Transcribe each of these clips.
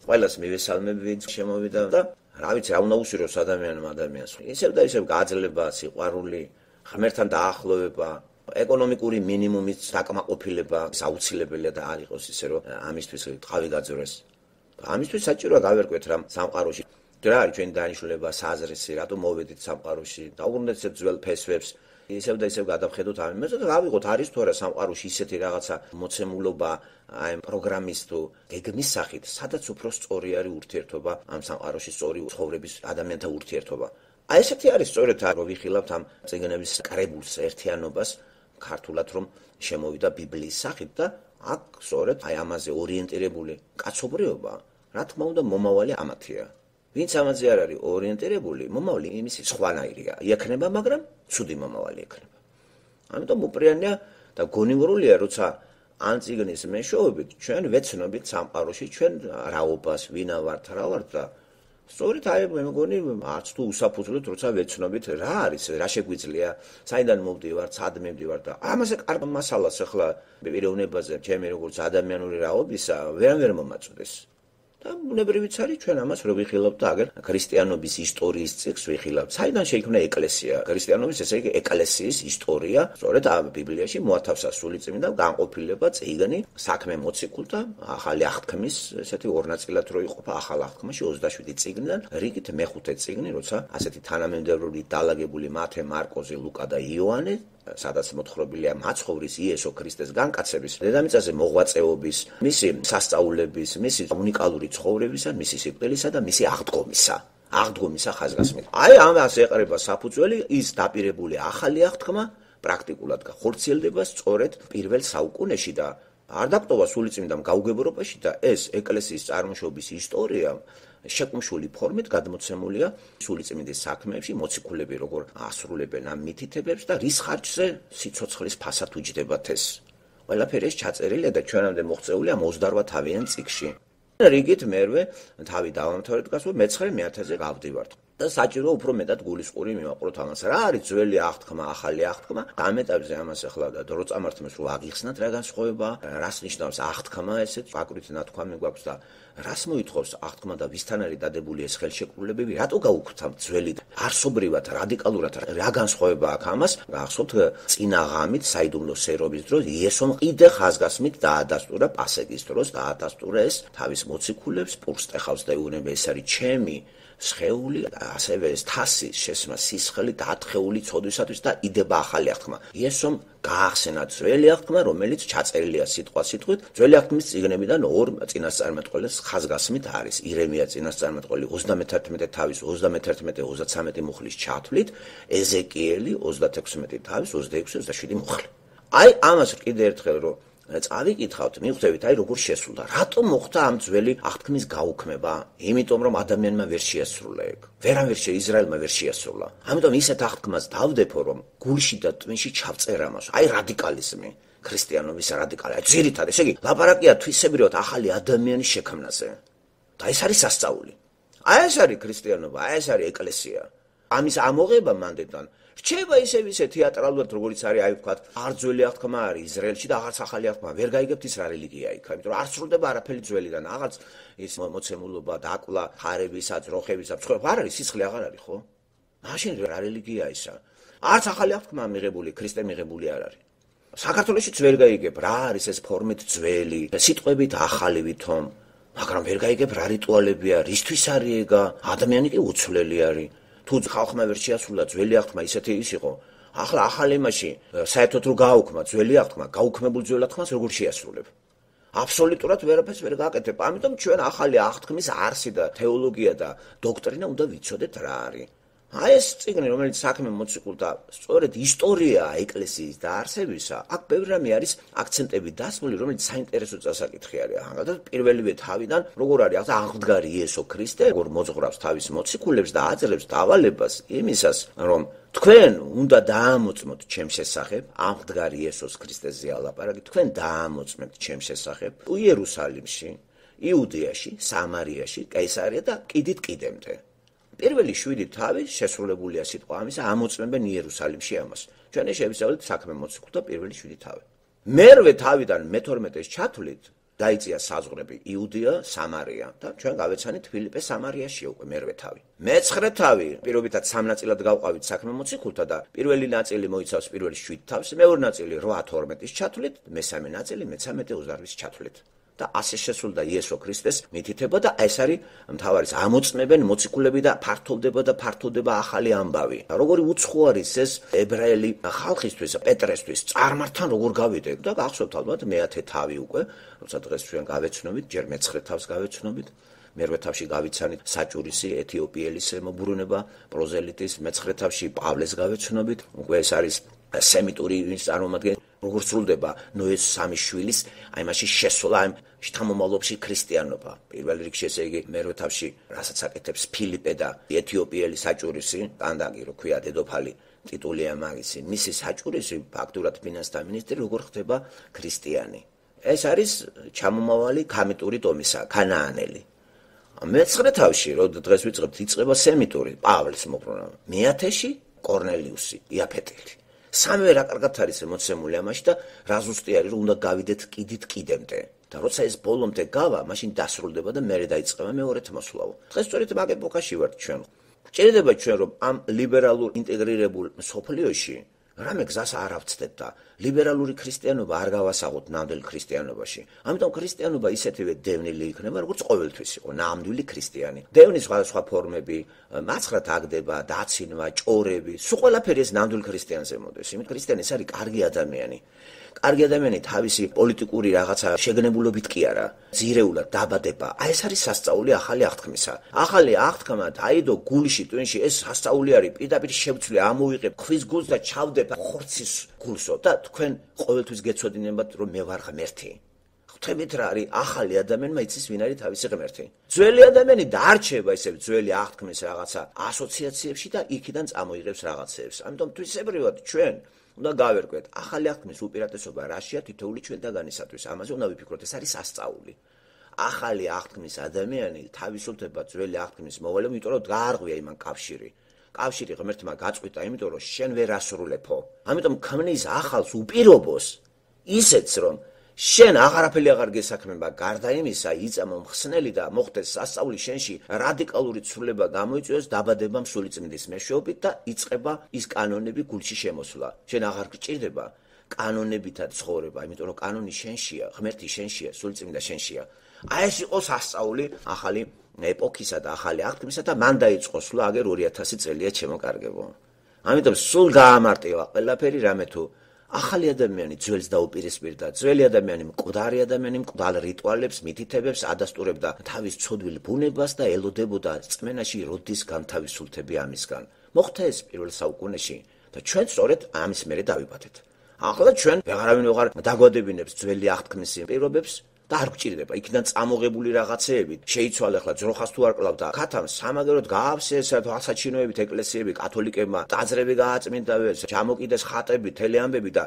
ყველას მივესალმები, ვინც შემოვიდა და რა ვიცი, რა უნდა უსვიროს ადამიანს. ისევ და ისევ გაძლება, სიყვარული, ღმერთთან დაახლოვება, ეკონომიკური მინიმუმის საკმაყოფილება აუცილებელია და არ იყოს ისე რომ ამისთვის თავი გაძვრეს. ამისთვის საჭიროა გავერკვეთ რა სამყაროში. რა არის ჩვენი დანიშნულება, საზრისი, რატომ მოვედით სამყაროში, დაუბრუნდეთ ძველ ფესვებს. ისევ და ისევ გადავხედოთ ამას და გავიღოთ არის თუ არა სამყაროში ისეთი რაღაცა მოცემულობა აი პროგრამის თუ გეგმის სახით, სადაც უფრო სწორი არის ურთიერთობა ამ სამყაროში სწორი ცხოვრების ადამიანთა ურთიერთობა. აი ესეთი არის სწორედ რომ ვიხილავთ ამ წიგნების კრებულს ერთიანობას ქართულად რომ შემოვიდა ბიბლიის სახით და აქ სწორედ აი ამაზე ორიენტირებული კაცობრიობა რა თქმა უნდა მომავალი ამათია. ვინც ამაზე არ არის ორიენტირებული, მომავალი იმისი სხვანაირია. იქნება, მაგრამ ცუდი მომავალი იქნება. ამიტომ უპრიანია და გონივრულია, როცა ამ წიგნის მეშვეობით ჩვენ ვეცნობით სამყაროში ჩვენ რაობას, ვინა ვართ, რა ვართ და სწორედ აი მე მგონი არც თუ უსაფუძვლოდ როცა ვეცნობით რა არის, რა შეგვიძლია, საიდან მოვდივართ, სად მივდივართ და ამაზე კარგ მასალას ახლა პიროვნებაზე, ჩემი როგორც ადამიანური რაობისა ვერ მომაწვდეს. და ბუნებრივიც არის ჩვენ ამას რო ვიხილავთ და აგერ ქრისტიანობის ისტორიის წიგნს ვიხილავთ. საიდან შეიქმნა ეკლესია? ქრისტიანობის ესე იგი ეკლესიის ისტორია, სწორედ ამ ბიბლიაში მოათავსა სულიწმინდა განყოფილება წიგნი, საქმე მოციქულთა, ახალი აღთქმის ესეთი ორ ნაწილად რო იყოფა, ახალ აღთქმაში 27 წიგნიდან, რიგით მეხუთე წიგნი, როცა ასეთი თანამემდევრული დალაგებული მათე, მარკოზი, ლუკა და იოანე სადაც მოთხრობილია მაცხოვრის იესო ქრისტეს განკაცების, დედამიწაზე მოღვაწეობის, მისი სასწაულების, მისი უნიკალური ცხოვრებისა, მისი სიკვდილისა და მისი აღდგომისა ხაზგასმით. აი ამას ეყრება საფუძველი ის დაპირებული ახალი აღთქმა პრაქტიკულად გახორციელდება სწორედ პირველ საუკუნეში და არ დაკტოვა სულიწმინდამ გაუგებრობაში და ეს ეკლესიის წარმოშობის ისტორია შეკუმშული ფორმით გადმოცემულია სულიწმინდის საქმეებში, მოციქულები როგორ ასრულებენ ამ მითითებებს და რის ხარჯზე სიცოცხლის ფასად უჯდებათ ეს. ყველაფერი ეს ჩაწერილია და ჩვენამდე მოღწეულია 28 თავიან წიგნში. რიგით მერვე თავი დავამთავრეთ გასულ მე-9 მეათეზე გავდივართ. და საჭირო უფრო მეტად გულისყური მივაყროთ ამას. რა არის ძველი აღთქმა, ახალი აღთქმა? ამ ეტაპზე ამას ახლა დრო წამართმეს რომ აღიხსნათ რა განსხვავება, რას ნიშნავს აღთქმა ესეც, აკვრით ნათქვამი გვაქვს და რას მოითხოვს აღთქმა და ვისთან არის დადებული ეს ხელშეკრულებები, რატო გაუქმთავთ ძველი არსობრივად, რადიკალურად რა განსხვავება აქვს ამას? გახსოვთ წინა ღამით საიდუმლო სერობის დროს იესომ კიდე ხაზგასმით დაადასტურა პასექის დროს, დაადასტურა ეს თავის მოციქულებს, პურს ტეხავს და ეუბნება ეს არის ჩემი სხეული, ასევე ეს თასი შესმა სისხლი დათხეული ცოდვისათვის და იდება ახალი აღთქმა. იესომ გაახსენა ძველი აღთქმა, რომელიც ჩაწერილია სიტყვასიტყვით, ძველი აღთქმის წიგნებიდან ორ წინასწარმეტყველის ხაზგასმით არის. ირემია წინასწარმეტყველი 31 თავის 31-33 მუხლის ჩათვლით, ეზეკიელი 36 თავის 26-27 მუხლი. აი ამას კიდე ერთხელ რომ წავიკითხავთ, მივხვდებით, აი როგორ შესრულდა. რატომ მოხდა ამ ძველი აღთქმის გაუქმება? იმიტომ რომ ადამიანმა ვერ შეასრულა ეგ. ისრაელმა ვერ შეასრულა. ამიტომ ისეთ აღთქმას დავდებო, რომ გულში და ტვინში ჩავწერ ამას. აი რადიკალიზმი, ქრისტიანობის რადიკალი. აი ძირითადად, ესე იგი, ლაპარაკია თვისებრივად ახალი ადამიანის შექმნაზე. და ეს არის სასწაული. აი ეს არის ქრისტიანობა, აი ეს არის ეკლესია. ამის ამოღება მანდიდან რჩება ისე თეატრალურად როგორც არის აი ვთქვათ არ ძველი აღთქმა არის ისრაელში და აღარც ახალი აღთქმა ვერ გაიგებთ ის რა რელიგია იქ იმიტომ რომ არ სრულდება არაფერი ძველიდან აღარც ის მოცემულობა დაკლა ხარებისაც როხებისაც ცხოვრება არ არის სისხლი აღარ არის ხო მაშინ რა რელიგია ისა არც ახალი აღთქმა მიღებული ქრისტე მიღებული არ არის საქართველოშიც ვერ გაიგებ რა არის ეს ფორმით ძველი სიტყვებით ახალი ვითომ მაგრამ ვერ გაიგებ რა რიტუალებია რისთვის არის ეგა ადამიანი კი უცვლელი არის თუ ხალხმა ვერ შეასრულა ძველი აღთქმა ისეთი ის იყო ახლა ახალი იმაში საერთოდ რო გააუქმა ძველი აღთქმა გაუქმებულ ძველ აღთქმას როგორ შეასრულებ აბსოლუტურად ვერაფერს ვერ გააკეთებ ამიტომ ჩვენ ახალი აღთქმის არსი და თეოლოგია და დოქტრინა უნდა ვიცოდეთ რა არის აი ეს წიგნი რომელიც საქმე მოციქულთა სწორედ ისტორიაა ეკლესიის დაარსებისა აქ ბევრი რამე არის აქცენტები დასმული რომელიც საინტერესო წასაკითხი არის ახლა პირველივე თავიდან როგორ არის აღმდგარი იესო ქრისტე როგორ მოძღვრავს თავის მოციქულებს და აძლევს დავალებას იმისას რომ თქვენ უნდა დაამოწმოთ ჩემს შესახებ აღმდგარი იესოს ქრისტეზეა ლაპარაკი თქვენ დაამოწმებთ ჩემს შესახებ იერუსალიმში იუდეაში სამარიაში კეისარია და კიდემდე პირველი 7 თავი შესრულებულია სიტყვა ამისა ამოწმებენ იერუსალიმში ამას. ჩვენ შევისწავლეთ საქმე მოციქულთა პირველი 7 თავი. მერვე თავიდან მე-12-ეს ჩათვლით დაიწია საზღვრები იუდეა, სამარია და ჩვენ გავეცანით ფილიპე სამარიაშია უკვე მერვე თავი. მეცხრე თავი პირობითად 3 ნაწილად გავყავით საქმე მოციქულთა და პირველი ნაწილი მოიცავს პირველ 7 თავს, მეორე ნაწილი 8:12-ის ჩათვლით, მესამე ნაწილი 13:28-ის ჩათვლით. და ასე შესრულდა იესო ქრისტეს მითითება და ეს არის მთავარის ამოწმებენ მოციქულები და ფართოვდება ახალი ამბავი. როგორი უცხო არის ეს ებრაელი ხალხისთვის, პეტრესთვის, წარმართან როგორ გავიდეს და გახსოვთ ალბათ მე-10 თავი უკვე, როცა დღეს ჩვენ გავეცნობით, ჯერ მე-9 თავს გავეცნობით. მერვე თავში გავიცანით საჭურისი ეთიოპიელის მობრუნება, პროზელიტის, მე-9 თავში პავლეს გავეცნობით. უკვე ეს არის სემიტური წარმომადგენელი, როგორ სრულდება ნოეს 3 შვილის, აი მასში შესვლა ამ შთამომავლობაში ქრისტიანობა. პირველ რიგში ესე იგი მერვე თავში, რასაც აკეთებს ფილიპე და ეთიოპიელი საჭურისი, კანდაკი რო ქვია დედოფალი ტიტულია მაგისი, მისი საჭურისი ფაქტურად ფინანსთა მინისტრი როგორ ხდება ქრისტიანი. ეს არის ჩამომავალი ქამიტური ტომისა, ქანაანელი. მე-9 თავში, რო დღეს ვიწყებთ, იწყება სემიტური, პავლეს მობრუნება. მე-10-ში კორნელიუსი, იაფეტელი. სამივე რა კარგად არის მოცემული ამაში და რა ზუსტი არის, რომ უნდა გავიდეთ კიდემდე. და როცა ეს ბოლომდე გავა, მაშინ დასრულდება და მერე დაიწყება მეორედ მოსვლაო. დღეს სწორედ მაგ ეპოქაში ვართ ჩვენ. ჭირდება ჩვენ რომ ამ ლიბერალურ ინტეგრირებულ სოფლიოში რამე გზას არ ავწდეთ და ლიბერალური ქრისტიანობა არ გავასაღოთ ნამდვილ ქრისტიანობაში. ამიტომ ქრისტიანობა ისეთივე დევნილი იქნება, როგორც ყოველთვის იყო ნამდვილი ქრისტიანი. დევნის სხვადასხვა ფორმები, მაცხრად აგდება, დაცინვა, ჭორები, სულ ყველაფერი ეს ნამდვილ ქრისტიანზე მოდის. იმით ქრისტიანი ეს არის კარგი ადამიანი. კარგი ადამიანი თავისი პოლიტიკური რაღაცა შეგნებულობით კი არა, ძირეულად დაბადება. აი ეს არის სასწაული ახალი აღთქმისა. ახალი აღთქმა დაიდო გულში, ტვინში ეს სასწაული არის, პირდაპირ შევცვლი, ამოვიღებ ხვის გულს და ჩავდებ ხორცის გულსო და თქვენ ყოველთვის გეცოდინებათ, რომ მე ვარ ღმერთი. ხვდებით რა არის ახალი ადამიანმა იცის ვინ არის თავისი ღმერთი. ძველი ადამიანი დაარჩება ესე ძველი აღთქმის რაღაცა ასოციაციებში და იქიდან წამოიღებს რაღაცებს. ამიტომ თვისებრივად ჩვენ უნდა გავერკვეთ ახალი აღთქმის უპირატესობა რაშია თითოეული ჩვენთაგანისათვის. ამაზე უნდა ვიფიქროთ, ეს არის სასწაული. ახალი აღთქმის ადამიანი თავისუფლდება ძველი აღთქმის მოვალეობ, იმიტომ რომ გაარღვია იმან კავშირი. კავშირი ღმერთმა გაწყვიტა, იმიტომ რომ შენ ვერ ასრულებო. ამიტომ ქმნის ახალს უპირობოს ისეთს, რომ შენ აღარაფერი აღარ გესაქმება, გარდა იმისა, იწამო მხსნელი და მოხდეს სასწაული შენში რადიკალური ცვლილება გამოიწვიოს დაბადებამ სულიწმინდის მეშვეობით და იწყება ის კანონები გულში შემოსვლა. შენ აღარ გჭირდება კანონებითა ცხოვრება, იმიტომ რომ კანონი შენშია, ღმერთი შენშია, სულიწმინდა შენშია. აი ეს იყო სასწაული ახალი ეპოქისა და ახალი აღთქმისა და მან დაიწყო სვლა აგერ 2000 წელია ჩემოკარგებო. ამიტომ სულ გაამარტივა ყველაფერი რამე თუ ახალი ადამიანი ძველს დაუპირისპირდა, ძველი ადამიანი მკვდარი ადამიანი მკვდარ რიტუალებს, მითითებებს ადასტურებდა თავის ცოდვილ ბუნებას და ელოდებოდა წმენაში როდის განთავისუფლდები ამისგან. მოხდა ეს პირველ საუკუნეში და ჩვენ სწორედ ამის მერე დავიბადეთ. ახლა ჩვენ ვეღარავინ ვეღარ დაგვადებინებს ძველი აღთქმის პირობებს და არ გვჭირდება იქიდან წამოღებული რაღაცეები. შეიცვალა ახლა ძროხას თუ არ კლავდა, ქათამ სამაგეროდ გააფსეს ასაჩინოებით ეკლესიები, კათოლიკებმა ტაძრები გააწმინდა, ჩამოკიდეს ხატები, თელეამბები და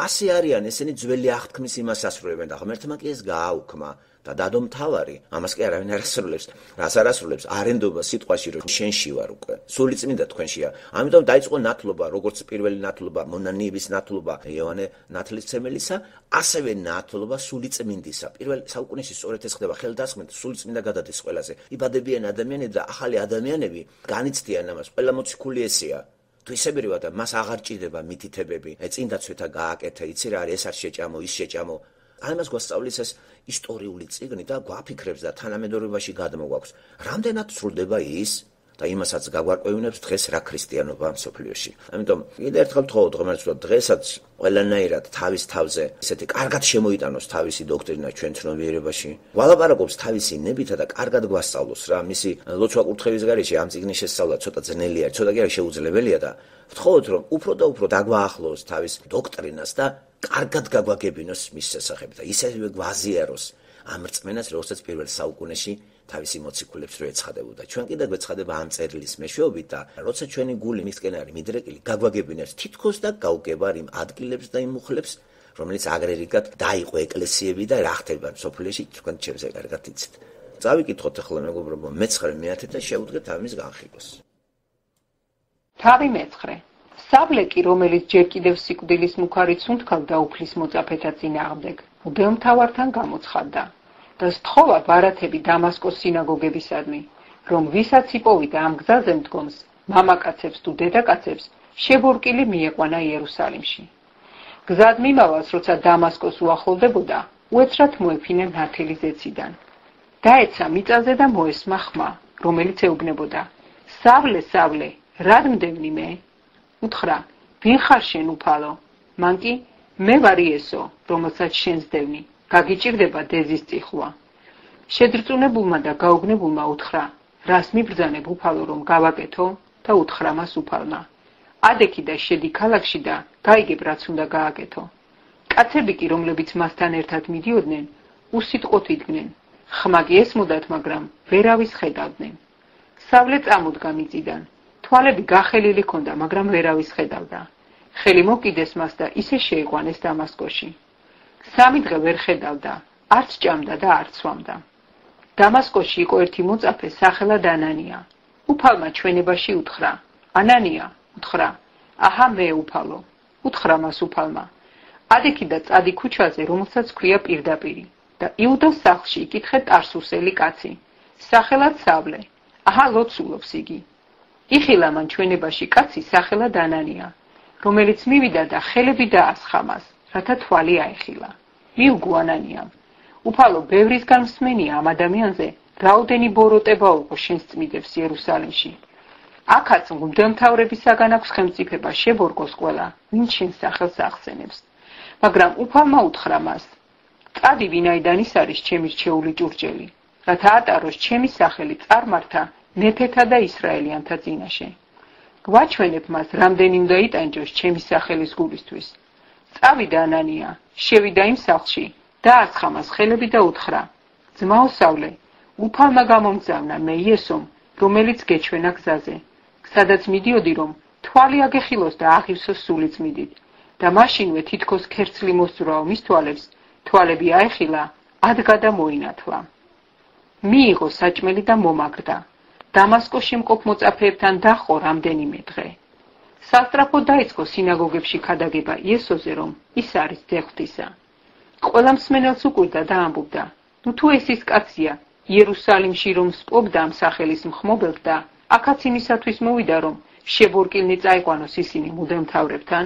ასე არიან ესენი ძველი აღთქმის იმას ასრულებენ და ღმერთმა კი ეს გააუქმა. და დადო მთავარი, ამას კი არავინ არ ასრულებს. რას არ ასრულებს? არენდობა სიტყვაში, რომ შენში ვარ უკვე. სულიწმინდა თქვენშია. ამიტომ დაიწყო ნათლობა, როგორც პირველი ნათლობა, მონანიების ნათლობა, იოანე ნათლისმცემელისა, ასევე ნათლობა სულიწმინდისა. პირველ საუკუნეში სწორედ ეს ხდება, ხელდასხმით სულიწმინდა გადადის ყველაზე. იბადებიან ადამიანები და ახალი ადამიანები განიცდიან ამას. ყველა მოციქული ესეა. თვისებრივად მას აღარ ჭირდება მითითებები. წინდაცვეთა გააკეთე, იცი რა არის, ეს არ შეჭამო, ის შეჭამო. ამას გვასწავლის ეს ისტორიული წიგნი და გვაფიქრებს და თანამედროვეობაში გადმოგვაქვს. რამდენად სრულდება ის და იმასაც გაგვარკვევინებს დღეს რა ქრისტიანობაა მსოფლიოში. ამიტომ კიდევ ერთხელ ვთხოვოთ ღმერთს, რომ დღესაც ყველანაირად თავის თავზე ესეთი კარგად შემოიტანოს თავისი დოქტრინა ჩვენ ცნობიერებაში. ვალაპარაკობს თავისი ნებითა და კარგად გვასწავლოს რა. მისი ლოცვა კურთხევის გარეშე ამ წიგნის შესწავლა ცოტა ძნელია, ცოტა კი არა შეუძლებელია და ვთხოვოთ, რომ უფრო და უფრო დაგვაახლოს თავის დოქტრინას და კარგად გაგვაგებინოს მის შესახებ და ისევე გვაზიაროს ამ რწმენას, როგორც პირველ საუკუნეში თავისი მოციქულებს რო ეცხადებოდა. ჩვენ კიდევ გვეცხადება ამ წერილის მეშვეობით და როცა ჩვენი გული მისკენ არის მიდრეკილი, გაგვაგებინებს თითქოს და გაუგება იმ ადგილებს და იმ მუხლებს, რომელიც აგრერიგად დაიყო ეკლესიები და რა ხდება სოფლიოში, თქვენ ჩემზე კარგად იცით. წავიკითხოთ ახლა მეგობრებო, მე-9 მე-10 და შევუდგეთ ამის განხილვას. თავი მე-9. საბლეკი, რომელიც ჯერ კიდევ სიკვდილის მუქარით სუნთქავდა უფლის მოწაფეთა წინააღმდეგ, უბეომთავართან გამოცხადდა. და სთხოვა ბარათები დამასკოს სინაგოგებისადმი, რომ ვისაც იპოვიდა ამ გზაზე მდგომს, მამაკაცებს თუ დედაკაცებს, შებორკილი მიეყვანა იერუსალიმში. გზად მიმავალს, როცა დამასკოს უახლოვდებოდა, უეცრად მოეფინა ნათელი ზეციდან. დაეცა მიწაზე და მოესმა ხმა, რომელიც ეუბნებოდა: "სავლე, სავლე, რად მდევნი მე?" უთხრა: "ვინ ხარ შენ უფალო?" მან კი: "მე ვარ იესო, რომელსაც შენ სდევნი, გაგიჭირდება დეზის წიხვა." შედრწუნებულმა და გაუგნებულმა უთხრა: "რას მიბრძანებ უფალო, რომ გავაკეთო?" და უთხრა მას უფალმა: "ადექი და შედი ქალაქში და გაიგებ, რაც უნდა გააკეთო." კაცები კი, რომლებიც მასთან ერთად მიდიოდნენ, უსიტყვოდ იდგნენ. ხმა კი ესმოდათ, მაგრამ ვერავის ხედავდნენ. სავლე წამოდგა მიწიდან. თვალები გახელილი ჰქონდა, მაგრამ ვერავის ხედავდა. ხელი მოკიდეს მას და ისე შეიყვანეს დამასკოში. 3 დღე ვერ ხედავდა, არც ჭამდა და არც სვამდა. დამასკოში იყო ერთი მოწაფე, სახელად ანანია. უფალმა ჩვენებაში უთხრა: "ანანია", უთხრა: "აჰა, მე უფალო", უთხრა მას უფალმა: "ადექი და წადი ქუჩაზე, რომელსაც ქვია პირდაპირი და იუდას სახლში იკითხე ტარსუსელი კაცი, სახელად სავლე. აჰა, ლოცულობს იგი." იხილა მან ჩვენებაში კაცი, სახელად ანანია, რომელიც მივიდა და ხელები დაასხა მას, რათა თვალი აეხილა. მიუგო ანანიამ: "უფალო, ბევრისგან მსმენია ამ ადამიანზე, რაოდენი ბოროტება უყო შენს წმიდებს იერუსალიმში. აქაც მღვდელმთავრებისაგან აქვს ხელმწიფება შებორკოს ყველა, ვინც შენ სახელს ახსენებს." მაგრამ უფალმა უთხრა მას: "წადი, ვინაიდან ის არის ჩემი რჩეული ჭურჭელი, რათა ატაროს ჩემი სახელი წარმართა მეფეთა და ისრაელიანთა წინაშე. გვაჩვენებ მას, რამდენი უნდა იტანჯოს ჩემი სახელის გულისთვის." წავიდა ანანია, შევიდა იმ სახლში, დაასხა მას ხელები და უთხრა: "ძმაო სავლე, უფალმა გამომგზავნა მე იესომ, რომელიც გეჩვენა გზაზე, სადაც მიდიოდი, რომ თვალი აგეხილოს და აღივსოს სულიწმიდით. და მაშინვე თითქოს ქერცლი მოსძვრაო მის თვალებს, თვალები აეხილა, ადგა და მოინათლა. მიიღო საჭმელი და მომაგრდა. დამასკოში მყოფ მოწაფეებთან დაჰყო რამდენიმე დღე. სასტრაფოდ დაიწყო სინაგოგებში ქადაგება იესოზე, რომ ის არის ძე ღვთისა. ყველა მსმენელს უკვირდა და ამბობდა: "ნუ თუ ეს ის კაცია, იერუსალიმში რომ სპობდა ამ სახელის მხმობელს და აქაც იმისათვის მოვიდა, რომ შებორკილნი წაიყვანოს ისინი მუდმივმთავრებთან?"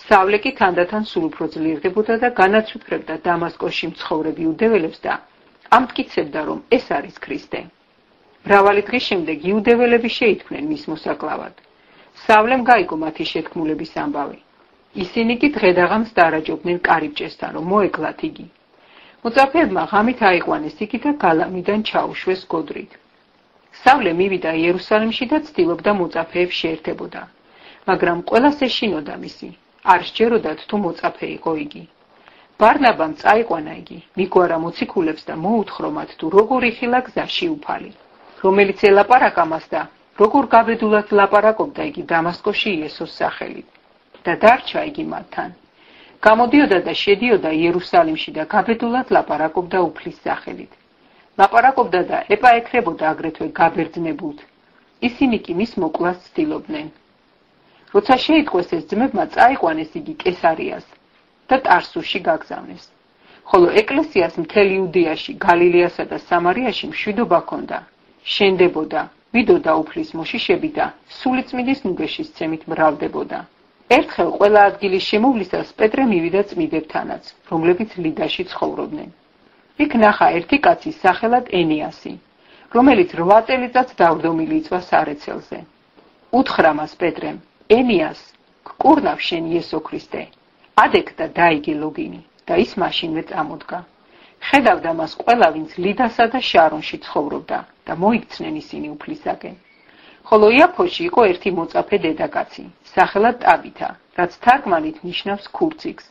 სავლე კი თანდათან სულ უფრო ძლიერდებოდა და განაცვიფრებდა დამასკოში მცხოვრებ იუდეველებს და ამტკიცებდა, რომ ეს არის ქრისტე. მრავალი დღის შემდეგ იუდეველები შეითქმნენ მის მოსაკლავად. სავლემ გაიგო მათი შეთქმულების ამბავი. ისინი კი დღედაღამს დაარაჯობდნენ კარიბჭესთან, რომ მოეკლათ იგი. მოწაფეებმა ღამით აიყვანეს იგი და გალავნიდან ჩაუშვეს გოდრით. სავლე მივიდა იერუსალიმში და ცდილობდა მოწაფეებს შეერთებოდა, მაგრამ ყველას ეშინოდა მისი. არ სჯეროდათ თუ მოწაფე იყო იგი. ბარნაბამ წაიყვანა იგი, მიგვარა მოციქულებს და მოუთხრა მათ თუ როგორ იხილა გზაში უფალი, რომელიც ელაპარაკა მას და როგორ გაბედულად ლაპარაკობდა იგი დამასკოში იესოს სახელით. და დარჩა იგი მათთან. გამოდიოდა და შედიოდა იერუსალიმში და გაბედულად ლაპარაკობდა უფლის სახელით. ლაპარაკობდა და ეპაექრებოდა აგრეთვე გაბერძნებულთ. ისინი კი მის მოკლას ცდილობდნენ. როცა შეიტყვეს ეს ძმებმა, წაიყვანეს იგი კესარიას და ტარსუსში გაგზავნეს. ხოლო ეკლესიას მთელ იუდეაში, გალილეასა და სამარიაში მშვიდობა ჰქონდა. შენდებოდა, ვიდოდა უფლის მოშიშები და სულიწმიდის ნუგეშის ცემით მრავლდებოდა. ერთხელ ყველა ადგილის შემოვლისას პეტრე მივიდა წმიდებთანაც, რომლებიც ლიდაში ცხოვრობდნენ. იქ ნახა ერთი კაცი სახელად ენიასი, რომელიც 8 წელიწადს დავრდომილი იწვა სარეცელზე. უთხრა მას პეტრემ: "ენიას, გკურნავ შენ იესო ქრისტე, ადექ და დაიგე ლოგინი." და ის მაშინვე წამოდგა. ხედავდა მას ყველა, ვინც ლიდასა და შარონში ცხოვრობდა და მოიქცნენ ისინი უფლისაკენ. ხოლო იაფოში იყო ერთი მოწაფე დედაკაცი, სახელად ტაბითა, რაც თარგმანით ნიშნავს ქურციკს.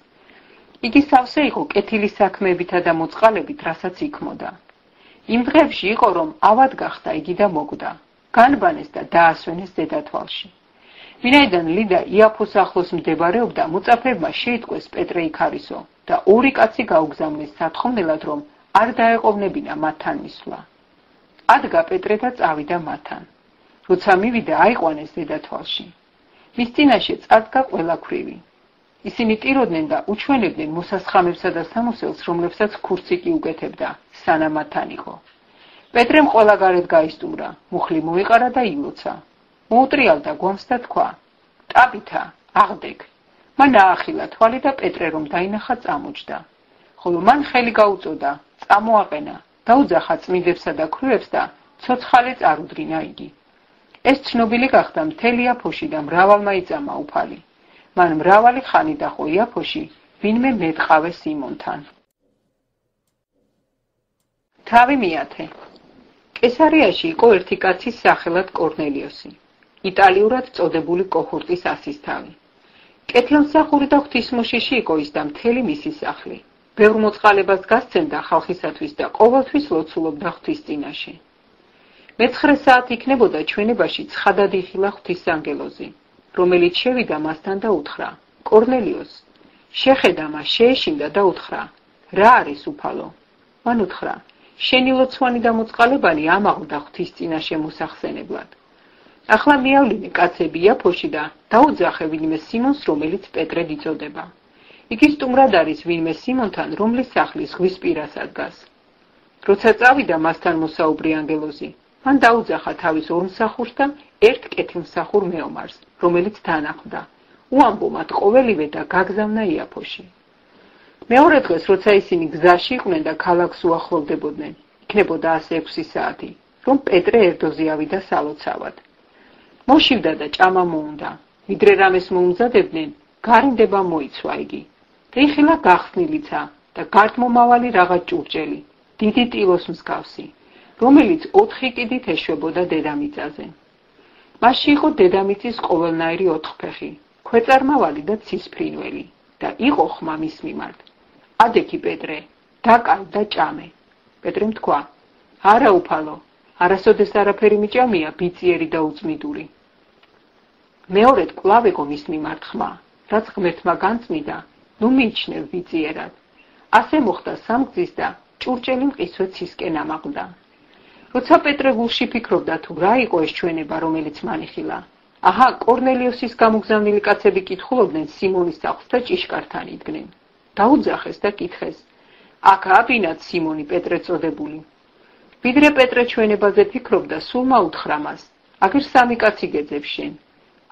იგი სავსე იყო კეთილი საქმეებითა და მოწყალებით, რასაც იქმოდა. იმ დღეებში იყო, რომ ავად გახდა იგი და მოკვდა. განბანეს და დაასვენეს დედათვალში. ვინაიდან ლიდა იაფოს ახლოს მდებარეობდა, მოწაფეებმა შეიტყვეს პეტრე იქ არისო და 2 კაცი გაუგზავნეს სათხოვნელად, რომ არ დაეყოვნებინა მათთან მისვლა. ადგა პეტრე და წავიდა მათთან. როცა მივიდა, აიყვანეს დედათვალში. მის წინაშე წარდგა ყველაფრივი. ისინი ტიროდნენ და უჩვენებდნენ მოსასხამებსა და სამოსელს, რომლებსაც ქურცი კი უკეთებდა, სანამ მათთან იყო. პეტრემ ყველა გარეთ გაისტუმრა, მუხლი მოიყარა და ილოცა. მოუტრიალდა გვამს და თქვა: ტაბითა, აღდეგ. მან აახილა თვალი და პეტრე რომ დაინახა წამოჯდა. ხოლო მან ხელი გაუწოდა, წამოაყენა, დაუძახა წმინდებსა და ქრუებს და ცოცხალე წარუდრინა იგი. ეს ცნობილი გახდა მთელი იაფოში და მრავალმა იწამა უფალი. მან მრავალი ხანი დახო იაფოში, ვინმე მეტყავეს სიმონთან. თავი მეათე. კესარიაში იყო ერთი კაცის სახელად კორნელიოსი, იტალიურად წოდებული კოჰორტის ასისთავი. კეთილმსახური და ღვთისმოშიში იყო ის და მთელი მისი სახლი. ბევრ მოწყალებას გასცემდა ხალხისათვის და ყოველთვის ლოცულობდა ღვთის წინაშე. მე-9 საათი იქნებოდა ჩვენებაში ცხადად იხილა ღვთისანგელოზი, რომელიც შევიდა მასთან და უთხრა: კორნელიოს. შეხედა მას, შეეშინდა და უთხრა: რა არის უფალო? მან უთხრა: შენი ლოცვანი და მოწყალებანი ამაღლდა ღვთის წინაშე მოსახსენებლად. ახლა მიავლინე კაცები იაფოში და დაუძახე ვინმე სიმონს, რომელიც პეტრედ იწოდება. იგი სტუმრად არის ვინმე სიმონთან, რომლის სახლის ზღვის პირასად დგას. როცა წავიდა მასთან მოსაუბრი ანგელოზი, მან დაუძახა თავის ორ მსახურს და ერთ კეთილმსახურ მეომარს, რომელიც თან ახლდა. უამბო მათ ყოველივე და გაგზავნა იაფოში. მეორე დღეს, როცა ისინი გზაში იყვნენ და ქალაქს უახლოვდებოდნენ, იქნებოდა 6 საათი, რომ პეტრე ერთოზე ავიდა სალოცავად. მოშივდა და ჭამა მოუნდა. ვიდრე რამეს მოუმზადებდნენ, გარინდება მოიცვა იგი. და იხილა გახსნილიცა და გართმომავალი რაღაც ჭურჭელი, დიდი ტილოს მსგავსი, რომელიც 4 კიდით ეშვებოდა დედამიწაზე. მასში იყო დედამიწის ყოველნაირი 4 ფეხი, ქვეწარმავალი და ცისფრინველი და იყო ხმა მის მიმართ. ადექი პეტრე, დაკალ და ჭამე. პეტრემ თქვა: არა უფალო, არასოდეს არაფერი მიჭამია ბიწიერი და უწმიდური. მეორედ კვლავ ეკო მის მიმართ ხმა, რაც ღმერთმა განწმიდა, ნუ მიიჩნევ ბიწიერად. ასე მოხდა სამგზის და ჭურჭელი მყისვე ცისკენ ამაღლდა. როცა პეტრე გულში ფიქრობდა თუ რა იყო ეს ჩვენება, რომელიც მან იხილა, აჰა, კორნელიოსის გამოგზავნილი კაცები კითხულობდნენ სიმონის სახლს და ჭიშკართან იდგნენ. დაუძახეს და კითხეს: აქაა ბინად სიმონი პეტრე წოდებული? ვიდრე პეტრე ჩვენებაზე ფიქრობდა, სულ მაუთხრა მას: აგერ 3 კაცი გეძებს შენ.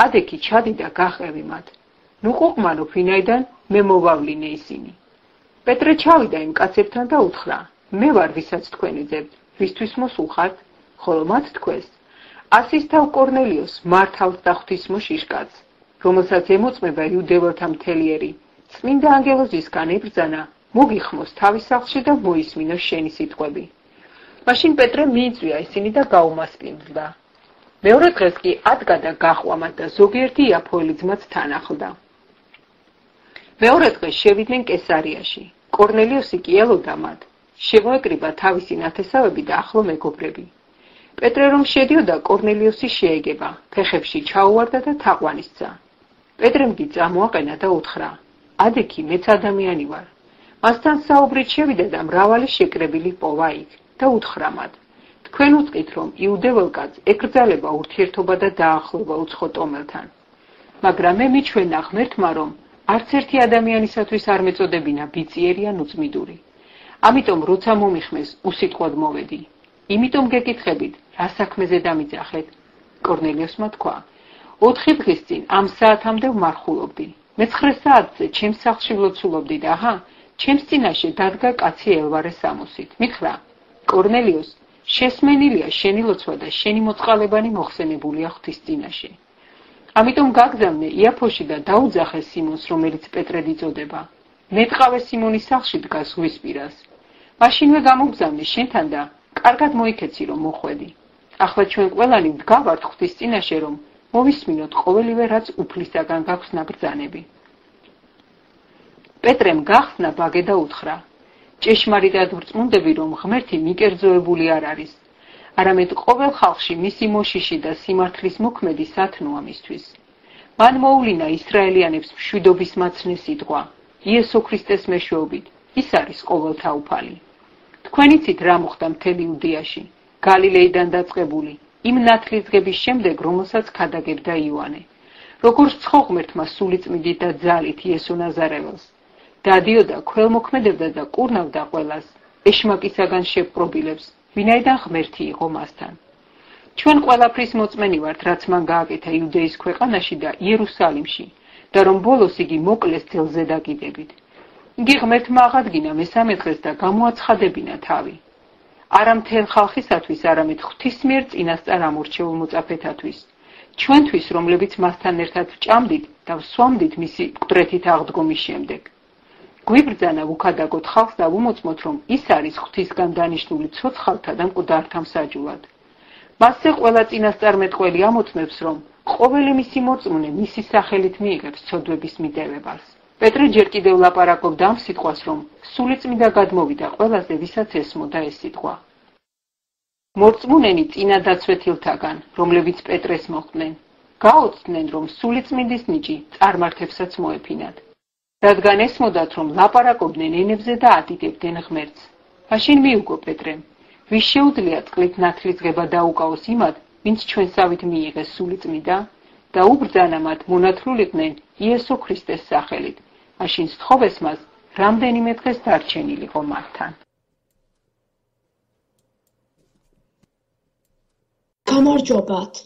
ადექი ჩადი და გაყევი მათ. ნუ ყუყმანო, ვინაიდან მე მოვავლინე ისინი. პეტრე ჩავიდა იმ კაცებთან და უთხრა: მე ვარ, ვისაც თქვენ ეძებთ, ვისთვის მოსულხართ? ხოლო მათ თქვეს: ასისთავ კორნელიოს, მართალს და ღვთისმოშიშ კაცს, რომელსაც ემოწმება იუდეველთა მთელი, წმინდა ანგელოზისგან ებრძანა, მოგიხმოს თავის სახლში და მოისმინოს შენი სიტყვები. მაშინ პეტრე მიიწვია ისინი და გაუმასპინძლდა. მეორე დღეს კი ადგა და გაჰყვა მათ და ზოგიერთი იაფოელი ძმაც თან ახლდა. მეორე დღეს შევიდნენ კესარიაში. კორნელიოსი კი ელოდა მათ. შემოეკრიბა თავისი ნათესავები და ახლო მეგობრები. პეტრე რომ შედიოდა, კორნელიოსი შეეგება, ფეხებში ჩაუვარდა და თაყვანისცა. პეტრემ კი წამოაყენა და უთხრა: ადექი, მეც ადამიანი ვარ. მასთან საუბრით შევიდა და მრავალი შეკრებილი პოვა იქ და უთხრა მათ: თქვენ უწყით, რომ იუდეველ კაცს ეკრძალება ურთიერთობა და დაახლოება უცხო ტომელთან. მაგრამ მე მიჩვენა ღმერთმა, რომ არც ერთი ადამიანისათვის არ მეწოდებინა ბიწიერი ან უწმიდური. ამიტომ როცა მომიხმეს, უსიტყვოდ მოვედი. იმიტომ გეკითხებით, რა საქმეზე დამიძახეთ? კორნელიოსმა თქვა: 4 დღის წინ ამ საათამდე ვმარხულობდი. მე-9 საათზე ჩემს სახლში ვლოცულობდი და აჰა, ჩემს წინაშე დადგა კაცი ელვარე სამოსით. მითხრა: კორნელიოს, შესმენილია შენი ლოცვა და შენი მოწყალებანი მოხსენებულია ღვთის წინაშე. ამიტომ გაგზავნე იაფოში და დაუძახე სიმონს, რომელიც პეტრედ იწოდება. მეტყავე სიმონის სახლში დგას ზღვის პირას. მაშინვე გამოგზავნე შენთან და კარგად მოიქეცი, რომ მოხვედი. ახლა ჩვენ ყველანი ვდგავართ ღვთის წინაშე, რომ მოვისმინოთ ყოველივე, რაც უფლისაგან გაქვს ნაბრძანები. პეტრემ გახსნა ბაგე და უთხრა: ჭეშმარიტად ვრწმუნდები, რომ ღმერთი მიკერძოებული არ არის, არამედ ყოველ ხალხში მისი მოშიში და სიმართლის მოქმედი სათნოა მისთვის. მან მოულინა ისრაელიანებს მშვიდობის მაცნე სიტყვა, იესო ქრისტეს მეშვეობით, ის არის ყოველთა უფალი. თქვენ იცით რა მოხდა მთელი იუდეაში, გალილეიდან დაწყებული, იმ ნათლისღების შემდეგ, რომელსაც ქადაგებდა იოანე. როგორც ცხოღმერთმა სულიწმიდით და ძალით იესო ნაზარეველს, დადიოდა, ქველმოქმედებდა და კურნავდა ყველას, ეშმაკისაგან შეპყრობილებს, ვინაიდან ღმერთი იყო მასთან. ჩვენ ყველაფრის მოწმენი ვართ, რაც მან გააკეთა იუდეის ქვეყანაში და იერუსალიმში, და რომ ბოლოს იგი მოკლეს ძელზე დაკიდებით. იგი ღმერთმა აღადგინა მესამე დღეს და გამოაცხადებინა თავი. არა მთელ ხალხისათვის, არამედ ღვთის მიერ წინასწარ ამორჩეულ მოწაფეთათვის. ჩვენთვის, რომლებიც მასთან ერთად ვჭამდით და ვსვამდით მისი მკვდრეთით აღდგომის შემდეგ. გვიბრძანა ვუქადაგოთ ხალხს და ვუმოწმოთ, რომ ის არის ღვთისგან დანიშნული ცოცხალთა და მკვდართა მსაჯულად. მასზე ყველა წინასწარმეტყველი ამოწმებს, რომ ყოველი მისი მოწმუნე მისი სახელით მიიღებს ცოდვების მიტევებას. პეტრე ჯერ კიდევ ლაპარაკობდა ამ სიტყვას, რომ სულიწმიდა გადმოვიდა ყველაზე, ვისაც ესმოდა ეს სიტყვა. მოწმუნენი წინა დაცვეთილთაგან, რომლებიც პეტრეს მოხვდნენ, გაოცდნენ, რომ სულიწმიდის ნიჭი წარმართებსაც მოეფინათ. რადგან ესმოდათ, რომ ლაპარაკობდნენ ენებზე და ადიდებდნენ ღმერთს. მაშინ მიუგო პეტრემ, ვის შეუძლია წყლით ნათლის ღება დაუკავოს იმად, ვინც ჩვენსავით მიიღეს სულიწმიდა და უბრძანა მათ მონათრულიყვნენ იესო ქრისტეს სახელით. მაშინ სთხოვეს მას რამდენიმე დღეს დარჩენილიყო მათთან. გამარჯობათ.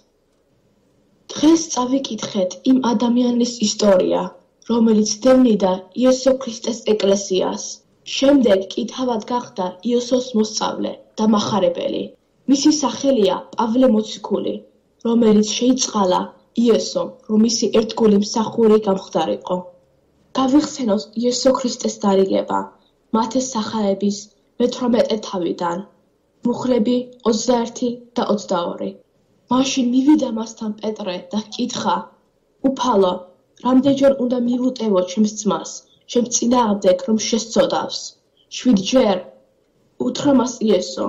დღეს წავიკითხეთ იმ ადამიანის ისტორია, რომელიც დევნიდა იესო ქრისტეს ეკლესიას. შემდეგ კი თავად გახდა იესოს მოსწავლე და მახარებელი. მისი სახელია პავლე მოციქული, რომელიც შეიწყალა იესომ, რომ მისი ერთგული მსახური გამხდარიყო. გავიხსენოთ იესო ქრისტეს დარიგება მათეს სახეების მე-18 თავიდან, მუხლები 21 და 22. მაშინ მივიდა მასთან პეტრე და ჰკითხა, უფალო, რამდენჯერ უნდა მივუტევო ჩემს ძმას, ჩემს წინააღმდეგ, რომ შესწოდავს? 7-ჯერ. უთხრა მას იესო,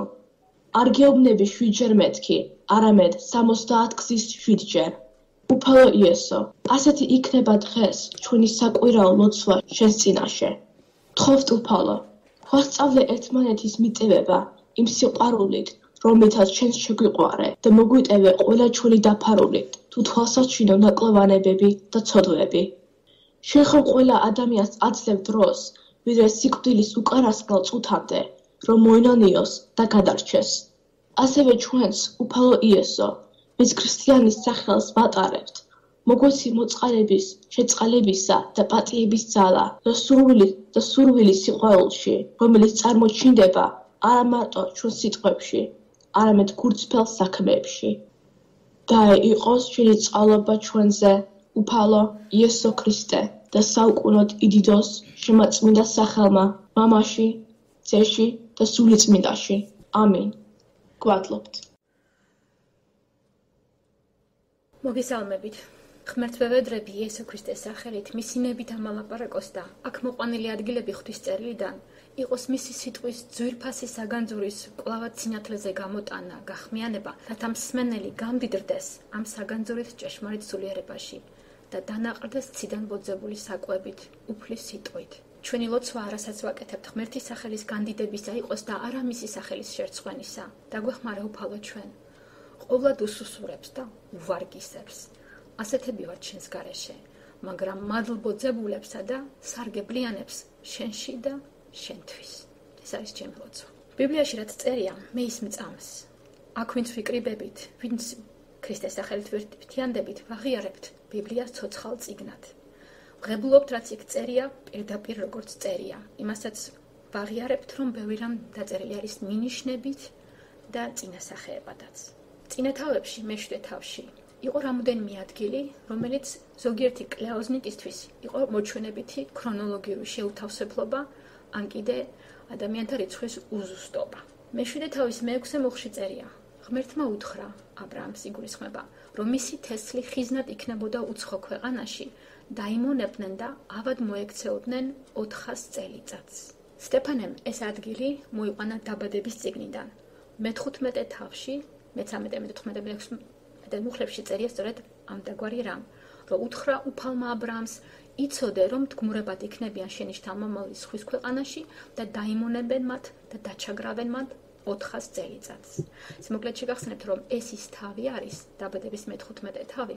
არ გეუბნები 7-ჯერ მეთქი, არამედ 70 გზის 7-ჯერ. უფალო იესო, ასეთი იქნება დღეს ჩვენი საკვირაო ლოცვა შენს წინაშე. გთხოვთ უფალო, გვასწავლე ერთმანეთის მიტევება იმ სიყვარულით, რომლითაც შენს შეგვიყვარე და მოგვიტევე ყველა ჩვენი დაფარულით, თუ თვალსაჩინო ნაკლოვანებები და ცოდვები. შენ ხომ ყველა ადამიანს აძლევ დროს, ვიდრე სიკვდილის უკანასკნელ წუთამდე, რომ მოინანიოს და გადარჩეს. ასევე ჩვენს, უფალო იესო, ვინც ქრისტიანის სახელს ვატარებთ, მოგვეცი მოწყალების, შეწყალებისა და პატიების ძალა და სურვილი სიყვარულში, რომელიც წარმოჩინდება არა მარტო ჩვენ სიტყვებში, არამედ გულწრფელ საქმეებში. და იყოს შენი წყალობა ჩვენზე, უფალო იესო ქრისტე და საუკუნოდ იდიდოს შემაწმინდა სახელმა, მამაში, ძეში და სულიწმიდაში. ამინ. გვადლობთ. მოგესალმებით. ღმერთვევედრები იესო ქრისტეს სახელით მისინებით ამალაპარაკოს და აქ მოყვანილი ადგილები ღვთის წერილიდან იყოს მისი სიტყვის ძვირფასი საგანძურის კვლავად სინათლეზე გამოტანა, გახმიანება, რათა მსმენელი გამდიდრდეს ამ საგანძურით ჭეშმარიტ სულიერებაში და დანაყრდეს ციდან ბოძებული საკვებით, უფლის სიტყვით. ჩვენი ლოცვა არასაც ვაკეთებთ ღმერთის სახელის განდიდებისა იყოს და არა მისი სახელის შერცხვენისა. დაგვეხმარა უფალო ჩვენ, ყოვლად უსუსურებს და უვარგისებს. ასეთები ვართ შენს გარეშე, მაგრამ მადლბოძებულებსა და სარგებლიანებს შენში და შენთვის. ეს არის ჩემი ლოცვა. ბიბლიაში რაც წერია, მე ის მწამს. აქ ვინც ვიკრიბებით, ვინც ქრისტეს სახელით ვერთიანდებით, ვაღიარებთ ბიბლიას ცოცხალ წიგნად. ვღებულობთ რაც იქ წერია, პირდაპირ როგორც წერია. იმასაც ვაღიარებთ, რომ ბევრი რამ დაწერილი არის მინიშნებით და წინასახეებადაც. წინა თავებში, მე-7 თავში იყო რამოდენიმე ადგილი, რომელიც ზოგიერთი კვლეოზნიკისთვის იყო მოჩვენებითი ქრონოლოგიური შეუთავსებლობა, ან კიდე ადამიანთა რიცხვის უზუსტობა. მე-7 თავის მე-6 მუხლში წერია, ღმერთმა უთხრა აბრაამს იგულისხმება, რომ მისი თესლი ხიზნად იქნებოდა უცხო ქვეყანაში, დაიმონებდნენ და ავად მოექცეოდნენ 400 წელიწადს. სტეფანემ ეს ადგილი მოიყვანა დაბადების წიგნიდან. მე-15 თავში, მე-13 მუხლებში წერია სწორედ ამ დაგვარი რამ, რომ უთხრა უფალმა აბრაამს, იცოდე, რომ თქმურებად იქნებიან შენი შთამომავლის ზღვის ქვეყანაში და დაიმონებენ მათ და დაჩაგრავენ მათ 400 წელიწადს. მოკლედ შეგახსენებთ, რომ ეს ის თავი არის, დაბადების მე-15 თავი,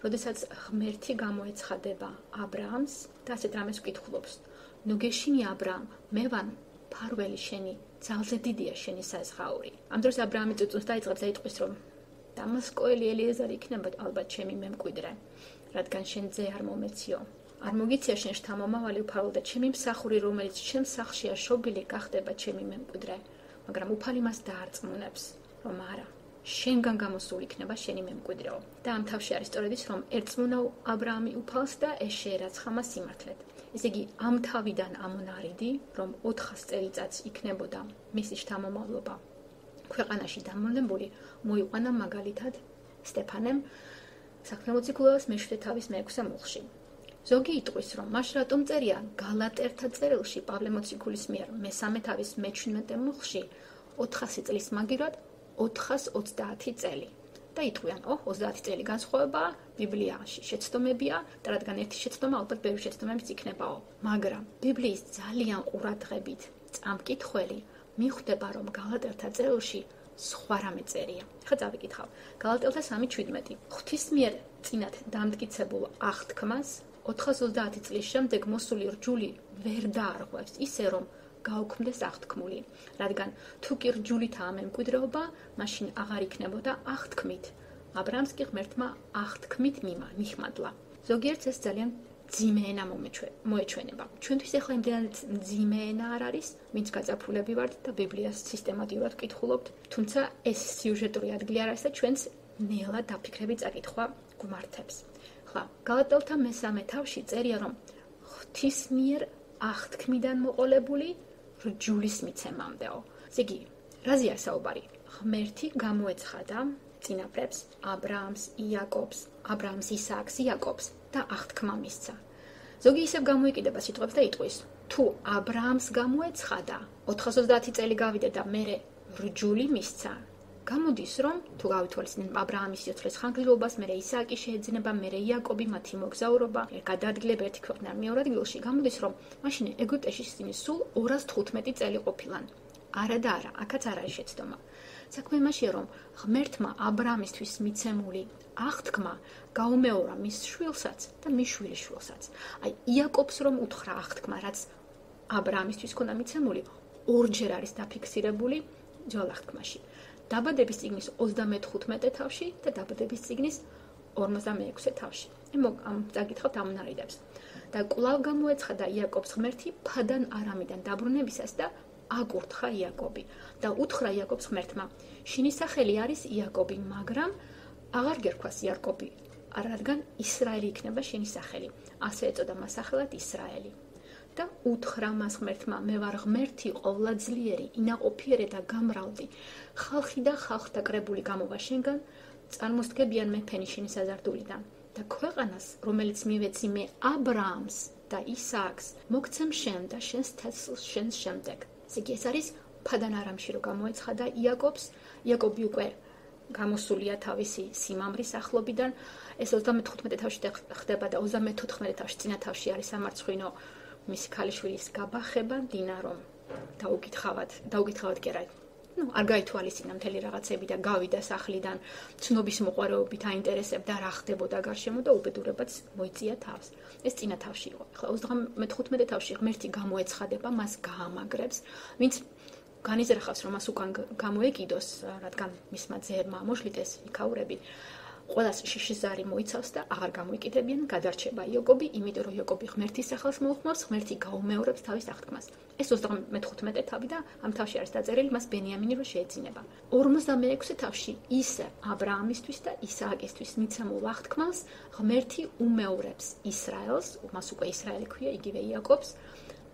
როდესაც ღმერთი გამოეცხადება აბრაამს და ასეთ რამეს ვკითხულობს. ნუ გეშინი აბრაამ, მე ვარ ფარველი შენი, ძალზე დიდია შენი საზღაური. ამ დროს აბრაამი წუწუნს დაიწყებს და იტყვის, რომ დამასკოელი ელიეზარი იქნება ალბათ ჩემი მემკვიდრე, რადგან შენ ძე არ მომეციო. არ მოგიცია შენ შთამომავალი უფალო და ჩემი მსახური, რომელიც ჩემ სახლშია შობილი, გახდება ჩემი მემკვიდრე, მაგრამ უფალი მას დაარწმუნებს, რომ არა, შენგან გამოსული იქნება შენი მემკვიდრეო. და ამ თავში არის სწორედ ის, რომ ერწმუნა აბრაამი უფალს და ეს შეერაცხა მას სიმართლედ. ესე იგი, ამ თავიდან ამონარიდი, რომ 400 წელიწადს იქნებოდა მისი შთამომავლობა ქვეყანაში დამონებული, მოიყვანა მაგალითად სტეფანემ საქმეების მე-7 თავის მე-6 მუხლში. ზოგი იტყვის, რომ მას რატომ წერია გალატერთა წერილში პავლე მოციქულის მიერ მე-3 თავის მე-17 მუხლში 400 წლის მაგივრად 430 წელი. და იტყვიან, 30 წელი განსხვავებაა, ბიბლიაში შეცდომებია და რადგან ერთი შეცდომა ალბათ ბევრი შეცდომებიც იქნებაო. მაგრამ ბიბლიის ძალიან ყურადღებით წამკითხველი მიხვდება, რომ გალატერთა წერილში სხვა რამე წერია. ხა წავიკითხავ. გალატელთა 3:17. ღვთის მიერ წინათ დამტკიცებულ აღთქმას 430 წლის შემდეგ მოსული რჯული ვერ დაარღვევს, ისე რომ გაუქმდეს აღთქმული, რადგან თუ კი რჯულითაა მემკვიდრეობა, მაშინ აღარ იქნებოდა აღთქმით. აბრაამს კი ღმერთმა აღთქმით მიხმადლა. ზოგიერთს ეს ძალიან მძიმე ენა მოეჩვენება. ჩვენთვის ახლა იმდენად მძიმე ენა არ არის, ვინც გაწაფულები ვართ და ბიბლიას სისტემატურად ვკითხულობთ, თუმცა ეს სიუჟეტური ადგილი არ არის და ჩვენს ნელა დაფიქრები წაკითხვა გვმართებს. ხლა, გალატელთა მე-3 თავში წერია, რომ ღვთის მიერ აღთქმიდან მოყოლებული რჯულის მიცემამდეო. ესე იგი, რაზეა საუბარი? ღმერთი გამოეცხადა წინაპრებს, აბრაამს, იაკობს, აბრაამს, ისააკს, იაკობს და აღთქმა მისცა. ზოგი ისევ გამოიკიდება სიტყვებს და იტყვის, თუ აბრაამს გამოეცხადა, 430 წელი გავიდა და მერე რჯული მისცა. გამოდის, რომ თუ გავითვალისწინებთ აბრაამის სიცოცხლის ხანგრძლივობას, მერე ისააკი შეეძინება, მერე იაკობი, მათი მოგზაურობა, გადაადგილება ერთი ქვეყნიდან მეორე ადგილში, გამოდის, რომ მაშინ ეგვიპტეში ისინი სულ 215 წელი ყოფილან. არა და არა, აქაც არ არის შეცდომა. საქმე იმაშია, რომ ღმერთმა აბრაამისთვის მიცემული აღთქმა გაუმეორა მის შვილსაც და მის შვილიშვილსაც. აი, იაკობს რომ უთხრა აღთქმა, რაც აბრაამისთვის ჰქონდა მიცემული, ორჯერ არის დაფიქსირებული ძველ აღთქმაში. დაბადების წიგნის 35 თავში და დაბადების წიგნის 46 თავში. ამ წაკითხავთ ამონარიდებს. და კვლავ გამოეცხადა იაკობს ღმერთი ფადან არამიდან დაბრუნებისას და აკურთხა იაკობი და უთხრა იაკობს ღმერთმა, შენი სახელი არის იაკობი, მაგრამ აღარ გერქვას იაკობი, რადგან ისრაელი იქნება შენი სახელი. ასე ეწოდა მას სახელად ისრაელი. და უთხრა მას ღმერთმა, მე ვარ ღმერთი ყოვლადძლიერი, ინაყოფიერი და გამრავლდი. ხალხი და ხალხთა კრებული გამოვა შენგან, წარმოსდგებიან მეფენი შენი საზარდულიდან. და ქვეყანას, რომელიც მივეცი მე აბრაამს და ისააკს, მოგცემ შენ და შენს თესლს შენს შემდეგ. ესე იგი, ეს არის ფადან არამში რომ გამოეცხადა იაკობს. იაკობი უკვე გამოსულია თავისი სიმამრის ახლობიდან. ეს 35 თავში ხდება და 34 თავში წინა თავში არის სამარცხვინო მისი ქალიშვილის გაბახება, დინა რომ დაუგითხავად კი არა. არ გაითვალისწინა მთელი რაღაცები და გავიდა სახლიდან ცნობის მოყვარეობით აინტერესებდა რა ხდებოდა გარშემო და უბედურებაც მოიწია თავს. ეს წინა თავში იყო. ახლა 35 თავში ღმერთი გამოეცხადება, მას გაამაგრებს, ვინც განიზრახავს რომ მას უკან გამოეკიდოს, რადგან მისმა ძეებმა მოშლიტეს იქაურები. ყველას შიშიზარი მოიცავს და აღარ გამოიკიდებიან, გადარჩება იაკობი, იმიტომ რომ იაკობი ღმერთის სახელს მოუხმობს, ღმერთი გაუმეორებს თავის აღთქმას. ეს 35 თავი და ამ თავში არის დაწერილი მას ბენიამინი რომ შეეძინება. 46 თავში ისე აბრაამისთვის და ისააკისთვის მიცემულ აღთქმას ღმერთი უმეორებს ისრაელს, მას უკვე ისრაელი ქვია, იგივე იაკობს.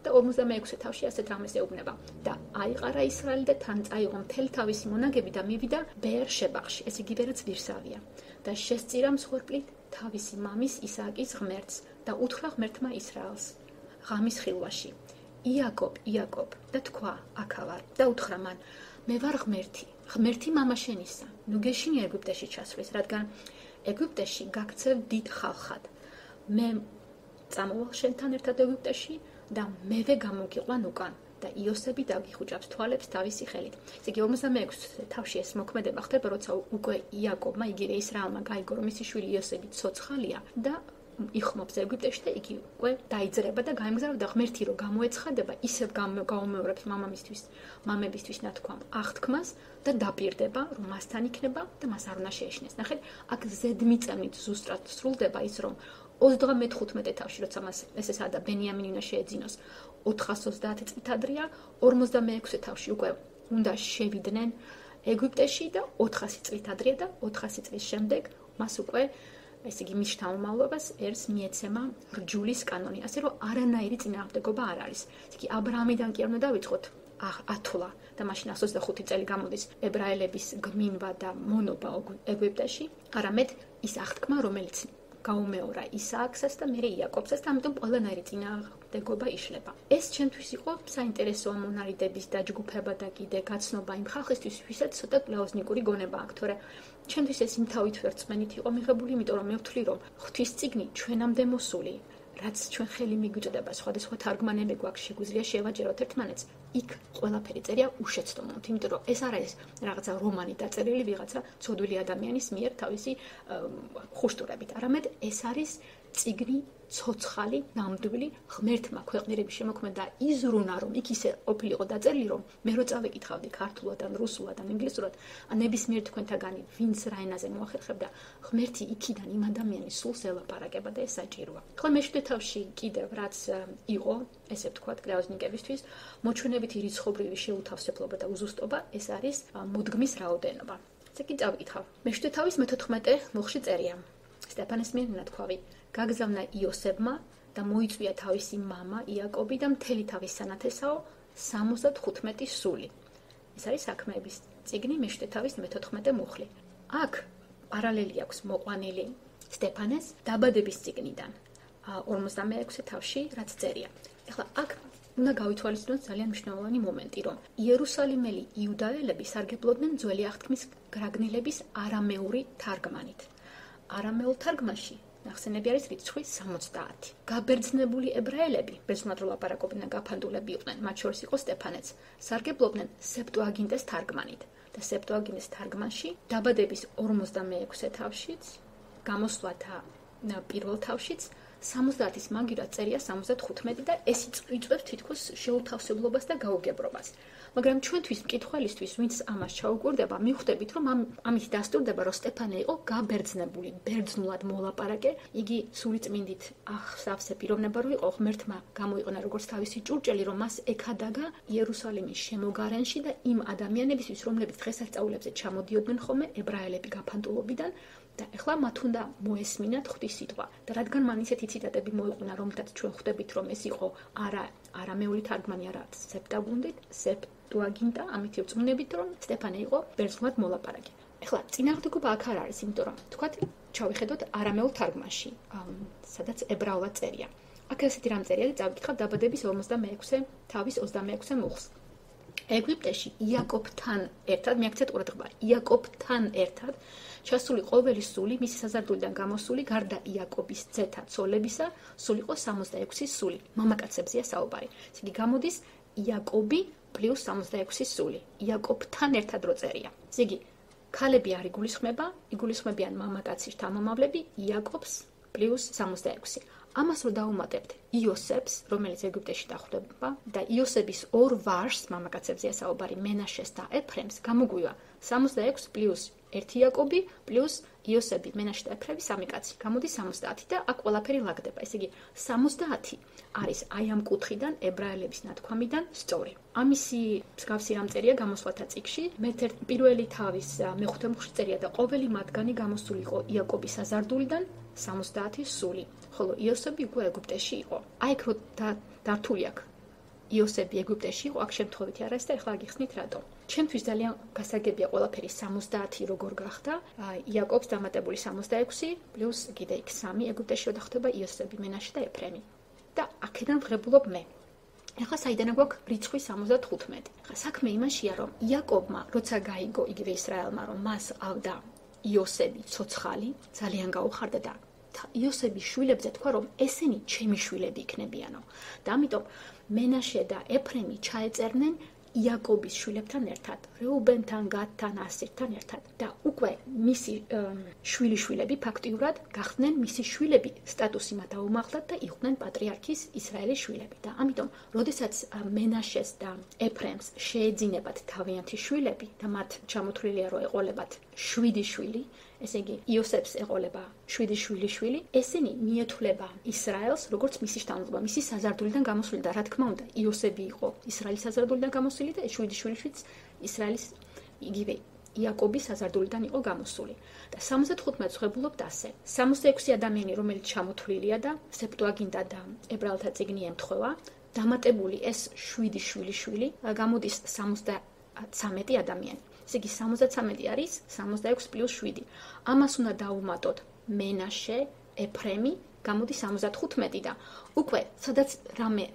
და 46 თავში ასეთ რამეს ეუბნება და აიყარა ისრაელი და თან წაიღო მთელი თავისი მონაგები და მივიდა ბეერ-შებახში, ეს იგივე რაც ვირსავია და შესწირა მსხვერპლით თავისი მამის ისააკის ღმერთს და უთხრა ღმერთმა ისრაელს ღამის ხილვაში, იაკობ, იაკობ და თქვა, აქა ვარ და უთხრა მან, მე ვარ ღმერთი, ღმერთი მამა შენისა, ნუ გეშინია ეგვიპტეში ჩასვლის, რადგან ეგვიპტეში გაქცევ დიდ ხალხად, მე წამოვალ შენთან ერთად ეგვიპტეში და მევე გამოგიყვან უკან და იოსები დაგიხუჭავს თვალებს თავისი ხელით. ესე იგი 46 თავში ეს მოქმედება ხდება, როცა უკვე იაკობმა, იგივე ისრაელმა გაიგო, რომ მისი შვილი იოსები ცოცხალია და იხმობს ეგვიპტეში და იგი უკვე დაიძრება და გაემგზავრება და ღმერთი რო გამოეცხადება, ისევ გაუმეორებს მამებისთვის ნათქვამ აღთქმას და დაპირდება, რომ მასთან იქნება და მას არ უნდა შეეშინეს. ნახეთ, აქ ზედმიწევნით ზუსტად სრულდება ის, რომ 35 თავში, როცა მას ეს სადა ბენიამინი უნდა შეეძინოს, 430 წლით ადრეა, 46 თავში უკვე უნდა შევიდნენ ეგვიპტეში და 400 წლით ადრეა და 400 წლის შემდეგ მას უკვე ესე იგი მის შთამომავლობას ერს მიეცემა რჯულის კანონი, ასე რომ არანაირი წინააღმდეგობა არ არის. ესე იგი აბრაამიდან კი არ უნდა დავიწყოთ ათვლა და მაშინ 125 წელი გამოდის ებრაელების გმინვა და მონობა ეგვიპტეში, არამედ ის აღთქმა, რომელიც გაუმეორა ისააკსაც და მერე იაკობსაც და ამიტომ ყველანაირი წინააღმდეგობა იშლება. ეს ჩემთვის იყო საინტერესო მონარიდების დაჯგუფება და კიდე გაცნობა იმ ხალხისთვის, ვისაც ცოტა კვლეოზნიკური გონება აქვს, თორე ჩემთვის ეს იმთავით ვერწმენით იყო მიღებული, იმიტომ რომ მე ვთვლი, რომ ღვთის წიგნი ჩვენამდე მოსული, რაც ჩვენ ხელი მიგვიწვდება, სხვადასხვა თარგმანები გვაქვს, შეგვიძლია შევაჯეროთ ერთმანეთს, იქ ყველაფერი წერია უშეცდომოდ, იმიტომ რომ ეს არ არის რაღაცა რომანი დაწერილი ვიღაცა ცოდვილი ადამიანის მიერ თავისი ხუშტურებით, არამედ ეს არის წიგნი ცოცხალი, ნამდვილი, ღმერთმა ქვეყნიერების შემოქმედა იზრუნა, რომ იქ ისე ყოფილიყო დაწერილი, რომ მე რო წავეკითხავდი ქართულად ან რუსულად ან ინგლისურად, ან ნებისმიერ თქვენთაგანი ვინც რა ენაზე მოახერხებდა, ღმერთი იქიდან იმ ადამიანის სულს ელაპარაკება და ეს საჭიროა. ხოლო მეშვიდე თავში კიდევ რაც იყო, ესე ვთქვათ, კრეოზნიკებისთვის, მოჩვენებითი რიცხობრივი შეუთავსებლობა და უზუსტობა, ეს არის მოდგმის რაოდენობა. ესე კი წავიკითხავ. მეშვიდე თავის მე-14 მუხლში წერია. სტეფანეს მიერ ნათქვამი გაგზავნა იოსებმა და მოიწვია თავისი მამა იაკობი და მთელი თავის სანათესაო 75 სული. ეს არის საქმეების წიგნი მეშვიდე თავის მე-14 მუხლი. აქ პარალელი აქვს მოყვანილი სტეფანეს დაბადების წიგნიდან 56 თავში, რაც წერია. ეხლა აქ უნდა გავითვალისწინოთ ძალიან მნიშვნელოვანი მომენტი, რომ იერუსალიმელი იუდაელები სარგებლობდნენ ძველი აღთქმის გრაგნილების არამეური თარგმანით. არამეულ თარგმანში ნახსენები არის რიცხვი 70. გაბერძნებული ებრაელები, ბერძნულად რო ლაპარაკობდნენ და გაფანტულები იყვნენ, მათ შორის იყო სტეფანეც, სარგებლობდნენ სეპტუაგინტეს თარგმანით და სეპტუაგინტეს თარგმანში დაბადების 56 თავშიც, გამოსვლათა პირველ თავშიც 70-ის მაგივრად წერია 75 და ეს იწვევს თითქოს შეუთავსებლობას და გაუგებრობას. მაგრამ ჩვენთვის მკითხველისთვის, ვინც ამას ჩაუკვირდება, მივხვდებით, რომ ამით დასტურდება, რომ სტეფანე იყო გაბერძნებული, ბერძნულად მოლაპარაკე, იგი სული წმინდით ახსავსე პიროვნება რო იყო, ღმერთმა გამოიყენა როგორც თავისი ჭურჭელი, რომ მას ეკადაგა იერუსალიმის შემოგარენში და იმ ადამიანებისთვის, რომლებიც დღესასწაულებზე ჩამოდიოდნენ ხოლმე ებრაელები გაფანტულობიდან და ეხლა მათ უნდა მოესმინათ ღვთის სიტყვა. და რადგან მან ისეთი ციტატები მოიყვნა, რომლითაც ჩვენ ხვდებით, რომ ეს იყო არამეული თარგმანი, არა სეპტუაგინტა, ამით ვწმუნებით, რომ სტეფანე იყო ბერძნულად მოლაპარაკე. ეხლა წინააღმდეგობა აქ არ არის, იმიტომ რომ თქვათ, ჩავიხედოთ არამეულ თარგმანში, სადაც ებრაულად წერია. აქ ესეთი რამ წერია და წავიკითხავ დაბადების 56 თავის 26 მუხლს. ეგვიპტეში იაკობთან ერთად, მიაქცეთ ყურადღება, იაკობთან ერთად ჩასული ყოველი სული, მისი საზარდულიდან გამოსული, გარდა იაკობის ძეთა ცოლებისა, სულ იყო 66 სული. მამაკაცებზეა საუბარი. ესე იგი გამოდის იაკობი პლუს 66 სული. იაკობთან ერთად რო წერია. ესე იგი ქალები არ იგულისხმება, იგულისხმებიან მამაკაცის შთამომავლები, იაკობს პლუს 66. ამას რო დაუმატებთ იოსებს, რომელიც ეგვიპტეში დახვდება და იოსების ორ ვაჟს, მამაკაცებზეა საუბარი, მენაშეს და ეფრემს, გამოგვივა 66 პლუს 1 იაკობი პლუს იოსები, მენაშე და ეფრემი 3 კაცი. გამოდის 70 და აქ ყველაფერი ლაგდება. ესე იგი 70 არის აი ამ კუთხიდან ებრაელების ნათქვამიდან სწორი. ამისი მსგავსი რამ წერია გამოსვლათა წიგნში, პირველი თავის მეხუთე მუხლში წერია და ყოველი მათგანი გამოსული იყო იაკობის საზარდულიდან 70 სული, ხოლო იოსები უკვე ეგვიპტეში იყო. აი იქ რო დართული აქვს იოსები ეგვიპტეში იყო, აქ შემთხვევითი არ არის და ეხლა აგიხსნით რატომ. ჩემთვის ძალიან გასაგებია ყველაფერი 70 როგორ გახდა, იაკობს დამატებული 66 პლუს კიდე იქ 3 ეგვიპტეში რო დახვდება იოსები, მენაშე და ეფრემი. და აქედან ვღებულობ მე. ეხლა საიდან გვაქვს რიცხვი 75. ეხლა საქმე იმაშია, რომ იაკობმა, როცა გაიგო იგივე ისრაელმა, რომ მას ავდა იოსები ცოცხალი, ძალიან გაუხარდა და იოსების შვილებზე თქვა, რომ ესენი ჩემი შვილები იქნებიანო. და ამიტომ მენაშე და ეფრემი ჩაეწერნენ იაკობის შვილებთან ერთად, რეუბენთან, გადთან, ასირთან ერთად და უკვე მისი შვილიშვილები ფაქტიურად გახდნენ მისი შვილები, სტატუსი მათ აუმაღლად და იყვნენ პატრიარქის ისრაელის შვილები და ამიტომ, როდესაც მენაშეს და ეფრემს შეეძინებათ თავიანთი შვილები და მათ ჩამოთვლილია რომ ეყოლებათ 7 შვილი, ესე იგი იოსებს ეყოლება 7 შვილიშვილი, ესენი მიეთვლება ისრაელს, როგორც მისი შთამომავალი, მისი საზარდულიდან გამოსული და რა თქმა უნდა, იოსები იყო ისრაელის საზარდულიდან გამოსული და 7 შვილიშვილიც ისრაელის იგივე იაკობის საზარდულიდან იყო გამოსული. და 75 ვღებულობთ ასე. 66 ადამიანი, რომელიც ჩამოთვლილია და სეპტუაგინტა და ებრაელთა წიგნი ემთხვევა, დამატებული ეს 7 შვილიშვილი, გამოდის 73 ადამიანი. ესე იგი 73 არის 66 პლუს 7. ამას უნდა დავუმატოთ მენაშე, ეფრემი, გამოდის 75 და უკვე სადაც რამე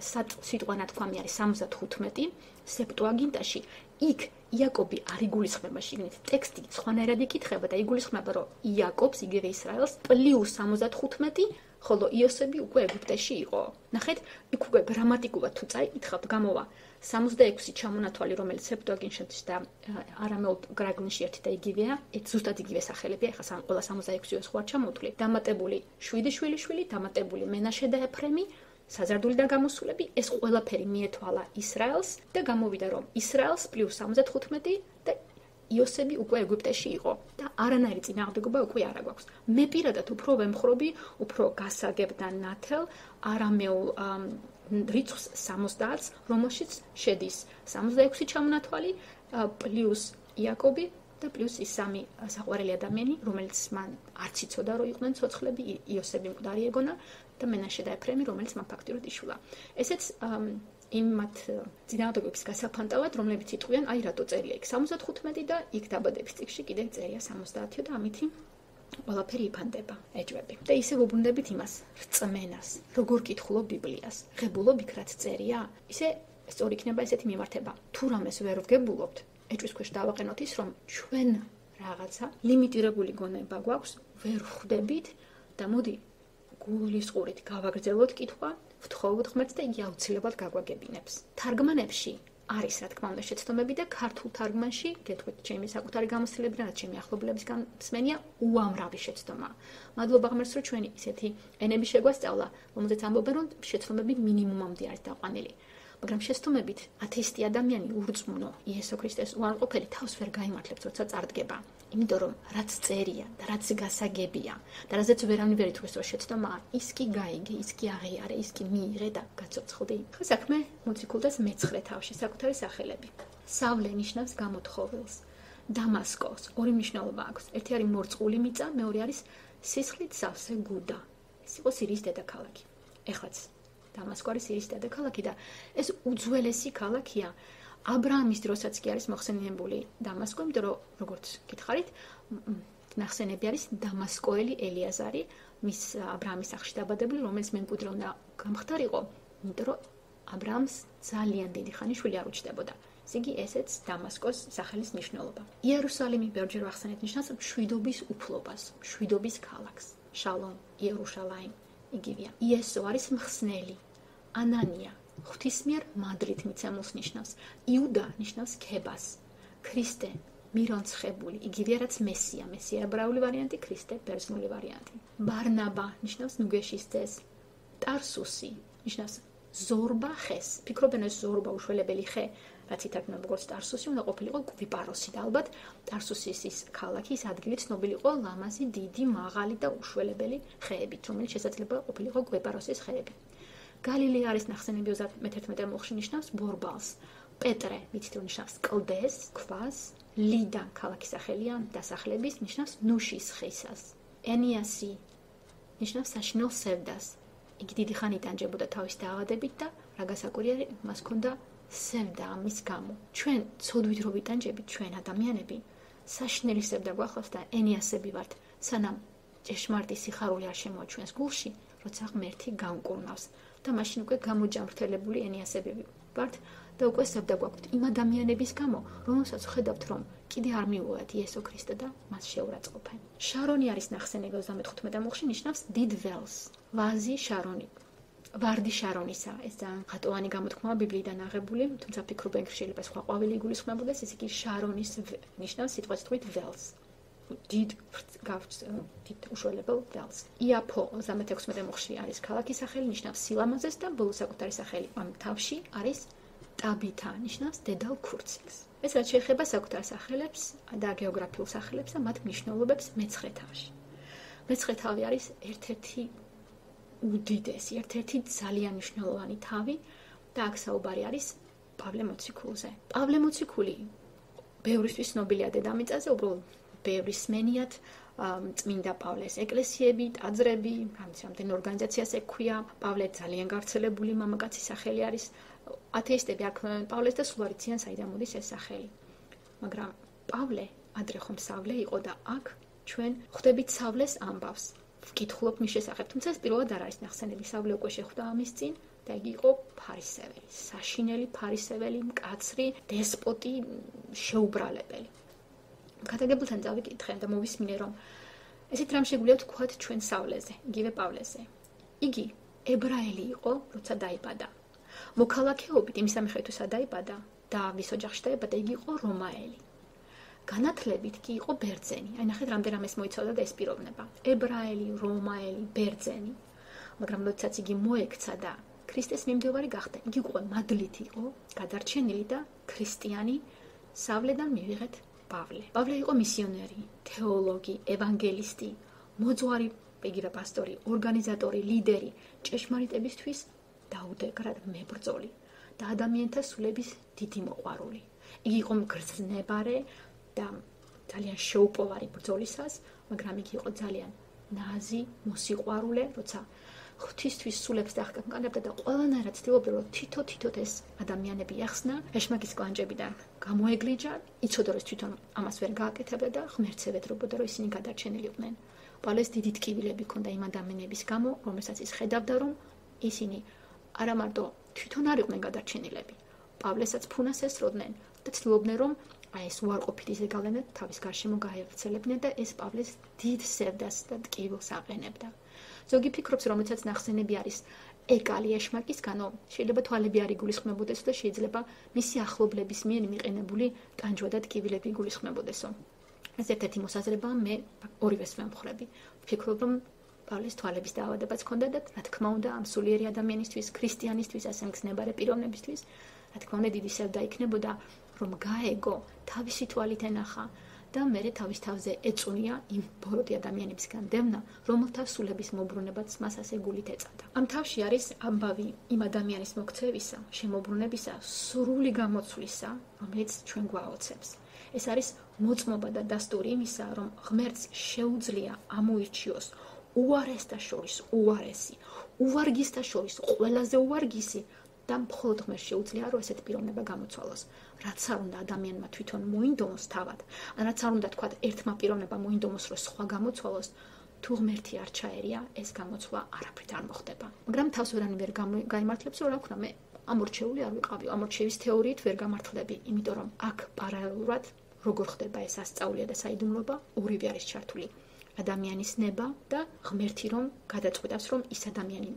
სიტყვა ნათქვამი არის 75 სეპტუაგინტაში, იქ იაკობი არ იგულისხმება შიგნით. ტექსტი სხვანაირად იკითხება და იგულისხმება, რომ იაკობს, იგივე ისრაელს, პლუს 75, ხოლო იოსები უკვე ეგვიპტეში იყო. ნახეთ, იქ უკვე გრამატიკულად თუ წაიკითხავთ, გამოვა 66 ჩამონათვალი, რომელიც სეპტუაგინტში და არამეულ გრაგნში ერთი და იგივეა, ზუსტად იგივე სახელებია, ახლა ყველა 66-ს ხო არ ჩამოვთვლი. დამატებული 7 შვილიშვილი, დამატებული მენაშე და ეფრემი, საზარდულიდან გამოსულები, ეს ყველაფერი მიეთვალა ისრაელს და გამოვიდა, რომ ისრაელს პლუს 75 და იოსები უკვე ეგვიპტეში იყო და არანაირი წინააღმდეგობა უკვე არ აქვს. მე პირადად უფრო ვემხრობი, უფრო გასაგებ და ნათელ არამეულ რიცხვს 70-ს, რომელშიც შედის 66 ჩამონათვალი პლუს იაკობი და პლუს ის 3 საყვარელი ადამიანი, რომელიც მან არც იცოდა, რომ იყვნენ ცოცხლები, იოსები მკვდარი ეგონა და მენაშე და ეფრემი, რომელიც მან ფაქტიურად იშულა. ესეც იმათ წინააღმდეგობის გასაფანტავად, რომლებიც იტყვიან, აი რატო წერია იქ 75 და იქ დაბადების წიგნში კიდე წერია 70 და ამითი ყველაფერი იფანტება, ეჯვები. და ისე ვუბრუნდებით იმას, რწმენას, როგორ კითხულობ ბიბლიას, ღებულობ იქ რაც წერია, ისე სწორი იქნება ესეთი მიმართება. თუ რამეს ვერ ვგებულობთ, ეჭვის ქვეშ დავაყენოთ ის, რომ ჩვენ რაღაცა ლიმიტირებული გონება გვაქვს, ვერ ხვდებით და მოდი გულისყურით გავაგრძელოთ კითხვა, ვთხოვოთ ღმერთს და იგი აუცილებლად გაგვაგებინებს. თარგმანებში არის რა თქმა უნდა შეცდომები და ქართულ თარგმანში, გეტყვით ჩემი საკუთარი გამოცდილება, რაც ჩემი ახლობლების განსმენია, უამრავი შეცდომა. მადლობა ღმერთს, რომ ჩვენი ისეთი ენები შეგვასწავლა, რომელზეც ამბობენ, რომ შეცდომები მინიმუმამდე არის დაყვანილი. მაგრამ შეცდომებით ათეისტი ადამიანი ურწმუნო იესო ქრისტეს უარყოფელი თავს ვერ გაიმართლებს, როცა წარდგება. იმიტომ რომ რაც წერია და რაც გასაგებია და რაზეც ვერავინ ვერ ითქვეს, რომ შეცდომაა, ის კი გაიგე, ის კი აღიარე, ის კი მიიღე და გაცოცხლდი. ხა საქმე მოციქულთას მე-9 თავში საკუთარი სახელები. სავლე ნიშნავს გამოთხოვილს. დამასკოს ორი მნიშვნელობა აქვს. ერთი არის მორწყული მიწა, მეორე არის სისხლით სავსე გუდა. ეს იყო სირიის დედაქალაქი. ეხლაც დამასკო არის სირიის დედაქალაქი და ეს უძველესი ქალაქია. აბრაამის დროსაც კი არის მოხსენიებული დამასკო, იმიტომ რომ როგორც გითხარით, ნახსენები არის დამასკოელი ელიაზარი, მის აბრაამის სახში დაბადებული, რომელიც მემკვიდრე უნდა გამხდარიყო, იმიტომ რომ აბრაამს ძალიან დიდი ხანი შვილი არ უჩნდებოდა. ესე იგი, ესეც დამასკოს სახელის მნიშვნელობა. იერუსალიმი ბევრჯერ ვახსენეთ ნიშნავს მშვიდობის უფლობას, მშვიდობის ქალაქს. შალომ, იერუშალაიმ, იგივეა. იესო არის მხსნელი. ანანია ღვთისმიერ მადლით მიცემულს ნიშნავს. იუდა ნიშნავს ქებას. ქრისტე მირონცხებული, იგივეა რაც მესია, მესია ებრაული ვარიანტი, ქრისტე ბერძნული ვარიანტი. ბარნაბა ნიშნავს ნუგეშის ძეს. ტარსუსი ნიშნავს ზორბა ხეს. ფიქრობენ ეს ზორბა უშველებელი ხე, რაც ითარგმნება როგორც ტარსუსი, უნდა ყოფილიყო კვიპაროსი და ალბათ ტარსუსის ის ქალაქი, ის ადგილი ცნობილი იყო ლამაზი, დიდი, მაღალი და უშველებელი ხეებით, რომელიც შესაძლოა ყოფილიყო კვიპაროსის ხეები. გალილეა არის ნახსენები 31 მუხში ნიშნავს ბორბალს. პეტრე ვიცით რომ ნიშნავს კლდეს, ქვას. ლიდა ქალაქის სახელია დასახლების ნიშნავს ნუშის ხისას. ენიასი ნიშნავს საშინელ სევდას. იგი დიდი ხანი იტანჯებოდა თავის დაავადებით და რა გასაკვირია მას ჰქონდა სევდა ამის გამო. ჩვენ ცოდვით რომ ვიტანჯებით ჩვენ ადამიანები საშინელი სევდა გვახლავს და ენიასები ვართ, სანამ ჭეშმარიტი სიხარული არ შემოაჩვენს გულში, როცა ღმერთი გამკურნავს. და მაშინ უკვე გამოჯამრთელებული ენიასები ვართ და უკვე სევდა გვაქვთ იმ ადამიანების გამო, რომელსაც ხედავთ, რომ კიდე არ მიუღოთ იესო ქრისტე და მას შეურაცხყოფენ. შარონი არის ნახსენები 35 მუხში ნიშნავს დიდ ველს. ვაზი შარონი. ვარდი შარონისა, ეს ძალიან ხატოვანი გამოთქმაა ბიბლიიდან აღებული, თუმცა ფიქრობ შეიძლება სხვა ყვავილი იგულისხმებოდეს, ეს იგი შარონის ნიშნავს სიტყვის თქმით ველს. დიდ უშველებელ ველს. იაფო 36 მოხში არის ქალაქის სახელი, ნიშნავს სილამაზეს და ბოლოს საკუთარი სახელი ამ თავში არის ტაბითა, ნიშნავს დედალ ქურციკს. ეს რაც შეეხება საკუთარ სახელებს და გეოგრაფიულ სახელებს და მათ მნიშვნელობებს მეცხრე თავში. მეცხრე თავი არის ერთ-ერთი უდიდესი, ერთ-ერთი ძალიან მნიშვნელოვანი თავი და აქ საუბარი არის პავლე მოციქულზე. პავლე მოციქული ბევრისთვის ცნობილია დედამიწაზე, უბრალოდ ბევრი სმენიათ წმინდა პავლეს ეკლესიები, ტაძრები, რამდენი ორგანიზაციას ექვია. პავლე ძალიან გავრცელებული მამაკაცის სახელი არის. ათეისტები აქვენ პავლეს და სულ არ იციან საიდან მოდის ეს სახელი. მაგრამ პავლე ადრე ხომ სავლე იყო და აქ ჩვენ ხვდებით სავლეს ამბავს. ვკითხულობ მის შესახებ, თუმცა ეს პირველად არ არის ნახსენები. სავლე უკვე შეხვდა ამის წინ და იგი იყო ფარისეველი, საშინელი ფარისეველი, მკაცრი, დესპოტი, შეუბრალებელი. გადაგებულთან წავიკითხე და მოვისმინე, რომ ესეთ რამ შეგვიძლია ვთქვათ ჩვენ სავლეზე, იგივე პავლეზე. იგი ებრაელი იყო, როცა დაიბადა. მოქალაქეობით იმის ამხელა თუ დაიბადა და ვის ოჯახში დაიბადა, იგი იყო რომაელი. განათლებით კი იყო ბერძენი. აი ნახეთ რამდენ რამეს მოიცავდა და ეს პიროვნება. ებრაელი, რომაელი, ბერძენი. მაგრამ როდესაც იგი მოექცა და ქრისტეს მიმდევარი გახდა, იგი უკვე მადლით იყო გადარჩენილი და ქრისტიანი. სავლედან მივიღეთ პავლე. პავლე იყო მისიონერი, თეოლოგი, ევანგელისტი, მოძღვარი, იგივე პასტორი, ორგანიზატორი, ლიდერი, ჭეშმარიტებისთვის დაუდეგრად მებრძოლი და ადამიანთა სულების დიდი მოყვარული. იგი იყო მგრძნებარე და ძალიან შეუპოვარი ბრძოლისას, მაგრამ იგი იყო ძალიან ნაზი, მოსიყვარულე, როცა ღვთისთვის სულებს დაახკამკანებდა და ყველანაირად ცდილობდა, რომ თითო-თითოდ ეს ადამიანები ახსნა, ეშმაკის კლანჭებიდან გამოეგლიჯა, იცოდა, რომ თვითონ ამას ვერ გააკეთებდა და ღმერთს ევედრებოდა, რომ ისინი გადარჩენილიყვნენ. პავლეს დიდი ტკივილები ჰქონდა იმ ადამიანების გამო, რომელსაც ის ხედავდა, რომ ისინი არა მარტო თვითონ არ იყვნენ გადარჩენილები, პავლესაც ფუნას ესროდნენ და ცდილობდნენ, რომ აი ეს უარყოფითი ზეგავლენა თავის გარშემო გაევრცელებდნენ და ეს პავლეს დიდ სევდას და ტკივილს აყენებდა. ზოგი ფიქრობს, რომ როდესაც ნახსენები არის ეკალი ეშმაკისგანო, შეიძლება თვალები არ იგულისხმებოდეს და შეიძლება მისი ახლობლების მიერ მიყენებული ტანჯვა და ტკივილები იგულისხმებოდესო. ეს ერთ-ერთი მოსაზრებაა, მე ორივეს ვემხრები. ვფიქრობ, რომ პავლეს თვალების დაავადებაც ჰქონდა და რა თქმა უნდა ამ სულიერი ადამიანისთვის, ქრისტიანისთვის, ასე მგზნებარე პიროვნებისთვის, რა თქმა უნდა დიდი სევდა იქნებოდა, რომ გაეგო, თავისი თვალით ენახა და მერე თავის თავზე ეწუნია იმ ბოროტი ადამიანებისგან დევნა, რომელთა სულების მოbrunებაც მას ასე გულით ეწადა. ამ თავში არის ამბავი იმ ადამიანის მოქცევისა, შემოbrunებისა, სრული გამოცვლისა, რომელიც ჩვენ გვაოცებს. ეს არის მოწმობა და დასტური იმისა, რომ ღმერთს შეუძლია ამოირჩიოს უარესთა შორის უარესი, უვარგისთა შორის ყველაზე უვარგისი და მხოლოდ ღმერთს შეუძლია, რომ ესეთ პიროვნება გამოცვალოს. რაც არ უნდა ადამიანმა თვითონ მოინდომოს თავად, ან რაც არ უნდა თქვათ ერთმა პიროვნებამ მოინდომოს, რომ სხვა გამოცვალოს, თუ ღმერთი არ ჩაერია, ეს გამოცვლა არაფრით არ მოხდება. მაგრამ თავს ვერანი ვერ გაიმართლებს, რომ რა ვქნა, მე ამორჩეული არ ვიყავი, ამორჩევის თეორიით ვერ გამართლები, იმიტომ რომ აქ პარალელურად როგორ ხდება ეს ასწავლია და საიდუმლობა, ორივე არის ჩართული. ადამიანის ნება და ღმერთი რომ გადაწყვეტავს, რომ ის ადამიანი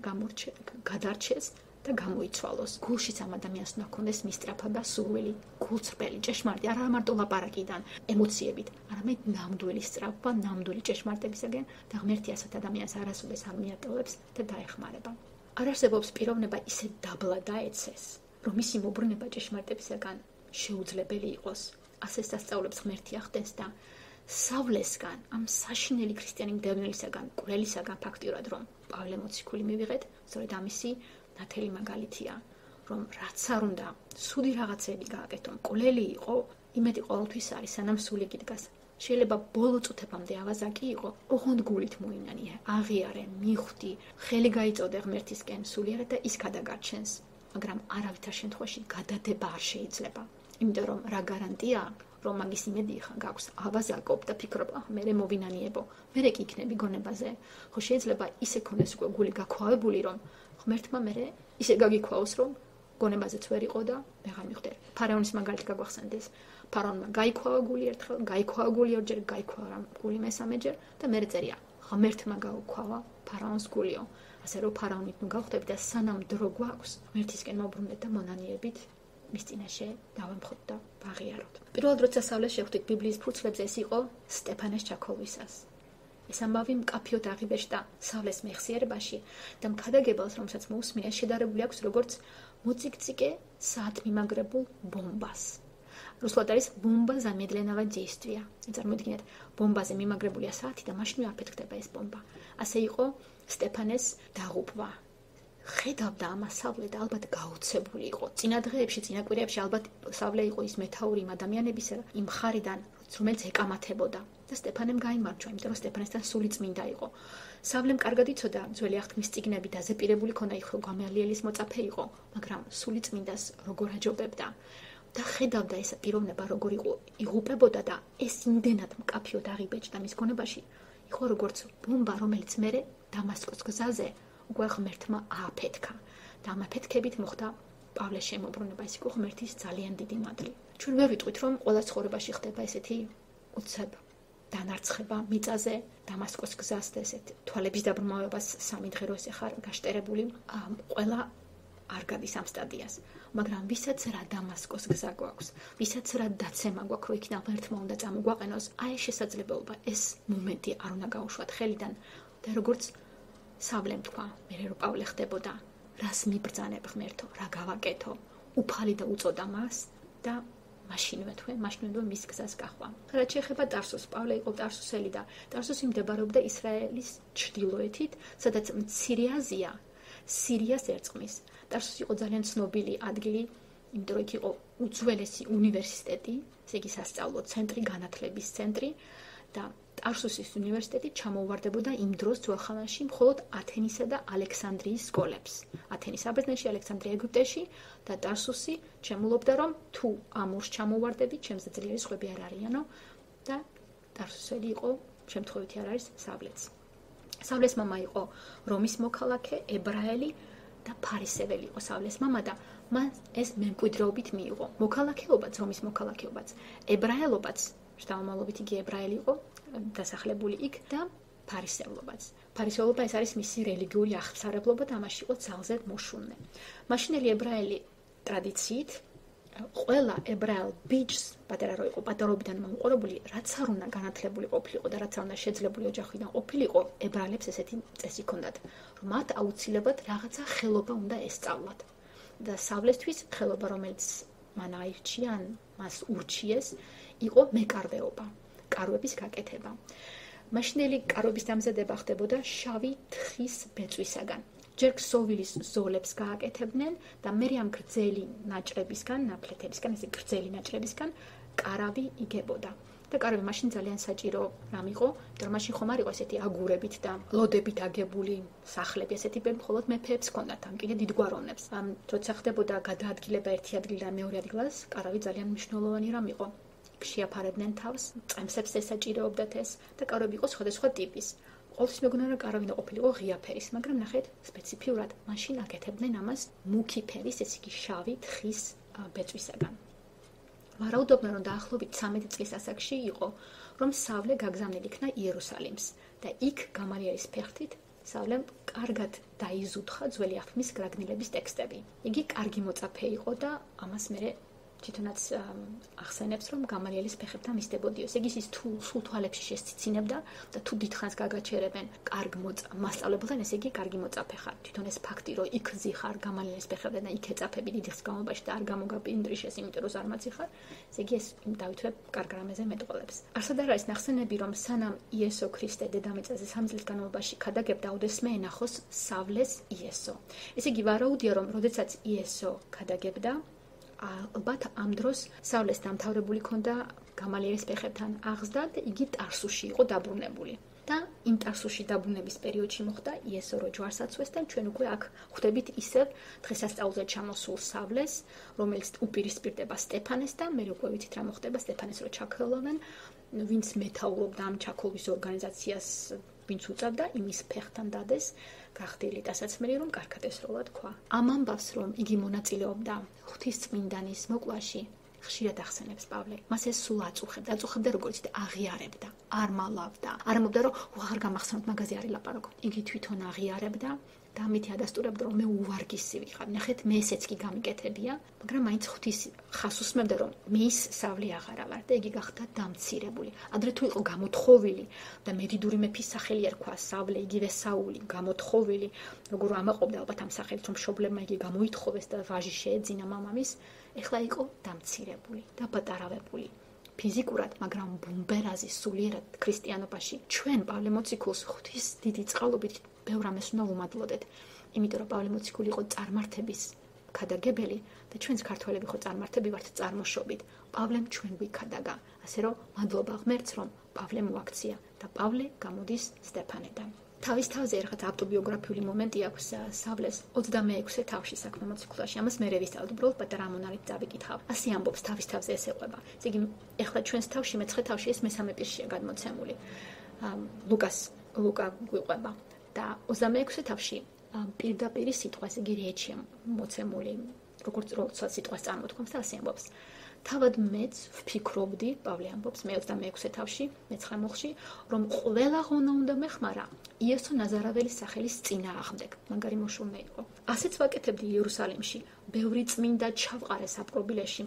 გადარჩეს და გამოიცვალოს. გულშიც ამ ადამიანს უნდა ჰქონდეს მისწრაფება, სურვილი, გულწრფელი, ჭეშმარიტი, არა მარტო ლაპარაკიდან, ემოციებით, არამედ ნამდვილი სწრაფვა, ნამდვილი ჭეშმარიტებისაგან და ღმერთი ასეთ ადამიანს არასოდეს არ მიატოვებს და დაეხმარება. არ არსებობს პიროვნება ისე დაბლა დაეცეს, რომ მისი მოbrunება ჭეშმარიტებისაგან შეუძლებელი იყოს. ასე სასწაულებს ღმერთი ახდენს და სავლესგან, ამ საშინელი ქრისტიანი მდევნელისაგან, კვლელისაგან ფაქტიურად რომ პავლე მოციქული მივიღეთ, სწორედ ამისი ნათელი მაგალითია, რომ რაც არ უნდა, სუდი რაღაცები გააკეთონ, კვლელი იყო, იმედი ყოველთვის არის, სანამ სული გიდგას. შეიძლება ბოლო წუთებამდე ავაზაკი იყო, ოღონდ გულით მოინანია, აღიარე, მიხვდი, ხელი გაიწოდე ღმერთისკენ სულიერად და ის გადაგარჩენს, მაგრამ არავითარ შემთხვევაში გადადება არ შეიძლება. იმიტომ რომ რა გარანტია, რომ მაგის იმედი გაქვს, ავაზაკობ და ფიქრობ, მე მოვინანიებო, მე კი იქნები გონებაზე. ხო შეიძლება ისე ქონდეს უკვე გული გაქვავებული, რომ ღმერთმა მე ისე გაგიქვაოს, რომ გონებაზეც ვერ იყო და ვეღარ მიხვდე. ფარაონის მაგალითი გაგვახსენდეს. ფარაონმა გაიქვავა გული ერთხელ, გაიქვავა გული ორჯერ, გაიქვავა გული მესამეჯერ და მე წერია, ღმერთმა გაუქვავა ფარაონს გულიო. ასე რომ ფარავნით ნუ გავხდები და სანამ დრო გვაქვს, ღმერთისკენ მოვბრუნდეთ და მონანიებით მის წინაშე დავემხოთ და ვაღიაროთ. პირველად როცა სწავლეს შევხვდით ბიბლიის ფურცლებზე, ეს იყო სტეფანეს ჩაქოლვისას. ეს ამბავი მკაფიოდ აღიბეჭდა სწავლეს მეხსიერებაში და მქადაგებელს, რომელსაც მოусმინა, შედარებული აქვს როგორც მოციქციკე საათმიმაგრებულ ბომბას. რუსულად არის ბომბა замедленного действия. წარმოიდგინეთ, ბომბაზე მიმაგრებულია საათი და მაშინვე აფეთქდება ეს ბომბა. ასე იყო სტეფანეს დაღუპვა. ხედავდა ამას სავლე და ალბათ გაოცებული იყო. წინა დღეებში, წინა კვირებში ალბათ სავლე იყო ის მეთაური იმ ადამიანებისა იმ მხარიდან, რომელიც ეკამათებოდა და სტეფანემ გაიმარჯვა, იმიტომ რომ სტეფანესთან სული წმინდა იყო. სავლემ კარგად იცოდა ძველი აღთქმის წიგნები და ზეპირებული ქონა იყო გამალიელის მოწაფე იყო, მაგრამ სული წმინდას როგორ აჯობებდა და ხედავდა ეს პიროვნება როგორ იღუპებოდა და ეს იმდენად მკაფიოდ აღიბეჭდა მის გონებაში, იყო როგორც ბომბა, რომელიც მერე დამასკოს გზაზე უკვე ღმერთმა ააფეთქა და ამ აფეთქებით მოხდა პავლეს შემოbrunება. ეს იყო ღმერთის ძალიან დიდი მადლი. ჩვენ ვერ ვიტყვით, რომ ყველა ცხოვრებაში ხდება ესეთი უცებ დანარცხება მიწაზე, დამასკოს გზას და ესეთ თვალების დაბრმავებას 3 დღე რო ხარ გაშტერებული, ყველა არ გადის ამ სტადიას, მაგრამ ვისაც რა დამასკოს გზა გვაქვს, ვისაც რა დაცემა გვაქვს, რომ იქიდან ღმერთმა უნდა წამოგვაყენოს, აი შესაძლებლობა ეს მომენტი არ უნდა გაუშვათ ხელიდან და როგორც სავლემ თქვა, მე რო პავლე ხდებოდა, რას მიბრძანებ ღმერთო, რა გავაკეთო, უფალი და უწოდა მას და მაშინვე მის გზას გაჰვა. რაც შეეხება ტარსუსს, პავლე იყო ტარსუსელი და ტარსუსი მდებარეობდა ისრაელის ჩრდილოეთით, სადაც მცირე აზია სირიას ერწყმის. ტარსუსი იყო ძალიან ცნობილი ადგილი, იმიტომ რომ იქ იყო უძველესი უნივერსიტეტი, ესე იგი სასწავლო ცენტრი, განათლების ცენტრი და ტარსუსის უნივერსიტეტი ჩამოუვარდებოდა იმ დროს ძველ ხანაში მხოლოდ ათენისა და ალექსანდრიის სკოლებს. ათენი საბერძნეთში, ალექსანდრია ეგვიპტეში და ტარსუსი ჩემულობდა, რომ თუ ამურს ჩამოუვარდებით, ჩემზე ძლიერი სხვები არ არიანო და ტარსუსელი იყო, შემთხვევითი არ არის სავლეც. სავლეს მამა იყო რომის მოქალაქე, ებრაელი და ფარისეველი იყო სავლეს მამა და მან ეს მემკვიდრეობით მიიღო. მოქალაქეობაც, რომის მოქალაქეობაც, ებრაელობაც, შთამომავლობით იგი ებრაელი იყო, დასახლებული იქ და ფარისევლობაც. ფარისევლობა ეს არის მისი რელიგიური აღსარებლობა და ამაში იყო ძალზე მოშუნე. მაშინელი ებრაელი ტრადიციით ყველა ებრაელ ბიჭს, პატარა რო იყო, პატარობიდან მოუყურებული, რაც არ უნდა განათლებული ყოფილიყო და რაც არ უნდა შეძლებული ოჯახიდან ყოფილიყო, ებრაელებს ესეთი წესი ჰქონდათ, რომ მათ აუცილებლად რაღაცა ხელობა უნდა ესწავლათ. და სავლესთვის ხელობა, რომელიც მან აირჩია, მას ურჩიეს, იყო მეკარვეობა. კარვების გაკეთება. მაშინელი კარვების დამზადება ხდებოდა შავი თხის ბეწვისაგან. ჯერ ქსოვილის ზოლებს გააკეთებდნენ და მერე ამ გრძელი ნაჭრებისგან, ნაფლეთებისგან, ესე გრძელი ნაჭრებისგან კარავი იგებოდა. და კარავი მაშინ ძალიან საჭირო რამ იყო, იმიტომ რომ მაშინ ხომ არ იყო ესეთი აგურებით და ლოდებით აგებული სახლები, ესეთი მხოლოდ მეფეებს ჰქონდათ, ამ კიდე დიდგვაროვნებს. როცა ხდებოდა გადაადგილება ერთი ადგილიდან მეორე ადგილას, კარავი ძალიან მნიშვნელოვანი რამ იყო. შეაფარებდნენ თავს, წემსებს ესაჭირეობდათ ეს და კარვები იყო სხვადასხვა ტიპის. ყოველთვის მეგონა რომ კარავი ყოფილიყო ღია ფერის, მაგრამ ნახეთ, სპეციფიურად მაშინ აკეთებდნენ ამას მუქი ფერის, ესე იგი შავი თხის ბეწვისაგან. ვარაუდობდნენ, რომ დაახლოებით 13 წლის ასაკში იყო, რომ სავლე გაგზავნილ იქნა იერუსალიმს და იქ გამალielis ფეხთით სავლემ კარგად დაიზუთხა ძველი აღთქმის გრაგნილების ტექსტები. იგი კარგი მოწაფე იყო და ამას მერე თვითონაც ახსენებს, რომ გამალielis ფეხებთან მისდებოდიო. ესე იგი ის თუ სულ თვალებში შესცინებდა და თუ დიდხანს გაგაჩერებენ კარგ მასწავლებელთან, ესე იგი კარგი მოწაფე ხარ. თვითონ ეს ფაქტი, რომ იქ ზიხარ გამალielis ფეხებთან და იქ ეწაფები დიდი ხნის განმავლობაში და არ გამოგაპინდრიშეს, იმიტომ რომ ზარმაცი ხარ, ესე იგი ეს დავითვე კარგ რამეზე მეტყოლებს. არსად არ არის ნახსენები, რომ სანამ იესო ქრისტე დედამიწაზე 3 წლის განმავლობაში ქადაგებდა, უდესმე ენახოს სავლეს იესო. ესე იგი ვარაუდია, რომ როდესაც იესო ქადაგებდა, ალბათ ამ დროს სავლეს დამთავრებული ქონდა გამალielis ფეხებთან აღზრდა და იგი ტარსუსში იყო დაბრუნებული. და იმ ტარსუსში დაბრუნების პერიოდში მოხდა იესო რო ჯვარს აცვეს და ჩვენ უკვე აქ ხვდებით ისევ დღესასწაულზე ჩამოსულ სავლეს, რომელიც უპირისპირდება სტეფანეს და მე უკვე ვიცით რა მოხდება სტეფანეს რო ჩაქოლავენ, ვინც მეთაურობდა ამ ჩაქოლვის ორგანიზაციას, ვინც უწევდა იმის ფეხთან დადეს გახდილი დასაცმელი, რომ კარგად ესროლა თქვა. ამ ამბავს, რომ იგი მონაწილეობდა ღვთისწმინდანის მოკვაში, ხშირად ახსენებს პავლე. მას ეს სულ აწუხებდა როგორც აღიარებდა, არ მალავდა. არ ამბობდა, რომ აღარ გამახსენოთ, მაგაზე არ ილაპარაკოთ. იგი თვითონ აღიარებდა და ამით ადასტურებდა რომ მე უვარგისი ვიყავ. ნახეთ მე ესეც კი გამიკეთებია, მაგრამ მაინც ღვთის ხას უსმენდა რომ მე ის სავლი აღარა ვარ და იგი გახდა დამცირებული. ადრე თუ იყო გამოთხოვილი და მედიდური მეფის სახელი ერქვა სავლე, იგივე საული, გამოთხოვილი, როგორ ამაყობდა ალბათ ამ სახელით რომ მშობლებმა იგი გამოითხოვეს და ვაჟი შეეძინა მამამის, ეხლა იყო დამცირებული და პატარავებული. ფიზიკურად, მაგრამ ბუმბერაზი სულიერად ქრისტიანობაში ჩვენ პავლე მოციქულს ღვთის დიდი წყალობით ბევრ ამას უნდა ვუმადლოდეთ. იმიტომ რომ პავლე მოციქული იყო წარმართების ქადაგებელი და ჩვენც ქართველები ხო წარმართები ვართ წარმოშობით. პავლემ ჩვენ გვიქადაგა. ასე რომ მადლობა ღმერთს რომ პავლე მოაქცია და პავლე გამოდის სტეფანედან. თავის თავზე რაღაც ავტობიოგრაფიული მომენტი აქვს სავლეს 26 თავში საქმე მოციქულაში. ამას მე ვისწავლე, უბრალოდ პატარა ამონარით წავიკითხავ. ასე ამბობს თავის თავზე ეს ეყვება. ესე იგი, ეხლა ჩვენს თავში მე-9 თავში ეს მესამე პირშია გადმოცემული. ლუკა გვიყვება და 26 თავში პირდაპირი სიტყვა, ესე იგი რეჩია მოცემული, როგორც სიტყვას წარმოთქვამს და ასე ამბობს. თავად მეც ვფიქრობდი, პავლე ამბობს, მე 26 თავში, მე-9 მოხში, რომ ყველა ღონა უნდა მეხმარა იესო ნაზარაველის სახელის წინააღმდეგ. მაგარი მოშურნე იყო. ასეც ვაკეთებდი იერუსალიმში, ბევრი წმინდა ჩავყარე საპყრობილეში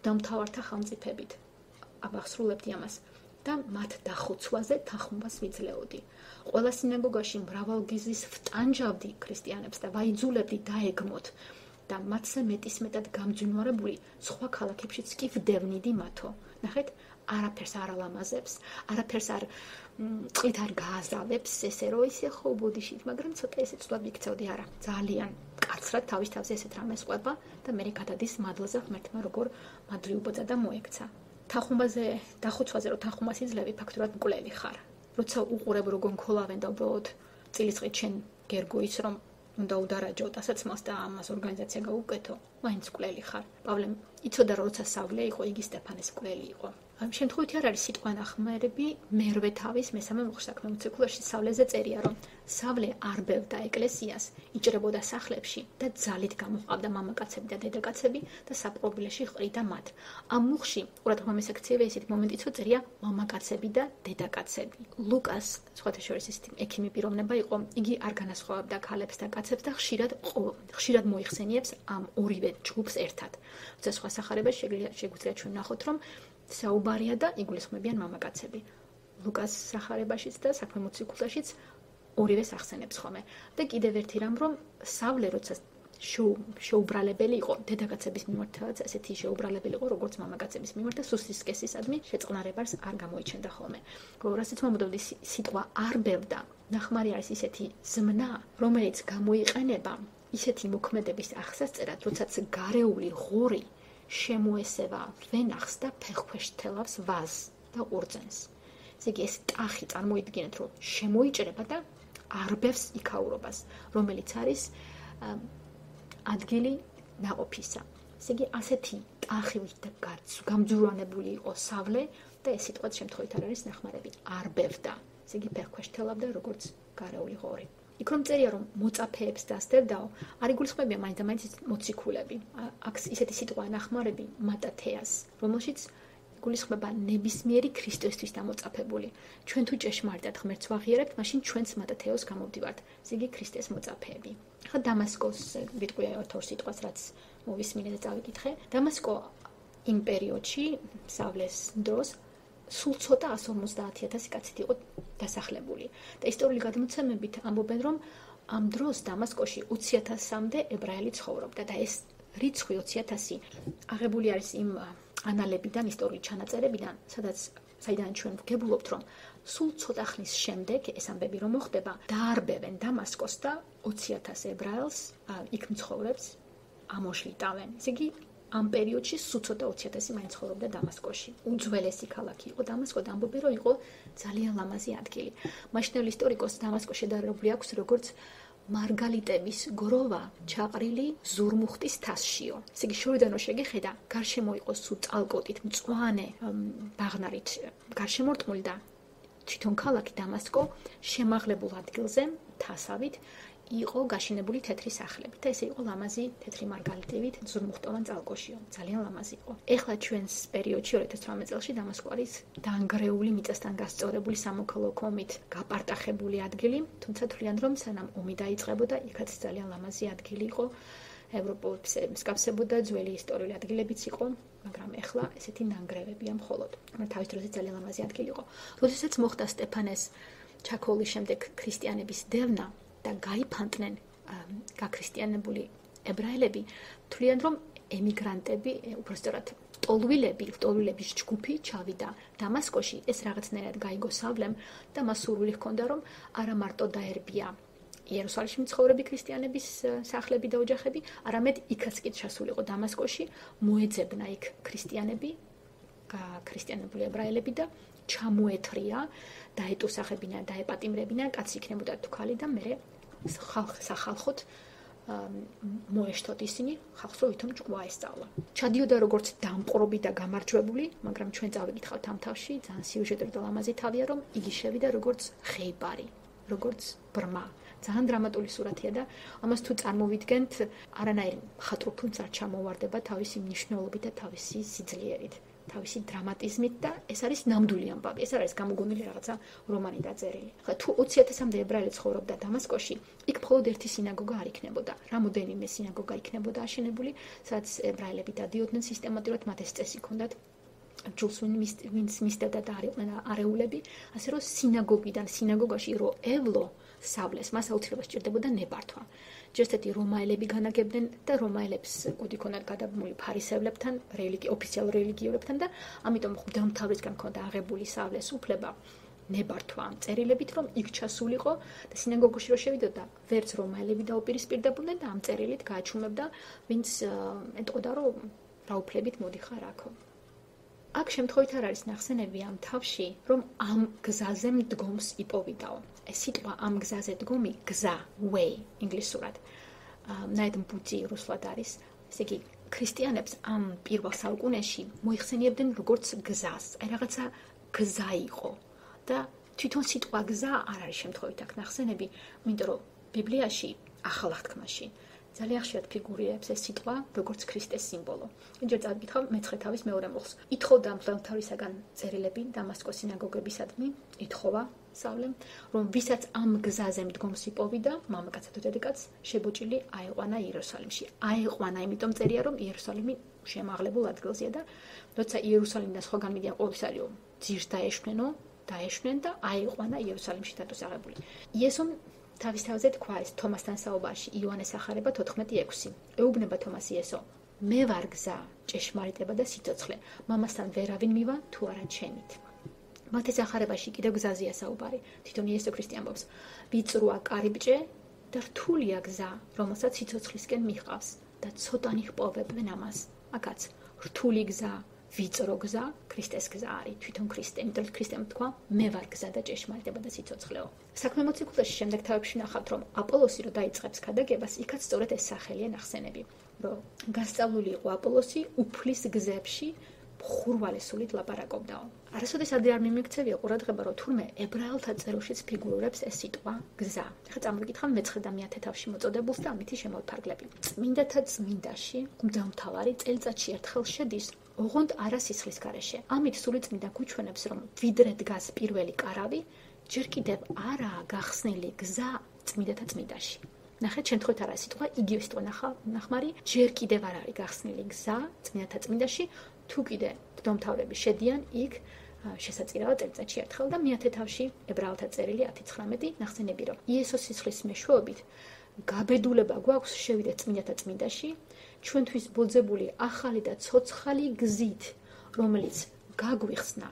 დამთავართა ხელმწიფებით. აბახსრულებდი ამას და მათ დახოცვაზე თანხმობას ვიძლეოდი. ყველა სინაგოგაში მრავალგიზის ვტანჯავდი ქრისტიანებს და ვაიძულებდი დაეგმოთ. და მათზე მეტისმეტად გამძვინვარებული სხვა ქალაქებშიც კი ვდევნიდი მათო. ნახეთ, არაფერს არ ალამაზებს, არაფერს არ წყლით არ გააზრალებს, ესე რომ ისე ხო ბუდიშით, მაგრამ ცოტა ესე ცუდად ვიქცევდი, არა, ძალიან კაცრად თავის თავზე ესეთ რამეს ყვება და მე გადადის მადლზე ღმერთმა როგორ მადლიუბოძა და მოექცა. თანხმობაზე, დახოცვაზე რომ თანხმობას იძლევი, ფაქტურად მკვლელი ხარ. როცა უყურებ როგორ მქოლავენ და უბრალოდ წილისყრით შენ გერგოიც რომ უნდა udaraჯო დასაცმელს და ამას ორგანიზაცია გაუკეთო, მაინც მკვლელი ხარ. პავლემ იცოდა რომ როცა სავლე იყო, იგი სტეფანეს მკვლელი იყო. ამ შემთხვევით არ არის სიტყვა ნახმარები, მერვე თავის მესამე მოხ საქმე მოციქულაში სავლეზე წერია, რომ სავლე არბევდა ეკლესიას, იჭრებოდა სახლებში და ძალით გამოჰყავდა მამაკაცები და დედაკაცები და საპყრობილეში ყრიდა მათ. ამ მოხში ყურადღება სექციები ესეთი მომენტიც წერია მამაკაცები და დედაკაცები. ლუკას, სხვათა შორის ისეთი ექიმი პიროვნება იყო, იგი არ განასხვავებდა ქალებს და კაცებს და ხშირად მოიხსენიებს ამ ორივე ჯგუფს ერთად. როცა სხვა სახარებაში შეგვიძლია ჩვენ ვნახოთ, რომ საუბარია და იგულისხმებიან მამაკაცები. ლუკას სახარებაშიც და საქმე მოციქულთაშიც ორივეს ახსენებს ხოლმე. და კიდევ ერთი რამ, რომ სავლე როცა შეუბრალებელი იყო, დედაკაცების მიმართაც ასეთი შეუბრალებელი იყო, როგორც მამაკაცების მიმართ და სუსტისკესისადმი შეწყნარებას არ გამოიჩენდა ხოლმე. რასაც მომდოვდი სიტყვა არბევდა, ნახმარი არის ისეთი ზმნა, რომელიც გამოიყენება ისეთი მოქმედების ახსასწერად, როდესაც გარეული ღორი შემოესევა ვენახს და ფეხქვეშ თელავს ვაზს და ყურძენს. ესე იგი ეს ტახი წარმოიდგინეთ, რომ შემოიჭრება და არბევს იქაურობას, რომელიც არის ადგილი ნაყოფისა. ესე იგი ასეთი ტახივით და გამძვირვანებული იყო სავლე და ეს სიტყვაც შემთხვევით არ არის ნახმარები. არბევდა. ესე იგი ფეხქვეშ თელავდა როგორც გარეული ღორი. იქ რომ წერია რომ მოწაფეებს დასდევდაო, არ იგულისხმებია მაინც და მაინც მოციქულები. აქ ისეთი სიტყვა ნახმარები მატათეას, რომელშიც იგულისხმება ნებისმიერი ქრისტესთვის დამოწაფებული. ჩვენ თუ ჭეშმარიტად ღმერთს ვაღიარებთ, მაშინ ჩვენც მატათეოს გამოვდივართ. ესე იგი ქრისტეს მოწაფეები. ხა დამასკოს ვიტყვია ორ სიტყვას, რაც მოვისმინე და წავიკითხე. დამასკო იმ პერიოდში, სავლეს დროს სულ ცოტა 150,000 კაცით იყო დასახლებული და ისტორიული გადმოცემებით ამბობენ, რომ ამ დროს დამასკოში 20,000-მდე ებრაელი ცხოვრობდა და ეს რიცხვი 20,000 აღებული არის იმ ანალებიდან, ისტორიული ჩანაწერებიდან, საიდან ჩვენ ვგებულობთ, რომ სულ ცოტა ხნის შემდეგ ეს ამბები რომ მოხდება, დაარბევენ დამასკოს და 20,000 ებრაელს იქ მცხოვრებს ამოშლიტავენ. ესე იგი ამ პერიოდში სულ ცოტა 20,000 მაინც ცხოვრობდა დამასკოში. უძველესი ქალაქი იყო დამასკო და ამბობენ, რომ იყო ძალიან ლამაზი ადგილი. მაშინდელი ისტორიკოსი დამასკო შედარებული აქვს როგორც მარგალიტების გროვა ჩაყრილი ზურმუხტის თასშიო. ესე იგი შორიდან რო შეგეხედა, გარშემო იყო სულ წალკოტით მწვანე ბაღნარით გარშემორტყმული და თვითონ ქალაქი დამასკო შემაღლებულ ადგილზე თასავით იყო გაშენებული თეთრი სახლებით და ესე იყო ლამაზი თეთრი მარგალიტივით ზურმუხტოვან წალკოშიო. ძალიან ლამაზი იყო. ეხლა ჩვენს პერიოდში 2018 წელს დამასკო არის დაანგრეული მიწასთან გასწორებული სამოქალაქო ომით გაპარტახებული ადგილი, თუმცა თვლიან რომ სანამ ომი დაიწყებოდა, იქაც ძალიან ლამაზი ადგილი იყო. ევროპელს მსგავსებოდა ძველი ისტორიული ადგილებიც იყო, მაგრამ ეხლა ესეთი ნანგრევებია მხოლოდ. თავის დროზე ძალიან ლამაზი ადგილი იყო. როდესაც მოხდა სტეფანეს ჩაქოლის შემდეგ ქრისტიანების დევნა და გაიფანტნენ გაქრისტიანებული ებრაელები, თვლიან რომ ემიგრანტები, უბრალოდ ტოლვილების ჯგუფი ჩავიდა დამასკოში, ეს რაღაცნაირად გაიგო სავლემ და მას სურვილი ჰქონდა რომ არა მარტო დაერბია იერუსალიმში მცხოვრები ქრისტიანების სახლები და ოჯახები, არამედ იქაც კი ჩასულიყო დამასკოში, მოეძებნა იქ ქრისტიანები, გაქრისტიანებული ებრაელები და ჩამოეთრია, დაეტუსახებინა, დაეპატიმრებინა, კაცი იქნებოდა თუ ქალი და მე სახალხოდ მოეშთოთ ისინი, ხალხს ვითომ ჭკუა ესწავლა. ჩადიოდა როგორც დამპყრობი და გამარჯვებული, მაგრამ ჩვენ წავიკითხავთ ამ თავში, ძალიან სიუჟეტური და ლამაზი თავია, რომ იგი შევიდა როგორც ხეიბარი, როგორც ბრმა. ძალიან დრამატული სურათია და ამას თუ წარმოვიდგენთ, არანაირი მხატვრულ არ ჩამოვარდება თავისი მნიშვნელობით და თავისი სიძლიერით, თავისი დრამატიზმით და ეს არის ნამდვილი ამბავი, ეს არ არის გამოგონილი რაღაცა რომანი დაწერილი. ხა თუ 20,000-მდე ებრაელი ცხოვრობდა დამასკოში, იქ მხოლოდ ერთი სინაგოგა არ იქნებოდა. რამოდენიმე სინაგოგა იქნებოდა აშენებული, სადაც ებრაელები დადიოდნენ სისტემატურად, მათ ეს წესი ჰქონდათ. ჯულს ვინც მისდევდა და არეულები, ასე რომ სინაგოგაში რო ევლო სავლეს, მას აუცილებლად სჭირდებოდა ნებართვა. ჯერჯერობით რომაელები განაგებდნენ და რომაელებს კუდი ქონდათ გადაბმული ფარისევლებთან, ოფიციალურ რელიგიურებთან და ამიტომ მღვდელმთავრისგან ჰქონდა აღებული სავლეს უფლება ნებართვა ამ წერილებით, რომ იქ ჩასულიყო და სინაგოგაში რო შევიდოდა, ვერც რომაელები დაუპირისპირდებოდნენ და ამ წერილით გააჩუმებდა, ვინც ეტყოდა რომ რა უფლებით მოდიხარ აქო. აქ შემთხვევით არ არის ნახსენები ამ თავში, რომ ამ გზაზე მდგომს იპოვიდაო. ეს სიტყვა ამ გზაზე დგომი, გზა, way, ინგლისურად. ნაიდმ ბუძი რუსულად არის. ესე იგი, ქრისტიანებს ამ პირველ საუკუნეში მოიხსენიებდნენ როგორც გზას. აი რაღაცა გზა იყო და თვითონ სიტყვა გზა არ არის შემთხვევით აქ ნახსენები, იმიტომ რომ ბიბლიაში, ახალ აღთქმაში ძალიან ხშირად ფიგურირებს ეს სიტყვა როგორც ქრისტეს სიმბოლო. ჯერ წავიკითხავ მეცხრე თავის მეორე მუხლს. ითხოვდა მღვდელმთავრისაგან წერილები დამასკოს სინაგოგებისადმი, ითხოვა სავლემ, რომ ვისაც ამ გზაზე მდგომს იპოვიდა, მამაკაცსა თუ დედაკაცს შებოჭილი აეყვანა იერუსალიმში. აეყვანა, იმიტომ წერია, რომ იერუსალიმი შემაღლებულ ადგილზეა და როცა იერუსალიმიდან სხვაგან მიდიან ყოველსარიო ძირს დაეშვნენ და აეყვანა იერუსალიმში დადოსაღებული. იესომ თავის თავზე თქვა ეს თომასთან საუბარში, იოანეს ახარება 14:6. ეუბნება თომას იესო: მე ვარ გზა, ჭეშმარიტება და სიცოცხლე. მამასთან ვერავინ მივა თუ არა ჩემით. მათეს ახარებაში კიდევ გზაზეა საუბარი. თვითონ იესო ქრისტე ამბობს: ვიწროა კარიბჭე და რთულია გზა, რომელსაც სიცოცხლისკენ მიჰყავს და ცოტანი ჰპოვებენ ამას. აქაც რთული გზა, ვიწრო გზა, ქრისტეს გზა არის, თვითონ ქრისტე. იმიტომ ქრისტემ თქვა: მე ვარ გზა და ჭეშმარიტება და სიცოცხლეო. საქმე მოციქულთაში შემდეგ თავებში ნახავთ, რომ აპოლოსი რო დაიწყებს ქადაგებას, იქაც სწორედ ეს სახელია ნახსენები, რომ გასწავლული იყო აპოლოსი უფლის გზებში ხურვალესულით ლაპარაკობდაო. არასოდეს ადრე არ მიმიქცევია ყურადღება, რომ თურმე ებრაელთა წერილშიც ფიგურირებს ეს სიტყვა გზა. ახლა წამოვიკითხავ მე-9 და მე-10 თავში მოწოდებულს და ამითი შემოვიფარგლები. წმინდათა წმინდაში მღვდელმთავარი წელიწადში ერთხელ შედის, ოღონდ არა სისხლის გარეშე. ამით სულიწმინდა გვიჩვენებს, რომ ვიდრე დგას პირველი კარავი, ჯერ კიდევ არაა გახსნილი გზა წმინდათა წმინდაში. ნახეთ, შემთხვევით არა სიტყვა, იგივე სიტყვა ნახმარი, ჯერ კიდევ არ არის გახსნილი გზა წმინდათა წმინდაში, თუ კიდე მღვდელმთავრები შედიან იქ შესაძირავად წელიწადში ერთხელ და მე-10 თავში ებრაელთა წერილი 10:19 ნახსენები, რომ იესოს სისხლის მეშვეობით გაბედულება გვაქვს შევიდეთ წმინდათა წმინდაში, ჩვენთვის ბოძებული ახალი და ცოცხალი გზით, რომელიც გაგვიხსნა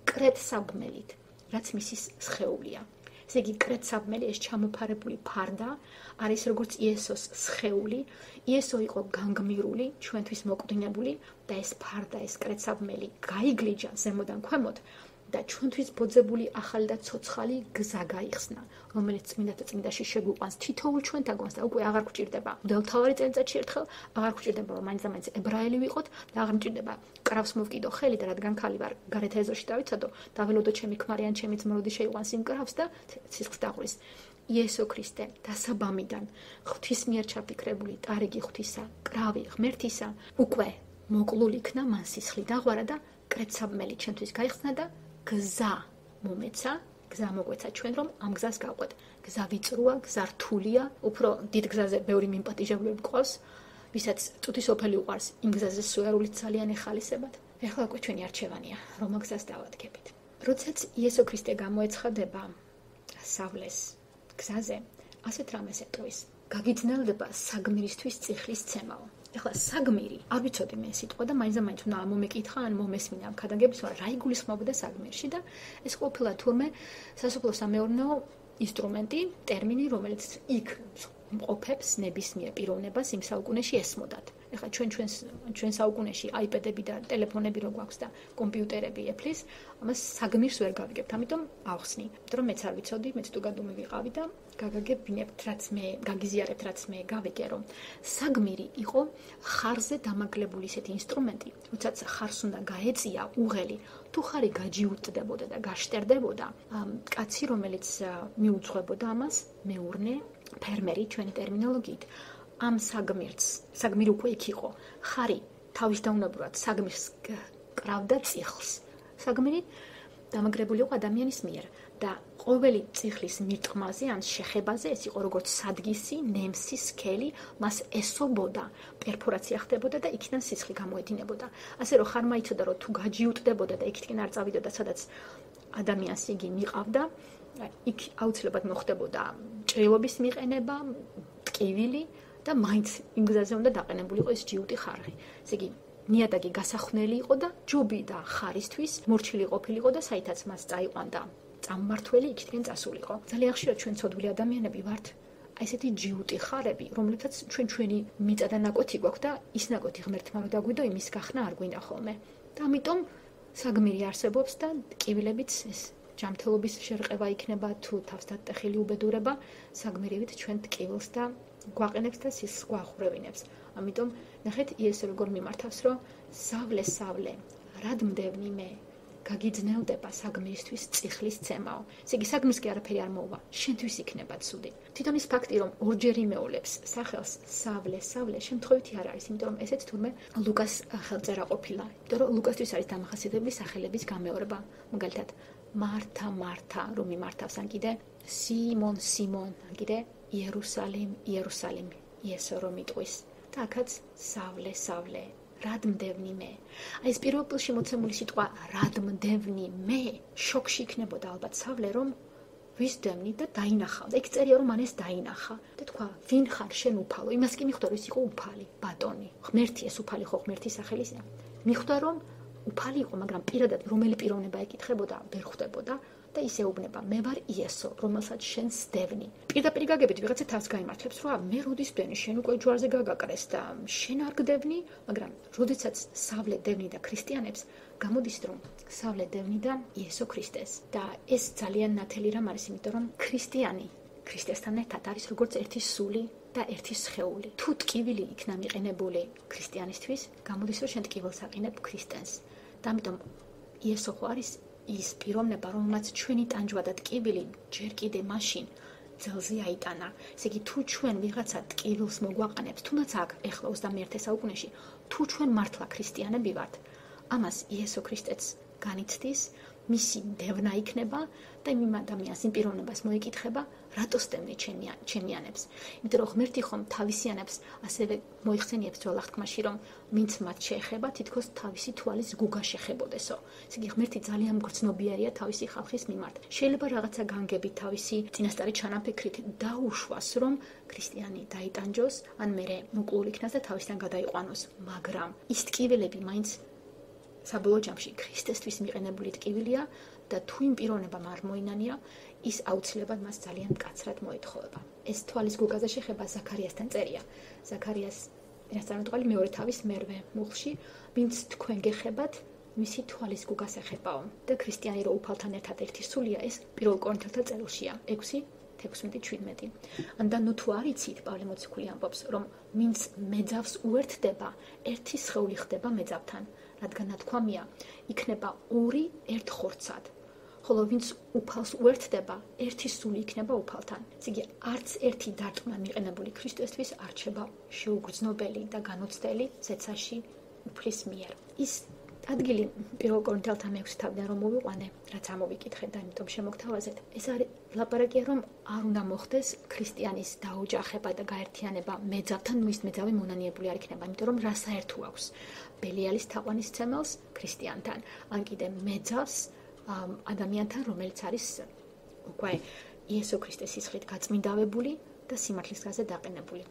კრეთ-საბმელით, რაც მისი სხეულია. ესე იგი, კრეთ-საბმელი, ეს ჩამოფარებული ფარდა არის როგორც იესოს სხეული. იესო იყო განგმირული, ჩვენთვის მოკვდინებული და ეს ფარდა, ეს კრეთ-საბმელი გაიგლიჯა ზემოდან ქვემოთ და ჩვენთვის ბოძებული ახალი და ცოცხალი გზა გაიხსნა, რომელიც წმინდაში შეგვიყვანს თითოეულ ჩვენთაგანს და უკვე აღარ გვჭირდება მდელთავარი წელიწადში ერთხელ, აღარ გვჭირდება მაინც ებრაელი ვიყოთ და აღარ მჭირდება კრავს მოვკიდო ხელი და რადგან ქალი ვარ გარეთ ეზოში დავიცადო, დაველოდო ჩემი ქმარი ან ჩემი ძმროდი შეიყვანს იმ კრავს და სისხლს დაღვრის. იესო ქრისტე დასაბამიდან ღვთის მიერ ჩაფიქრებული ტარიგი ღვთისა, კრავი ღმერთისა უკვე მოკლული იქნა, მან სისხლი დაღვარა და კრებსაბმელი ჩვენთვის გაიხსნა და გზა მომეცა, გზა მოგვეცა ჩვენ რომ ამ გზას გავყვეთ. გზა ვიწროა, გზა რთულია, უფრო დიდ გზაზე ბევრი მიმპატიჟებლები გყავს, ვისაც წუთის ოფელი უყარს, იმ გზაზე სუერულით ძალიან ეხალისებად. ეხლა უკვე ჩვენი არჩევანია, რომელ გზას დავადგებით. როდესაც იესო ქრისტე გამოეცხადება სავლეს გზაზე, ასეთ რამეს ეტყვის. გაგიძნელდება საგმირისთვის წიხლის ცემაო. ეხლა საგმირი, არ ვიცოდი მე სიტყვა და მაინც უნდა მომეკითხა ან მომესმინა ამ ქადაგების, რა იგულისხმებოდა საგმირში და ეს ყოფილა თურმე სასოფლო-სამეურნეო ინსტრუმენტი, ტერმინი, რომელიც იქ მყოფებს ნებისმიერ პიროვნებას იმ საუკუნეში ესმოდათ. ეხლა ჩვენ საუკუნეში აიპედები და ტელეფონები რო გვაქვს და კომპიუტერები ეფლის, ამას საგმირს ვერ გავიგებთ, ამიტომ ავხსნი. იმიტომ რომ მეც არ ვიცოდი, მეც თუ გადუმე ვიყავი და გაგაგებინებთ, გაგიზიარებთ, რაც მე გავიგე, რომ საგმირი იყო ხარზე დამაგლებული ისეთი ინსტრუმენტი, როდესაც ხარს უნდა გაეწია უღელი, თუ ხარი გაჯიუტდებოდა და გაშტერდებოდა, კაცი, რომელიც მიუძღვებოდა ამას, მეურნე, ფერმერი ჩვენი ტერმინოლოგიით, ამ საგმირი უკვე იქ იყო. ხარი თავის დაუნებურად საგმირს კრავდა წიხლს. საგმირი დამაგრებული იყო ადამიანის მიერ და ყოველი წიხლის მირტყმაზე ან შეხებაზე ეს იყო როგორც სადგისი, ნემსი, სქელი, მას ესობოდა, პერფორაცია ხდებოდა და იქიდან სისხლი გამოედინებოდა. ასე რომ ხარმა იცოდა რომ თუ გაჯიუტდებოდა და იქიდან არ წავიდოდა, სადაც ადამიანს იგი მიყავდა, იქ აუცილებლად მოხდებოდა ჭრილობის მიყენება, ტკივილი და მაინც იმ გზაზე უნდა დაყენებულიყო ეს ჯიუტი ხარხი. ესე იგი, ნიადაგი გასახვნელი იყო და ჯობი და ხარისთვის მორჩილი ყოფილიყო და საითაც მას წაიყვანდა წამმართველი იქიდან წასულიყო. ძალიან ხშირად ჩვენ ცოდვილი ადამიანები ვართ ესეთი ჯიუტი ხარები, რომლებსაც ჩვენი მიწა და ნაკვეთი გვაქვს და ის ნაკვეთი ღმერთმა რო დაგვიდო, იმის გახსნა არ გვინდა ხოლმე. და ამიტომ საგმირი არსებობს და ტკივილებიც ეს ჯანმრთელობის შერყევა იქნება თუ თავს დატეხილი უბედურება, საგმირივით ჩვენ ტკივილს და გვაყენებს და სისხლს გვახურევინებს. ამიტომ ნახეთ იესო როგორ მიმართავს, რომ სავლე, რად მდევნი მე, გაგიძნელდება საგმირისთვის წიხლის ცემაო. ესე იგი საგმირს კი არაფერი არ მოუვა, შენთვის იქნება ცუდი. თვითონ ის ფაქტი, რომ ორჯერ იმეულებს სახელს სავლე, შემთხვევითი არ არის, იმიტომ რომ ესეც თურმე ლუკას ხელწერა ყოფილა. იმიტომ რომ ლუკასთვის არის დამახასიათებელი სახელების გამეორება. მაგალითად, მართა, რომ მიმართავს, ან კიდე სიმონ, ან კიდე იერუსალიმ, იესო რომ იტყვის. და აქაც სავლე, რად მდევნი მე. აი ეს პირველ პილში მოცემული სიტყვა რად მდევნი მე, შოკში იქნებოდა ალბათ სავლე, რომ ვის დევნი და დაინახავდა. იქ წერია რომ მან ეს დაინახა და თქვა, ვინ ხარ შენ უფალო? იმას კი მიხვდა რომ ის იყო უფალი, ბატონი. ღმერთი ეს უფალი ხო ღმერთის სახელისა. მიხვდა რომ უფალი იყო, მაგრამ პირადად რომელი პიროვნება ეკითხებოდა, ვერ ხვდებოდა და ის ეუბნება, მე ვარ იესო, რომელსაც შენ სდევნი. პირდაპირ გაგებით ვიღაცა თავს გაიმართლებს, რომ მე როდის ვდევნი, შენ უკვე ჯვარზე გაგაკრეს და შენ არ გდევნი, მაგრამ როდესაც სავლე დევნი და ქრისტიანებს, გამოდის რომ სავლე დევნი და იესო ქრისტეს. და ეს ძალიან ნათელი რამ არის, იმიტომ რომ ქრისტიანი ქრისტესთან ერთად არის როგორც ერთი სული და ერთი სხეული. თუ ტკივილი იქნა მიყენებული ქრისტიანისთვის, გამოდის რომ შენ ტკივილს აყენებ ქრისტეს. და ამიტომ იესო ხო არის ის პიროვნება, რომელმაც ჩვენი ტანჯვა და ტკივილი ჯერ კიდე მაშინ ძელზე აიტანა. ესე იგი, თუ ჩვენ ვიღაცა ტკივილს მოგვაყენებს, თუნდაც აქ ეხლა 21 საუკუნეში, თუ ჩვენ მართლა ქრისტიანები ვართ, ამას იესო ქრისტეც განიცდის, მისი დევნა იქნება და იმ ადამიანს, იმ პიროვნებას მოიკითხება, რატო სტემნი ჩემიანებს. იმიტომ რომ ღმერთი ხომ თავისიანებს ასევე მოიხსენიებს ძველ აღთქმაში, რომ ვინც მათ შეეხება, თითქოს თავისი თვალის გუგა შეხებოდესო. ესე იგი, ღმერთი ძალიან მგრძნობიარეა თავისი ხალხის მიმართ. შეიძლება რაღაცა განგები თავისი წინასწარი ჩანაფიქრით დაუშვას, რომ ქრისტიანი დაიტანჯოს, ან მერე მოკლულ იქნას და თავისთან გადაიყვანოს, მაგრამ ის ტკივილები მაინც საბოლოო ჯამში ქრისტესთვის მიყენებული ტკივილია და თუ იმ პიროვნებამ არ მოინანია, ის აუცილებლად მას ძალიან მკაცრად მოეთხოვება. ეს თვალის გუგაზე შეხება ზაქარიასთან წერია. ზაქარიას წინასწარმეტყველი მეორე თავის მერვე მუხლში, ვინც თქვენ გეხებათ, მისი თვალის გუგას ეხებაო და ქრისტიანი რო უფალთან ერთად ერთი სულია ეს პირველ კორინთელთა წერილშია 6:16-17. და ნუ თუ არ იცით პავლე მოციქული ამბობს რომ ვინც მეძავს უერთდება ერთი სხეული ხდება მეძავთან რადგან ნათქვამია იქნება ორი ერთ ხორცად ხოლო ვინც უფალს უერთდება ერთი სული იქნება უფალთან ესე იგი არც ერთი დარტყმა მიყენებული ქრისტესთვის არ რჩება შეუგრძნობელი და განუცდელი ზეცაში უფლის მიერ ის ადგილი პირველ კორინთელთა 6 თავიდან რომ მოვიყვანე, რაც ამოვიკითხეთ და ამიტომ შემოგთავაზეთ. ეს არის ლაპარაკია რომ არ უნდა მოხდეს ქრისტიანის დაოჯახება და გაერთიანება მეძავთან, ნუ ის მეძავი მონანიებული არ იქნება, იმიტომ რომ რა საერთო აქვს ბელიალის თაყვანის ცემელს ქრისტიანთან, ან კიდე მეძავს ადამიანთან, რომელიც არის უკვე იესო ქრისტეს სისხლით გაწმინდავებული და სიმართლის გზაზე დაყენებული.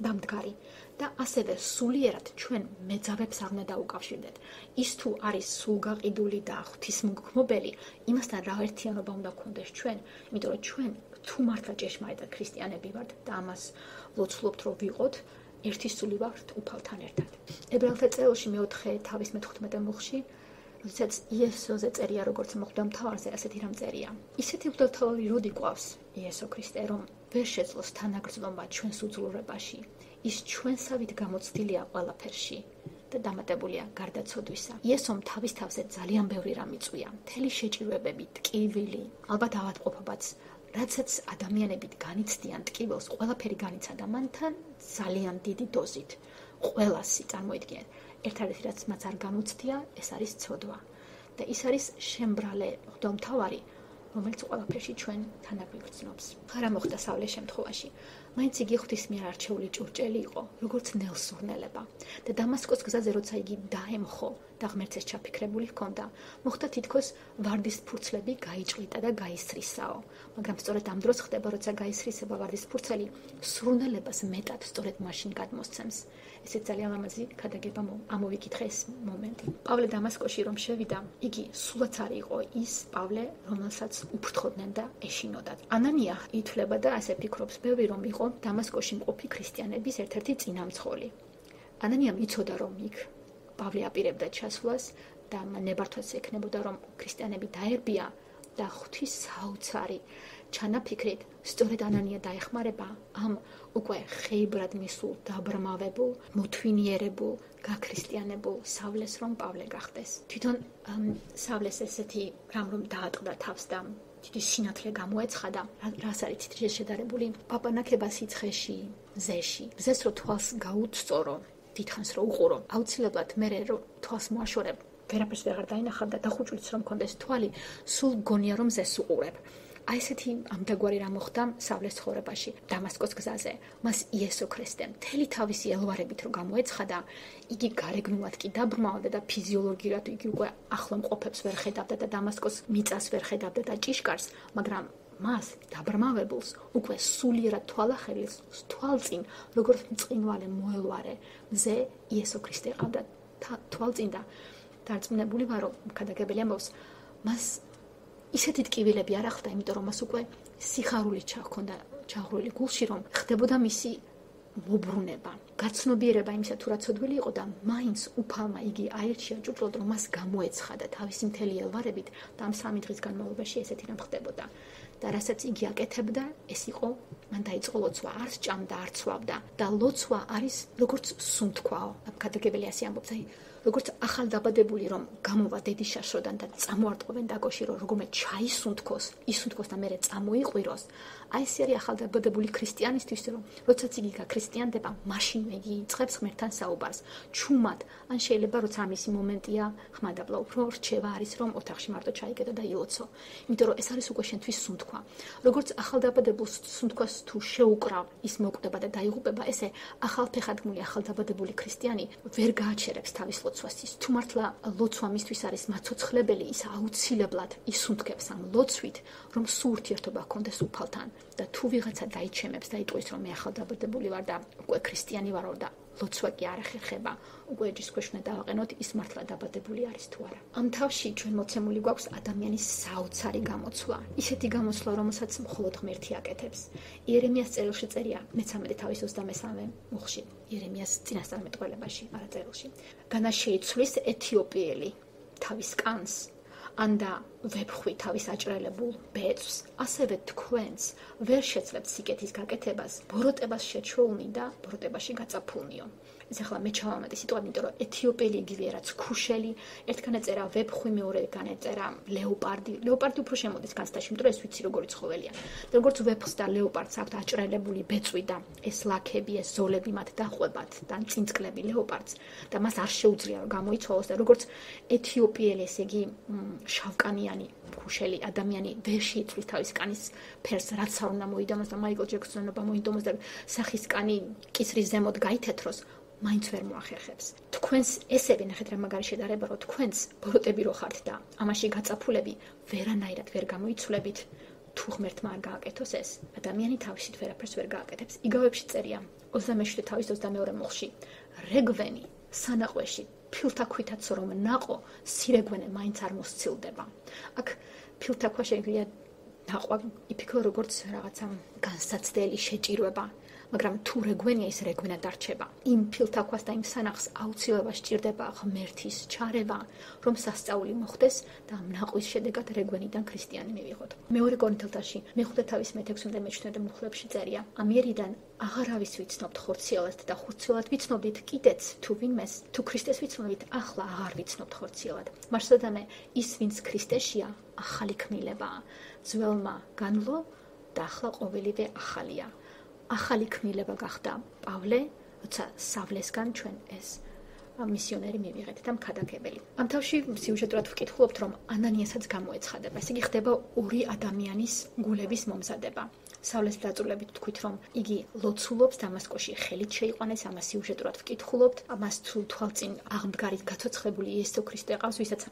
დამდგარი და ასევე სულიერად ჩვენ მეძავებს არ უნდა დაუკავშირდეთ. ის თუ არის სულგაყიდული და ღვთისმგმობელი, იმასთან რა ერთიანობა უნდა გქონდეს ჩვენ, იმიტომ რომ ჩვენ თუ მართლა ჭეშმარიტად ქრისტიანები ვართ და ამას ლოცულობთ რომ ვიყოთ, ერთი სული ვართ უფალთან ერთად. ებრაელთა წერილში მეოთხე თავის მე-15 მუხლში როდესაც იესოზე წერია როგორც მღვდელმთავარზე, ასეთი რამ წერია. ისეთი მღვდელმთავარი როდი გვყავს იესო ქრისტე, რომ ვერ შეძლოს თანაგრძნობა ჩვენს უძლურებაში. ის ჩვენსავით გამოცდილია ყველაფერში და დამატებულია გარდაცოდვისა. იესომ თავის თავზე ძალიან ბევრი რამ იწვია. მთელი შეჭირვებები, ტკივილი, ალბათ ავადმყოფობაც, რაცაც ადამიანებით განიცდიან ტკივილს, ყველაფერი განიცადა მანთან ძალიან დიდი დოზით. ყველასი წარმოიდგინეთ. ერთადერთი რაც მას არ განუცდია, ეს არის ცოდვა. და ის არის შემბრალე მღვდელმთავარი, რომელიც ყველაფერში ჩვენ თანაგვიგრძნობს. არა მოხდა სავლეს შემთხვევაში. მაინც იგი ღვთის მიერ არჩეული ჭურჭელი იყო, როგორც ნელსურნელება. და დამასკოს გზაზე როცა იგი დაემხო და ღმერთს ჩაფიქრებული ჰქონდა, მოხდა თითქოს ვარდის ფურცლები გაიჭრიტა და გაისრისაო. მაგრამ სწორედ ამ დროს ხდება, როცა გაისრისება ვარდის ფურცელი, სურნელებას მეტად სწორედ მაშინ გადმოსცემს. ესეც ძალიან ლამაზი ქადაგება ამოვიკითხე ეს მომენტი. პავლე დამასკოში რომ შევიდა, იგი სულაც არ იყო ის პავლე, რომელსაც უფრთხოდნენ და ეშინოდათ. ანანია ითვლება და ასე ფიქრობს ბევრი რომ იყო დამასკოში მყოფი ქრისტიანების ერთ-ერთი წინამძღოლი. ანანიამ იცოდა რომ იქ პავლე აპირებდა ჩასვლას და ნებართვაც ექნებოდა რომ ქრისტიანები დაერბია და ღვთის საოცარი ჩანაფიქრით სწორედ ანანია დაეხმარება ამ უკვე ხეიბრად მისულ დაბრმავებულ, მოთვინიერებულ, გაქრისტიანებულ სავლეს რომ პავლე გახდეს. თვითონ სავლეს ესეთი რამ რომ დაატყდა თავს და დიდი სინათლე გამოეცხადა, რას არის თითქოს შედარებული პაპანაკება სიცხეში, მზეში. მზეს რო თვალს გაუწწორო, დიდხანს რო უყურო, აუცილებლად მერე რო თვალს მოაშორებ, ვერაფერს ვეღარ დაინახავ და დახუჭულიც რომ მქონდეს თვალი, სულ გონია რომ მზეს უყურებ. აი ესეთი ამდაგვარი რამ მოხდა სავლეს ცხოვრებაში დამასკოს გზაზე. მას იესო ქრისტე მთელი თავისი ელვარებით რო გამოეცხადა, იგი გარეგნულად კი დაბრმავდა და ფიზიოლოგიურად იგი უკვე ახლო მყოფებს ვერ ხედავდა და დამასკოს მიწას ვერ ხედავდა და ჭიშკარს, მაგრამ მას დაბრმავებულს უკვე სულიერად თვალახელის თვალწინ როგორც მწყინვალე მოელვარე მზე იესო ქრისტე ყავდა თვალწინ და დარწმუნებული ვარ რომ ქადაგებელი ამბობს მას ისეთი ტკივილები არ ახდა, იმიტომ რომ მას უკვე სიხარული ჩაჰქონდა ჩაღრული გულში, რომ ხდებოდა მისი მობრუნება, გაცნობიერება იმისა თუ რა ცოდვილი იყო და მაინც უფალმა იგი აირჩია ჭურჭლად, რომ მას გამოეცხადა თავისი მთელი ელვარებით და ამ 3 დღის განმავლობაში ესეთი რამ ხდებოდა. და რასაც იგი აკეთებდა, ეს იყო მან დაიწყო ლოცვა, არ სჭამდა, არ ცვავდა და ლოცვა არის როგორც სუნთქვაო. ქადაგებელი ასე ამბობს, აი როგორც ახალდაბადებული რომ გამოვა დედის შაშროდან და წამოარტყობენ დაკოში რომ როგორმე ჩაისუნთქოს, ისუნთქოს და მერე წამოიყვიროს. აი ეს არის ახალდაბადებული ქრისტიანისთვის რომ როდესაც იგი გაქრისტიანდება, მაშინვე იგი იწყებს ღმერთთან საუბარს. ჩუმად, ან შეიძლება როცა ამისი მომენტია, ხმადაბლა უფრო რჩევა არის რომ ოთახში მარტო ჩაიგდო და ილოცო. იმიტომ რომ ეს არის უკვე შენთვის სუნთქვა. როგორც ახალდაბადებულს სუნთქვას თუ შეუკრავ, ის მოკვდება და დაიღუპება, ესე ახალფეხადმული ახალდაბადებული ქრისტიანი ვერ გააჩერებს თავის ლოცვასთვის. თუ მართლა ლოცვა მისთვის არის მაცოცხლებელი, ის აუცილებლად ისუნთქებს ამ ლოცვით, რომ სულ ურთიერთობა ჰქონდეს უფალთან. და თუ ვიღაცა დაიჩემებს და იტყვის რომ მე ახალდაბადებული ვარ და უკვე ქრისტიანი ვარო და ლოცვა კი არ ახერხება, უკვე ეჯის ქვეშ უნდა დავაყენოთ ის მართლა დაბადებული არის თუ არა. ამ თავში ჩვენ მოცემული გვაქვს ადამიანის საოცარი გამოცვლა. ისეთი გამოცვლა, რომელსაც მხოლოდ ღმერთი აკეთებს. იერემიას წერილში წერია მე-13 თავის 23 მუხლში, იერემიას წინასწარმეტყველებაში, არა წერილში. განა შეიცვლის ეთიოპიელი თავის კანს, ანდა ვებხვი თავის აჭრელებულ ბეწვს, ასევე თქვენს ვერ შეძლებთ სიკეთის გაკეთებას, ბოროტებას შეჩვეულნი და ბოროტებაში გაწაფულნიო. ეს ახლა მე ჩავამატე სიტყვები, იმიტომ რომ ეთიოპელი იგივეა რაც ქუშელი, ერთგან ეწერა ვებხვი, მეორედგან ეწერა ლეოპარდი. ლეოპარდი უფრო შემოდის განცდაში, იმიტომ რომ ეს ვიცი როგორი ცხოველია. როგორც ვებხს და ლეოპარდს აქვთ აჭრელებული ბეწვი და ეს ლაქები, ეს ზოლები მათ დახვებათ და წინწკლები ლეოპარდს და მას არ შეუძლია რომ გამოიცვალოს და როგორც ეთიოპიელი, ესე იგი შავკანიანი ქუშელი ადამიანი ვერ შეიცვლის თავის კანის ფერს, რაც არ უნდა მოიდამოს და მაიკლ ჯექსონობა მოიდამოს და სახის კანი კისრის ზემოთ გაითეთროს, მაინც ვერ მოახერხებს. თქვენს ესები ნახეთ რა მაგარი შედარება, რომ თქვენს ბოროტები რო ხართ და ამაში გაწაფულები ვერანაირად ვერ გამოიცვლებით, თუ ღმერთმა არ გააკეთოს ეს, ადამიანი თავისით ვერაფერს ვერ გააკეთებს. იგავებში წერია 27 თავის 22 მუხლში, რეგვენი სანაყვეში ფილთაქვითაც რომ ნაყო, სირეგვენე მაინც არ მოსცილდება. აქ ფილთაქვა შეგვიძლია ნაყვა იფიქრო როგორც რაღაცა განსაცდელი შეჭირვება, მაგრამ თუ რეგვენია ის რეგვენა დარჩება. იმ ფილთაქვას და იმ სანახს აუცილებლად სჭირდება ღმერთის ჩარევა, რომ სასწაული მოხდეს და ამ ნაყვის შედეგად რეგვენიდან ქრისტიანი მივიღოთ. მეორე კორინთელთაში მე-5 თავის მე-16 მე-17 მუხლებში წერია, ამიერიდან აღარავის ვიცნობთ ხორციელად და ხორციელად ვიცნობდით კიდეც თუ ვინმეს, თუ ქრისტეს ვიცნობდით, ახლა აღარ ვიცნობთ ხორციელად. მარსადამე ის ვინც ქრისტეშია, ახალი ქმნილებაა. ძველმა განვლო და ახლა ყოველივე ახალია. ახალი ქმნილება გახდა პავლე, როცა სავლესგან ჩვენ ეს მისიონერი მივიღეთ და მქადაგებელი. ამ თავში სიუჟეტურად ვკითხულობთ, რომ ანანიასაც გამოეცხადება. ეს იგი ხდება ორი ადამიანის გულების მომზადება. სავლეს დაწურლებით თქვით, რომ იგი ლოცულობს დამასკოში, ხელით შეიყვანეს, ამას სიუჟეტურად ვკითხულობთ. ამას თუ თვალწინ აღმდგარი გაცოცხლებული იესო ქრისტე ყავს, ვისაც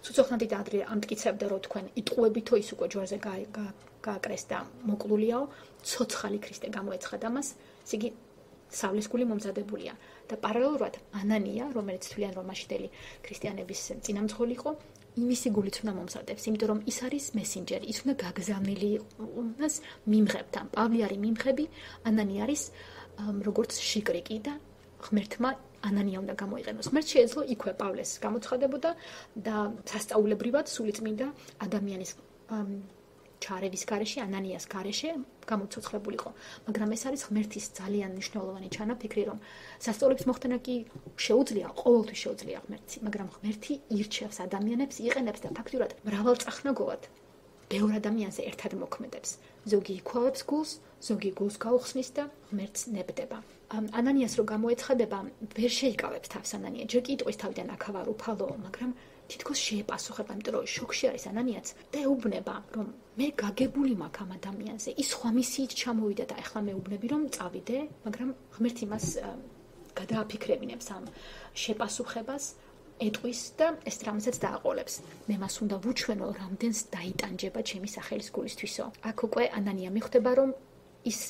ცუცოხნადი და ადრე ამტკიცებდა, რომ თქვენ იტყუებითო ის უკვე ჯვარზე გააკრეს და მოკლულიაო, ცოცხალი ქრისტე გამოეცხადა მას, ეს იგი სავლის გული მომზადებულია და პარალელურად ანანია, რომელიც თვლიან რომ მაშინდელი ქრისტიანების წინამძღოლი იყო, იმისი გულიც უნდა მომზადებს, იმიტომ რომ ის არის მესენჯერი, ის უნდა გაგზავნილი იყოს მიმღებთან. პავლე არის მიმღები, ანანი არის როგორც შიკრიკი და ღმერთმა ანანია უნდა გამოიყენოს. ღმერთ შეეძლო იქვე პავლეს გამოცხადებოდა და სასწაულებრივად სულიწმინდა ადამიანის ჩარევის გარეშე, ანანიას გარეშე გამოცოცხლებულიყო. მაგრამ ეს არის ღმერთის ძალიან მნიშვნელოვანი ჩანაფიქრი, რომ სასწაულების მოხდენა კი შეუძლია, ყოველთვის შეუძლია ღმერთი, მაგრამ ღმერთი ირჩევს ადამიანებს, იყენებს და ფაქტურად მრავალწახნაგოვად ბევრ ადამიანზე ერთად მოქმედებს. ზოგი იქوالებს გულს, ზოგი გულს გაუხსნის და ღმერთს ნებდება. ანანიას რო გამოეცხადება, ვერ შეიკავებს თავს ანანია. ჯერ კი იტყვის თავიდან აქავარ უფალო, მაგრამ თითქოს შეეპასუხება, იმიტომ რომ შოქში არის ანანიაც და ეუბნება, რომ მე გაგებული მაქვს ამ ადამიანზე. ის სხვა მისიით ჩამოვიდა და ახლა მეუბნები რომ წავიდე, მაგრამ ღმერთი მას გადააფიქრებინებს ამ შეპასუხებას, ეტყვის და ეს რამესაც დააყოლებს. მე მას უნდა ვუჩვენო, რამდენს დაიტანჯება ჩემი სახელის გულისთვისო. აქ უკვე ანანია მიხვდება, რომ ის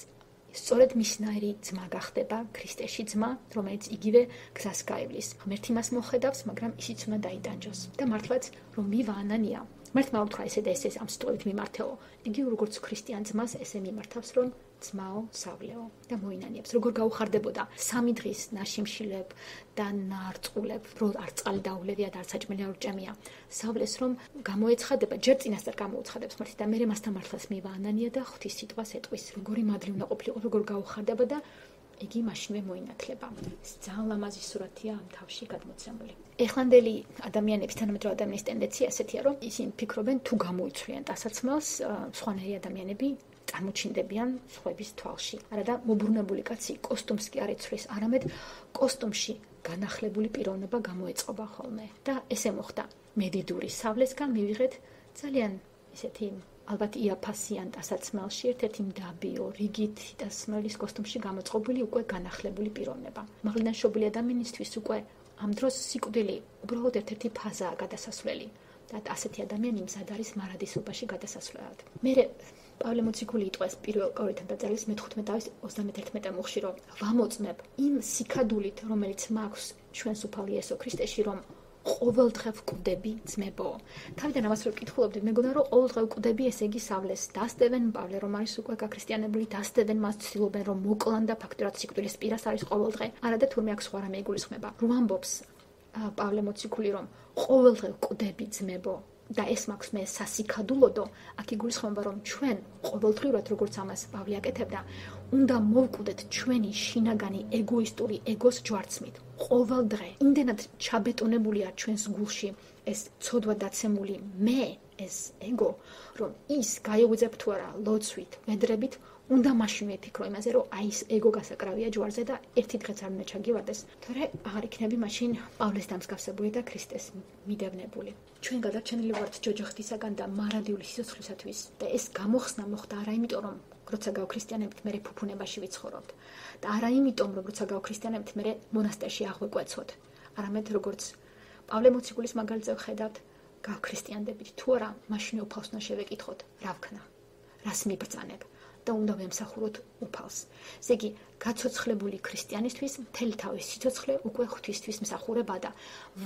სწორედ მისნაირი ძმა გახდება, ქრისტეში ძმა, რომელიც იგივე გზას გაივლის. ღმერთი მას მოხედავს, მაგრამ ისიც უნდა დაიტანჯოს. და მართლაც რომ მივა ანანია, ღმერთმა უთხრა ესე და ესე ამ სიტყვებით მიმართეო. იგი როგორც ქრისტიან ძმას ესე მიმართავს, რომ ძმაო, სავლეო და მოინანიებს. როგორ გაუხარდებოდა 3 დღის ნაშიმშილებ და ნარწყულებ, რო არ წყალი დაუვლევია და არ საჭმელი არ ჭამია. სავლეს რომ გამოეცხადება, ჯერ წინასწარ გამოუცხადებს ღმერთი და მერე მასთან მართლაც მივა ანანია და ღვთის სიტყვას ეტყვის, როგორი მადლი უნდა ყოფილიყო, როგორ გაუხარდება და იგი მაშინვე მოინათლება. ეს ძალიან ლამაზი სურათია ამ თავში გადმოცემული. ეხლანდელი ადამიანების თანამედროვე ადამიანის ტენდენცია ასეთია, რომ ისინი ფიქრობენ თუ გამოიცვლიან ტანსაცმელს, სხვანაირი ადამიანები წარმოჩინდებიან სხვების თვალში. არა და მობრუნებული კაცი კოსტუმს კი არ იცვლის, არამედ კოსტუმში განახლებული პიროვნება გამოეწყობა ხოლმე. და ესე მოხდა. მედიდური სავლესგან მივიღეთ ძალიან ესეთი ალბათ იაფასიან ტანსაცმელში ერთ-ერთი მდაბიო, რიგით ტანსაცმელის კოსტუმში გამოწყობილი უკვე განახლებული პიროვნება. მაღლიდან შობილი ადამიანისთვის უკვე ამ დროს სიკვდილი უბრალოდ ერთ-ერთი ფაზაა გადასასვლელი. და ასეთი ადამიანი მზად არის მარადისობაში გადასასვლელად. მერე პავლე მოციქული იტყვეს პირველ კორინთელთა წელს მე-15 31 მუხლში, რომ ვამოწმებ იმ სიქადულით, რომელიც მაქვს ჩვენს უფალ იესო ქრისტეში, რომ ყოველდღე ვკვდები ძმებო. თავიდან ამას რო ვკითხულობდი, მეგონა რომ ყოველდღე ვკვდები, ესე იგი სავლეს დასდევენ, პავლე რომ არის უკვე გაქრისტიანებული, დასდევენ მას, ცდილობენ რომ მოკლან და ფაქტურად სიკვდილის პირას არის ყოველდღე. არა და თურმე აქვს სხვა რამე იგულისხმება. რო ამბობს პავლე მოციქული, რომ ყოველდღე კვდები ძმებო და ეს მაქვს მე სასიქადულოდო, აქ იგულისხმება, რომ ჩვენ ყოველდღიურად, როგორც ამას პავლე აკეთებდა, უნდა მოვკვდეთ ჩვენი შინაგანი ეგოისტური ეგოს ჯვარცმით. ყოველდღე იმდენად ჩაბეტონებულია ჩვენს გულში ეს ცოდვა დაცემული მე, ეს ეგო, რომ ის გაიღვიძებ თუ არა ლოცვით, ვედრებით, უნდა მაშინვე ფიქრო იმაზე, რომ აი ეს ეგო გასაკრავია ჯვარზე და ერთი დღეც არ უნდა ჩაგივარდეს, თორე აღარ იქნები მაშინ პავლეს დამსგავსებული და ქრისტეს მიდევნებული. ჩვენ გადარჩენილი ვართ ჯოჯოხთისაგან და მარადიული სიცოცხლისათვის და ეს გამოხსნა მოხდა არა იმიტომ, რომ როცა გავქრისტიანებთ, მე ფუფუნებაში ვიცხოვრობთ და არა იმიტომ, რომ როცა გავქრისტიანებთ, მე მონასტერში აღვეკვეცოთ, არამედ როგორც პავლე მოციქულის მაგალითზე ვხედავთ, გავქრისტიანდებით თუ არა, მაშინ უფალს უნდა შევეკითხოთ, რა ვქნა, რას მიბრძანებ და უნდა ვემსახუროთ უფალს. ესე იგი, გაცოცხლებული ქრისტიანისთვის მთელი თავის სიცოცხლე უკვე ღვთისთვის მსახურება და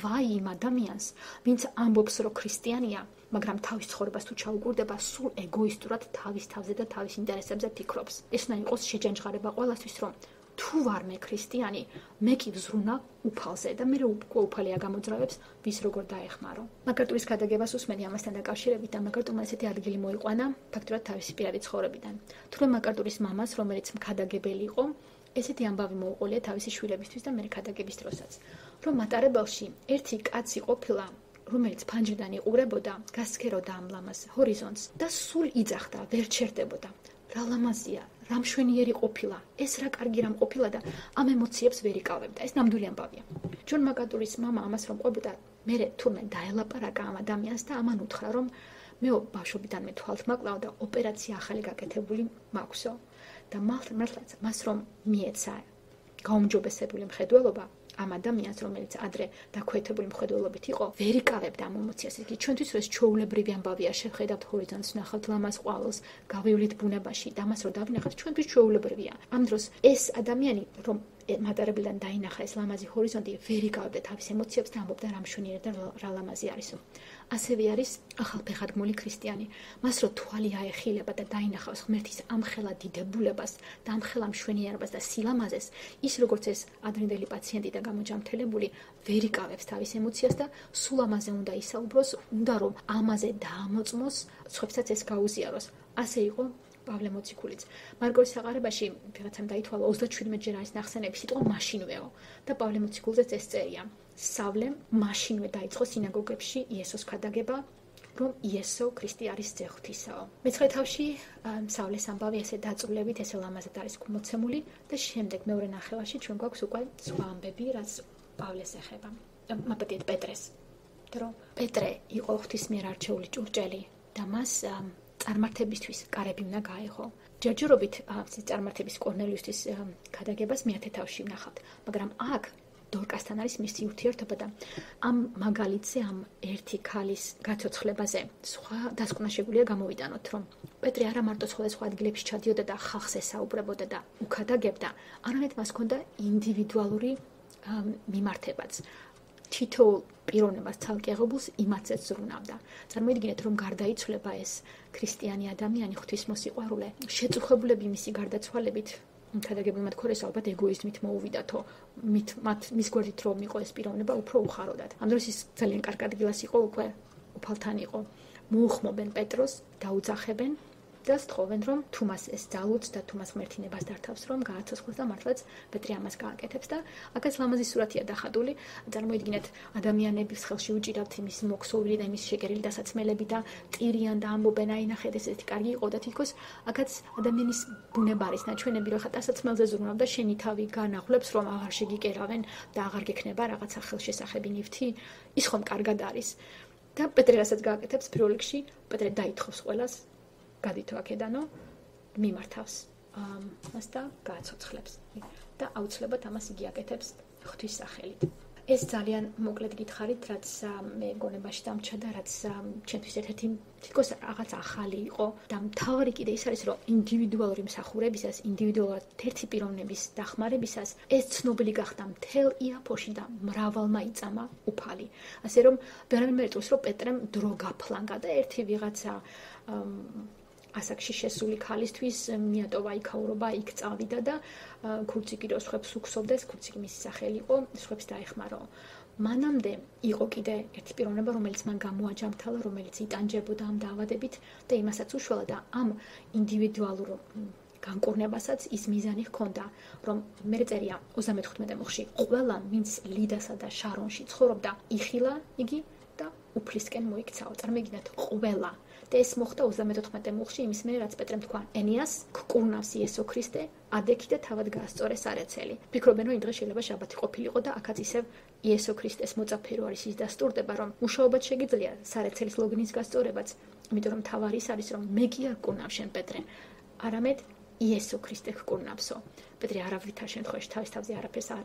ვაი იმ ადამიანს, ვინც ამბობს, რომ ქრისტიანია, მაგრამ თავის ცხოვრებას თუ ჩაუკვირდება, სულ ეგოისტურად თავის თავზე და თავის ინტერესებზე ფიქრობს. ეს უნდა იყოს შეჯანჯღარება ყველასთვის, რომ თუ ვარ მე ქრისტიანი, მე კი ვზრუნა უფალზე და მე უკვე უფალია გამოძრავებს, ვის როგორ დაეხმარო. მაგარტურის გადაგებას უსმენი ამასთან დაკავშირებით და მაგარტურმა ესეთი ადგილი მოიყვანა ფაქტურად თავისი პირადი ცხოვრებიდან. თუმცა მაგარტურის მამას, რომელიც მქადაგებელი იყო, ესეთი ამბავი მოუყოლია თავისი შვილებისთვის და მე ქადაგების დროსაც, რომ მატარებელში ერთი კაცი ყოფილა, რომელიც ფანჯრიდან იყურებოდა, გასცქეროდა ამ ლამას ჰორიზონტს და სულ იძახდა, ვერ ჩერდებოდა. რა ლამაზია, რა მშვენიერი ყოფილა, ეს რა კარგი რამ ყოფილა და ამ ემოციებს ვერ იკავებდა. ეს ნამდვილი ამბავია. ჯონ მაგარტურის მამა ამას რომ ყვებოდა, მე თურმე დაელაპარაკა ამ ადამიანს და ამან უთხრა, რომ მე ბავშვობიდან მე თვალთ მაკლავ და ოპერაცია ახალი გაკეთებული მაქვსო და მართლაც მას რომ მიეცა გაუმჯობესებული მხედველობა ამ ადამიანს, რომელიც ადრე დაქვეითებული მხედველობით იყო, ვერ იკავებდა ამ ემოციას. იგი ჩვენთვის ეს ჩვეულებრივი ამბავია, შევხედავთ ჰორიზონტს, ნახავთ ლამაზ ყვავილს, გავივლით ბუნებაში და ამას რომ დავინახავთ, ჩვენთვის ჩვეულებრივია. ამ დროს ეს ადამიანი, რომ მატარებელიდან დაინახა ეს ლამაზი ჰორიზონტი, ვერ იკავებდა თავის ემოციებს და ამბობდა რა მშვენიერი და რა ლამაზი არისო. ასევე არის ახალფეხადგმული ქრისტიანი. მას რო თვალი აეხილება და დაინახავს ღმერთის ამხელა დიდებულებას და ამხელა მშვენიერებას და სილამაზეს, ის როგორც ეს ადრინდელი პაციენტი და გამოჯამთელებული ვერ იკავებს თავის ემოციას და სულ ამაზე უნდა ისაუბროს, უნდა რომ ამაზე დაამოწმოს, სხვებსაც ეს გაუზიაროს. ასე იყო პავლე მოციქულიც. მარკოს საყარებაში ვიღაცამ დაითვალა 37 ჯერ არის ნახსენები სიტყვა მაშინვეო და პავლე მოციქულზეც ეს წერია. სავლემ მაშინვე დაიწყო სინაგოგებში იესოს ქადაგება, რომ იესო ქრისტე არის ძე ღვთისაო. მეცხრე თავში სავლეს ამბავი ესე დაწვრილებით, ესე ლამაზად არის მოცემული და შემდეგ მეორე ნახევარში ჩვენ გვაქვს უკვე სხვა ამბები, რაც პავლეს ეხება. მაპატიეთ პეტრეს. რომ პეტრე იყო ღვთის მიერ არჩეული ჭურჭელი და მას წარმართებისთვის კარები უნდა გაეღო. ჯერჯერობით წარმართების კორნელიუსის ქადაგებას მე-10 თავში ვნახავთ, მაგრამ აქ დორკასთან არის მისი ურთიერთობა და ამ მაგალითზე, ამ ერთი ქალის გაცოცხლებაზე სხვა დასკვნა შეგვიძლია გამოვიტანოთ, რომ პეტრე არა მარტო სხვადასხვა ადგილებში ჩადიოდა და ხალხს ესაუბრებოდა და უქადაგებდა, არამედ მას ჰქონდა ინდივიდუალური მიმართებაც. თითოეულ პიროვნებას ცალკე აღებულს იმათზე ზრუნავდა. წარმოიდგინეთ, რომ გარდაიცვლება ეს ქრისტიანი ადამიანი, ღვთისმოსიყვარულე, შეწუხებულები მისი გარდაცვალებით, ქადაგებულმა თქორეს ალბათ ეგოიზმით მოუვიდათო, მის გვერდით რომ იყო ეს პიროვნება, უფრო უხაროდათ. ამ დროს ის ძალიან კარგ ადგილას იყო, უკვე უფალთან იყო. მოუხმობენ პეტროს, დაუძახებენ და სთხოვენ, რომ თუ მას ეს ძალუძს და თუ მას ღმერთინებას დართავს, რომ გააცოცხლოს და მართლაც პეტრე ამას გააკეთებს და აქაც ლამაზი სურათია დახატული. წარმოიდგინეთ, ადამიანების ხელში უჭირავთ იმის მოქსოვილი და იმის შეგერილი დასაცმელები და ტირიან და ამბობენ, აი ნახეთ, ესეთი კარგი იყო და თითქოს აქაც ადამიანის ბუნება არის ნაჩვენები, რომ ხა დასაცმელზე ზრუნავ და შენი თავი განაღლებს, რომ აღარ შეგიკერავენ და აღარ გექნება რაღაცა ხელშესახები ნივთი, ის ხომ კარგად არის. და პეტრე რასაც გააკეთებს პირველ რიგში, პეტრე დაითხოვს ყველას გადითო აქედანო მიმართავს მას და გააცოცხლებს და აუცილებლად ამას იგი აკეთებს ღვთის სახელით. ეს ძალიან მოკლედ გითხარით, რაც მე გონებაში დამჭა და რაც ჩემთვის ერთ-ერთი თითქოს რაღაც ახალი იყო და მთავარი კიდე ის არის, რომ ინდივიდუალური მსახურებისას, ინდივიდუალურად ერთი პიროვნების დახმარებისას ეს ცნობილი გახდა მთელ იაფოში და მრავალმა იწამა უფალი. ასე რომ ვერავინ მერტყვის, რომ პეტრემ დრო გაფლანგა და ერთი ვიღაცა ასაკში შესული ქალისთვის მიატოვა იქაურობა, იქ წავიდა და ქურციკი რო სხვებს უქსოვდეს, ქურციკი მისი სახელი იყო, სხვებს დაეხმარო. მანამდე იყო კიდე ერთი პიროვნება, რომელიც მან გამოაჯამთალა, რომელიც იტანჯებოდა ამ დაავადებით და იმასაც უშველა და ამ ინდივიდუალურ განკურნებასაც ის მიზანი ჰქონდა, რომ მე წერია 35 მუხში ყველა ვინც ლიდასა და შარონში ცხოვრობდა, იხილა იგი და უფლისკენ მოიქცაო. წარმოგიდგენთ, ყველა. და ეს მოხდა 34 მუხში იმის მერე, რაც პეტრემ თქვა, ენიას გკურნავს იესო ქრისტე, ადექი და თავად გაასწორე სარეცელი. ფიქრობენ, რომ იმ დღეს შეიძლება შაბათი ყოფილიყო და აქაც ისევ იესო ქრისტეს მოწაფე რო არის ის დასტურდება, რომ მუშაობად შეგიძლია სარეცელის ლოგინის გასწორებაც, იმიტომ რომ თავარი ის არის, რომ მე კი არ გკურნავ შენ პეტრე, არამედ იესო ქრისტე გკურნავსო. პეტრე არავითარ შემთხვევაში თავის თავზე არაფერს არ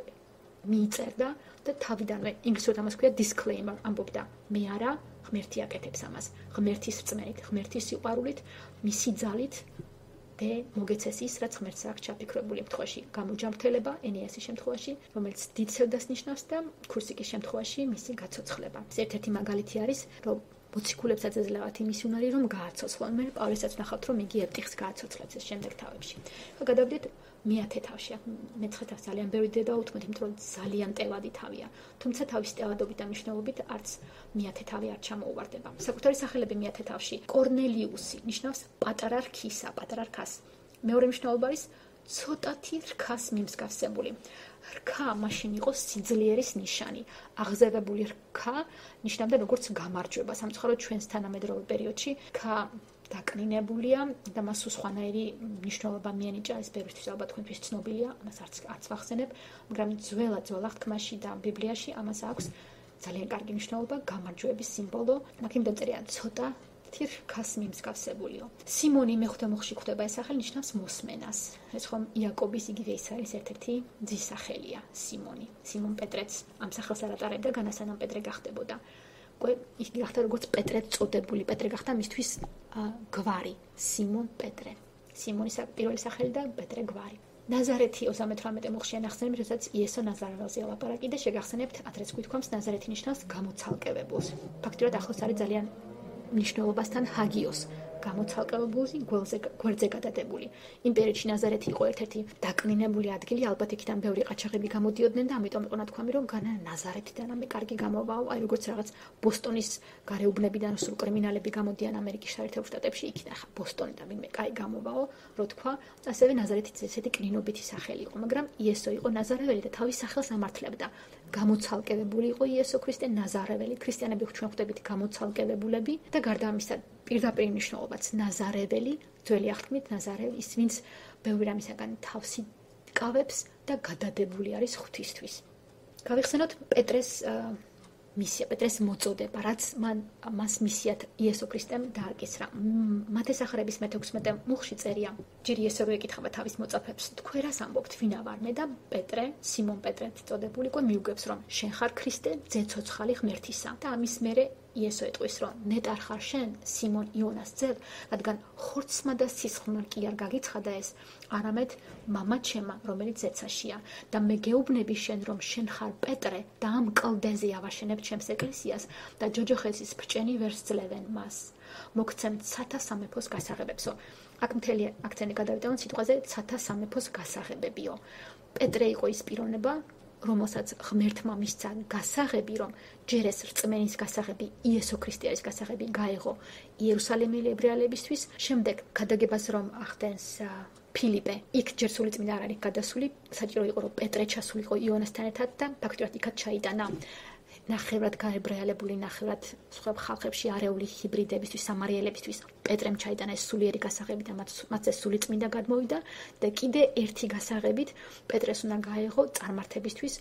მიიწერდა და თავიდანვე ინგლისურად ამას ქვია disclaimer, ამბობდა მე არა, ღმერთი აკეთებს ამას, ღმერთის რწმენით, ღმერთის სიყვარულით, მისი ძალით და მოგეცეს ის, რაც ღმერთს აქვს ჩაფიქრებული შემთხვევაში, გამოჯამრთელება ენიასის შემთხვევაში, რომელიც დიდ სევდას ნიშნავს და ქურსიკის შემთხვევაში მისი გაცოცხლება. ერთ-ერთი მაგალითი არის, რომ მოციქულებსაც ეძლევათ იმის უნარი, რომ გააცოცხლონ. მე პავლესაც ვნახავთ, რომ იგი ეპტიხს გააცოცხლებს ეს შემდეგ თავებში. და გადავდით მეათე თავში, მეცხრე თავს ძალიან ბევრი დედა უთმოთ, იმიტომ რომ ძალიან ტევადი თავია. თუმცა თავის ტევადობით და მნიშვნელობით არც მეათე თავი არ ჩამოუვარდება. საკუთარი სახელები მეათე თავში. კორნელიუსი ნიშნავს პატარა რქისა, პატარა რქას. მეორე მნიშვნელობა არის ცოტათი რქას მიმსგავსებული. რქა მაშინ იყო სიძლიერის ნიშანი. აღზევებული რქა ნიშნავდა როგორც გამარჯვება. სამწუხაროდ ჩვენს თანამედროვე პერიოდში რქა დაკნინებულია და მას სხვანაირი მნიშვნელობა მიენიჭა, ეს ბევრისთვის ალბათ თქვენთვის ცნობილია, ამას არც ვახსენებ, მაგრამ ძველ აღთქმაში და ბიბლიაში ამას აქვს ძალიან კარგი მნიშვნელობა, გამარჯვების სიმბოლო. მაგ იმ დაწერია ცოტა რქას მიმსგავსებულიო. სიმონი მეხუთე მუხში ხვდება ეს სახელი, ნიშნავს მოსმენას. ეს ხომ იაკობის იგივე ის არის ერთ-ერთი ძის სახელია, სიმონი. სიმონ პეტრეც ამ სახელს არ ატარებდა, განასანამ პეტრე გახდებოდა. ის გახდა როგორც პეტრე წოდებული, პეტრე გახდა მისთვის გვარი, სიმონ პეტრე. სიმონის პირველი სახელი და პეტრე გვარი. ნაზარეთი 38 მუხში ანახსენებს, როდესაც იესო ნაზარეველზე ელაპარაკი და შეგახსენებთ, ადრეც გვითქვამს ნაზარეთი ნიშნავს გამოცალკევებულს. ფაქტიურად ახლოს არის ძალიან მნიშვნელობასთან ჰაგიოს, გამოცალკევებულს, გვერდზე გადადებული. იმ პერიოდში ნაზარეთი იყო ერთ-ერთი დაკნინებული ადგილი, ალბათ იქიდან ბევრი ყაჩაღები გამოდიოდნენ და ამიტომ იყო ნათქვამი, რომ განა ნაზარეთიდან ამე კარგი გამოვაო, აი როგორც რაღაც ბოსტონის გარეუბნებიდან სულ კრიმინალები გამოდიან ამერიკის შეერთებულ შტატებში, იქიდან ხა ბოსტონიდან ვინმე კაი გამოვაო, რო თქვა, ასევე ნაზარეთიც ესეთი კნინობითი სახელი იყო, მაგრამ იესო იყო ნაზარეველი და თავის სახელს ამართლებდა. გამოცალკევებული იყო იესო ქრისტე ნაზარეველი, ქრისტიანები ჩვენ ხვდებით გამოცალკევებულები და გარდა ამისა პირდაპირ მნიშვნელობაც ნაზარეველი, ძველი აღთქმით ნაზარეველი, ის ვინც ბევრი რამისაგან თავსი კავებს და გადადებული არის ღვთისთვის. გავიხსენოთ პეტრეს მისია, პეტრეს მოწოდება, რაც მას მისიად იესო ქრისტემ დააკისრა. მათესახარების მე-16 მუხში წერია, ჯერ იესო რო ეკითხება თავის მოწაფეებს, თქვენ რას ამბობთ, ვინ ვარ მე და პეტრე, სიმონ პეტრე წოდებული, უკვე მიუგებს, რომ შენ ხარ ქრისტე, ძე-ცოცხალი ღმერთისა. და ამის მერე იესო ეტყვის, რომ ნეტარ ხარ შენ, სიმონ იონას ძე, რადგან ხორცმა და სისხლმა კი არ გაგიცხადა ეს, არამედ მამა ჩემა, რომელიც ზეცაშია. და მე გეუბნები შენ, რომ შენ ხარ პეტრე და ამ კლდეზე ავაშენებ ჩემს ეკლესიას და ჯოჯოხეთის ბრჭენი ვერ სძლევენ მას. მოგცემ ცათა სამეფოს გასაღებებსო. აქ მთელი აქცენტი გადავიტანოთ სიტყვაზე ცათა სამეფოს გასაღებებიო. პეტრე იყო ის პიროვნება, რომელსაც ღმერთმა მისცა გასაღები, რომ ჯერ ეს რწმენის გასაღები, იესო ქრისტე არის გასაღები, გაეღო იერუსალიმელი ებრაელებისთვის, შემდეგ გადაგებას რომ ახდენს ფილიპე, იქ ჯერ სულიწმინდა არ არის გადასული, საჭირო იყო რომ პეტრე ჩასულიყო იონასთან ერთად და ფაქტობრივად იქაც ჩაიტანა ნახევრად გაებრაელებული, ნახევრად სხვა ხალხებში არეული ჰიბრიდებისთვის, სამარიელებისთვის. პეტრემ ჩაიტანა ეს სულიერი გასაღები და მათზე სულიწმინდა გადმოვიდა და კიდე ერთი გასაღებით პეტრეს უნდა გაეღო წარმართებისთვის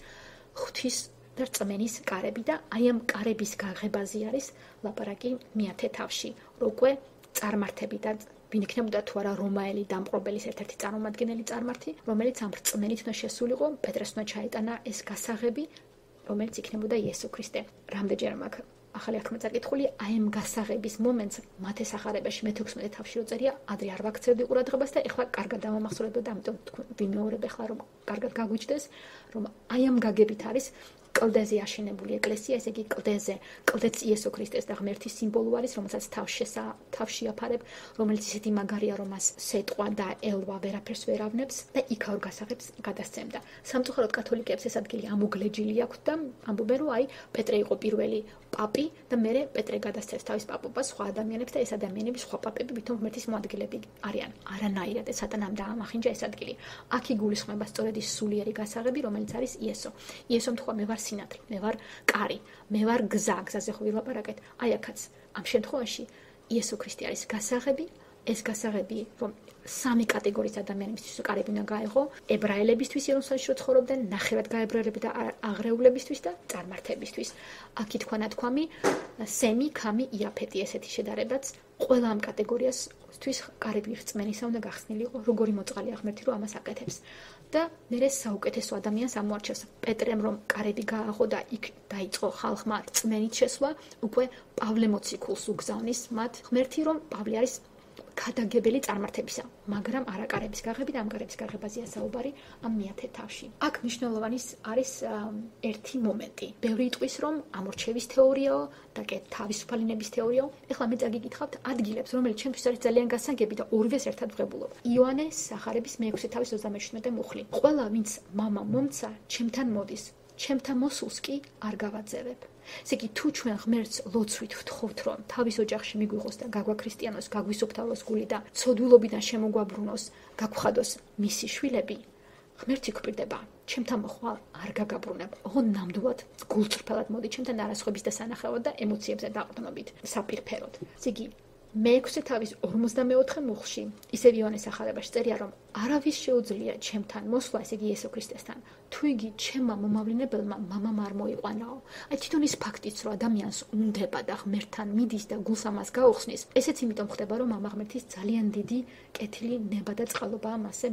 ღვთის და რწმენის კარები და აი ამ კარების გაღებაზე არის ლაპარაკი მეათე თავში, რომ უკვე წარმართები და ვინ იქნებოდა თუ არა რომაელი დამპყრობელის ერთ-ერთი წარმომადგენელი წარმართი, რომელიც ამ რწმენით უნდა შესულიყო, პეტრეს უნდა ჩაიტანა ეს გასაღები, რომელიც იქნებოდა იესო ქრისტე. რამდენჯერ მაქვს ახალი აღთქმა წაკითხული, აი ამ გასაღების მომენტს მათესახარებაში მე-16 თავში რო წერია, ადრე არ ვაქცევდი ყურადღებას და ეხლა კარგად დავამახსოვრებდა და ამიტომ ვიმეორებ ეხლა რომ კარგად გაგვიჩნდეს, რომ აი ამ გაგებით არის კლდეზე აშენებული ეკლესია, ესე იგი კლდეც იესო ქრისტეს და ღმერთის სიმბოლო არის, რომელსაც თავში აფარებ, რომელიც ისეთი მაგარია, რომ მას სეტყვა და ელვა ვერაფერს ვერ ავნებს და იქაურ გასაღებს გადასცემდა. სამწუხაროდ კათოლიკეებს ეს ადგილი ამოგლეჯილი აქვთ და ამბობენ, რომ აი პეტრე იყო პირველი პაპი და მერე პეტრე გადასცემს თავის პაპობას სხვა ადამიანებს და ეს ადამიანები სხვა პაპები ვითომ ღმერთის მოადგილეები არიან. არანაირად სატანამ დაამახინჯა ეს ადგილი. აქ იგულისხმება სწორედ ის სულიერი გასაღები, რომელიც არის იესო. იესომ თქვა მე ვარ სინათლე, მე ვარ კარი, მე ვარ გზა, გზაზე ხო ვილაპარაკეთ. აი აქაც ამ შემთხვევაში იესო ქრისტე არის გასაღები, ეს გასაღები რომ სამი კატეგორიის ადამიანებისთვის კარები უნდა გაეღო, ებრაელებისთვის იერუსალიმში რო ცხოვრობდნენ, ნახევრად გაებრაელები და აღრეულებისთვის და წარმართებისთვის. აქ ითქვა ნათქვამი სემი, ქამი, იაფეთი ესეთი შედარებაც ყველა ამ კატეგორიასთვის კარები რწმენისა უნდა გახსნილი იყო, როგორი მოწყალია ღმერთი რომ ამას აკეთებს. და მერე საუკეთესო ადამიანს ამოარჩევს. პეტრემ რომ კარები გააღო და იქ დაიწყო ხალხმა რწმენით შესვლა, უკვე პავლე მოციქულს უგზავნის მათ ღმერთი რომ პავლე არის გადაგებელი წარმართებისა, მაგრამ არა კარების გაღები და ამ კარების გაღებაზეა საუბარი ამ მეათე თავში. აქ მნიშვნელოვანი არის ერთი მომენტი. ბევრი იტყვის რომ ამორჩევის თეორიაო და თავისუფალინების თეორიაო. ეხლა მე წაგიკითხავთ ადგილებს, რომელიც ჩემთვის არის ძალიან გასაგები და ორივეს ერთად ვღებულობ. იოანე სახარების მე-6 თავის 37 მუხლი. ყველა ვინც მამა მომცა, ჩემთან მოდის, ჩემთან მოსულს კი არ გავაძევებ. ესე იგი თუ ჩვენ ღმერთს ლოცვით ვთხოვთ რომ თავის ოჯახში მიგვიღოს და გაგვაქრისტიანოს, გაგვისუფთავოს გული და ცოდვილობიდან შემოგვაბრუნოს, გაგვხადოს მისი შვილები, ღმერთი გვპირდება, ჩემთან მოხვალ არ გაგაბრუნებ, ოღონდ ნამდვილად გულწრფელად მოდი ჩემთან არასხობის და სანახავად და ემოციებზე დაყრდნობით, საპირფეროდ. ესე იგი მე-6 თავის 54 მუხლში ისევ იოანეს სახარებაში წერია რომ არავის შეუძლია ჩემთან მოსვლა, ესე იგი იესო ქრისტესთან, თუ იგი ჩემმა მომავლინებელმა მამამ არ მოიყვანაო. აი თვითონ ის ფაქტიც რომ ადამიანს უნდება და ღმერთთან მიდის და გულს ამას გაუხსნის, ესეც იმიტომ ხდება რომ მამა ღმერთის ძალიან დიდი კეთილი ნება და წყალობაა მასზე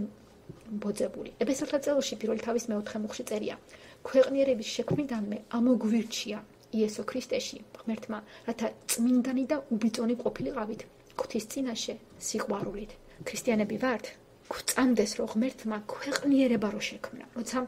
ბოძებული. ეფესელთა წელში პირველი თავის მე-4 მუხლში წერია ქვეყნიერების შექმნიდანვე ამოგვირჩია იესო ქრისტეში ღმერთმა, რათა წმინდანი და უბიწონი ყოფილიყავით ღვთის წინაშე სიყვარულით. ქრისტიანები ვართ, გვწამდეს რომ ღმერთმა ქვეყნიერება რო შექმნა, როცა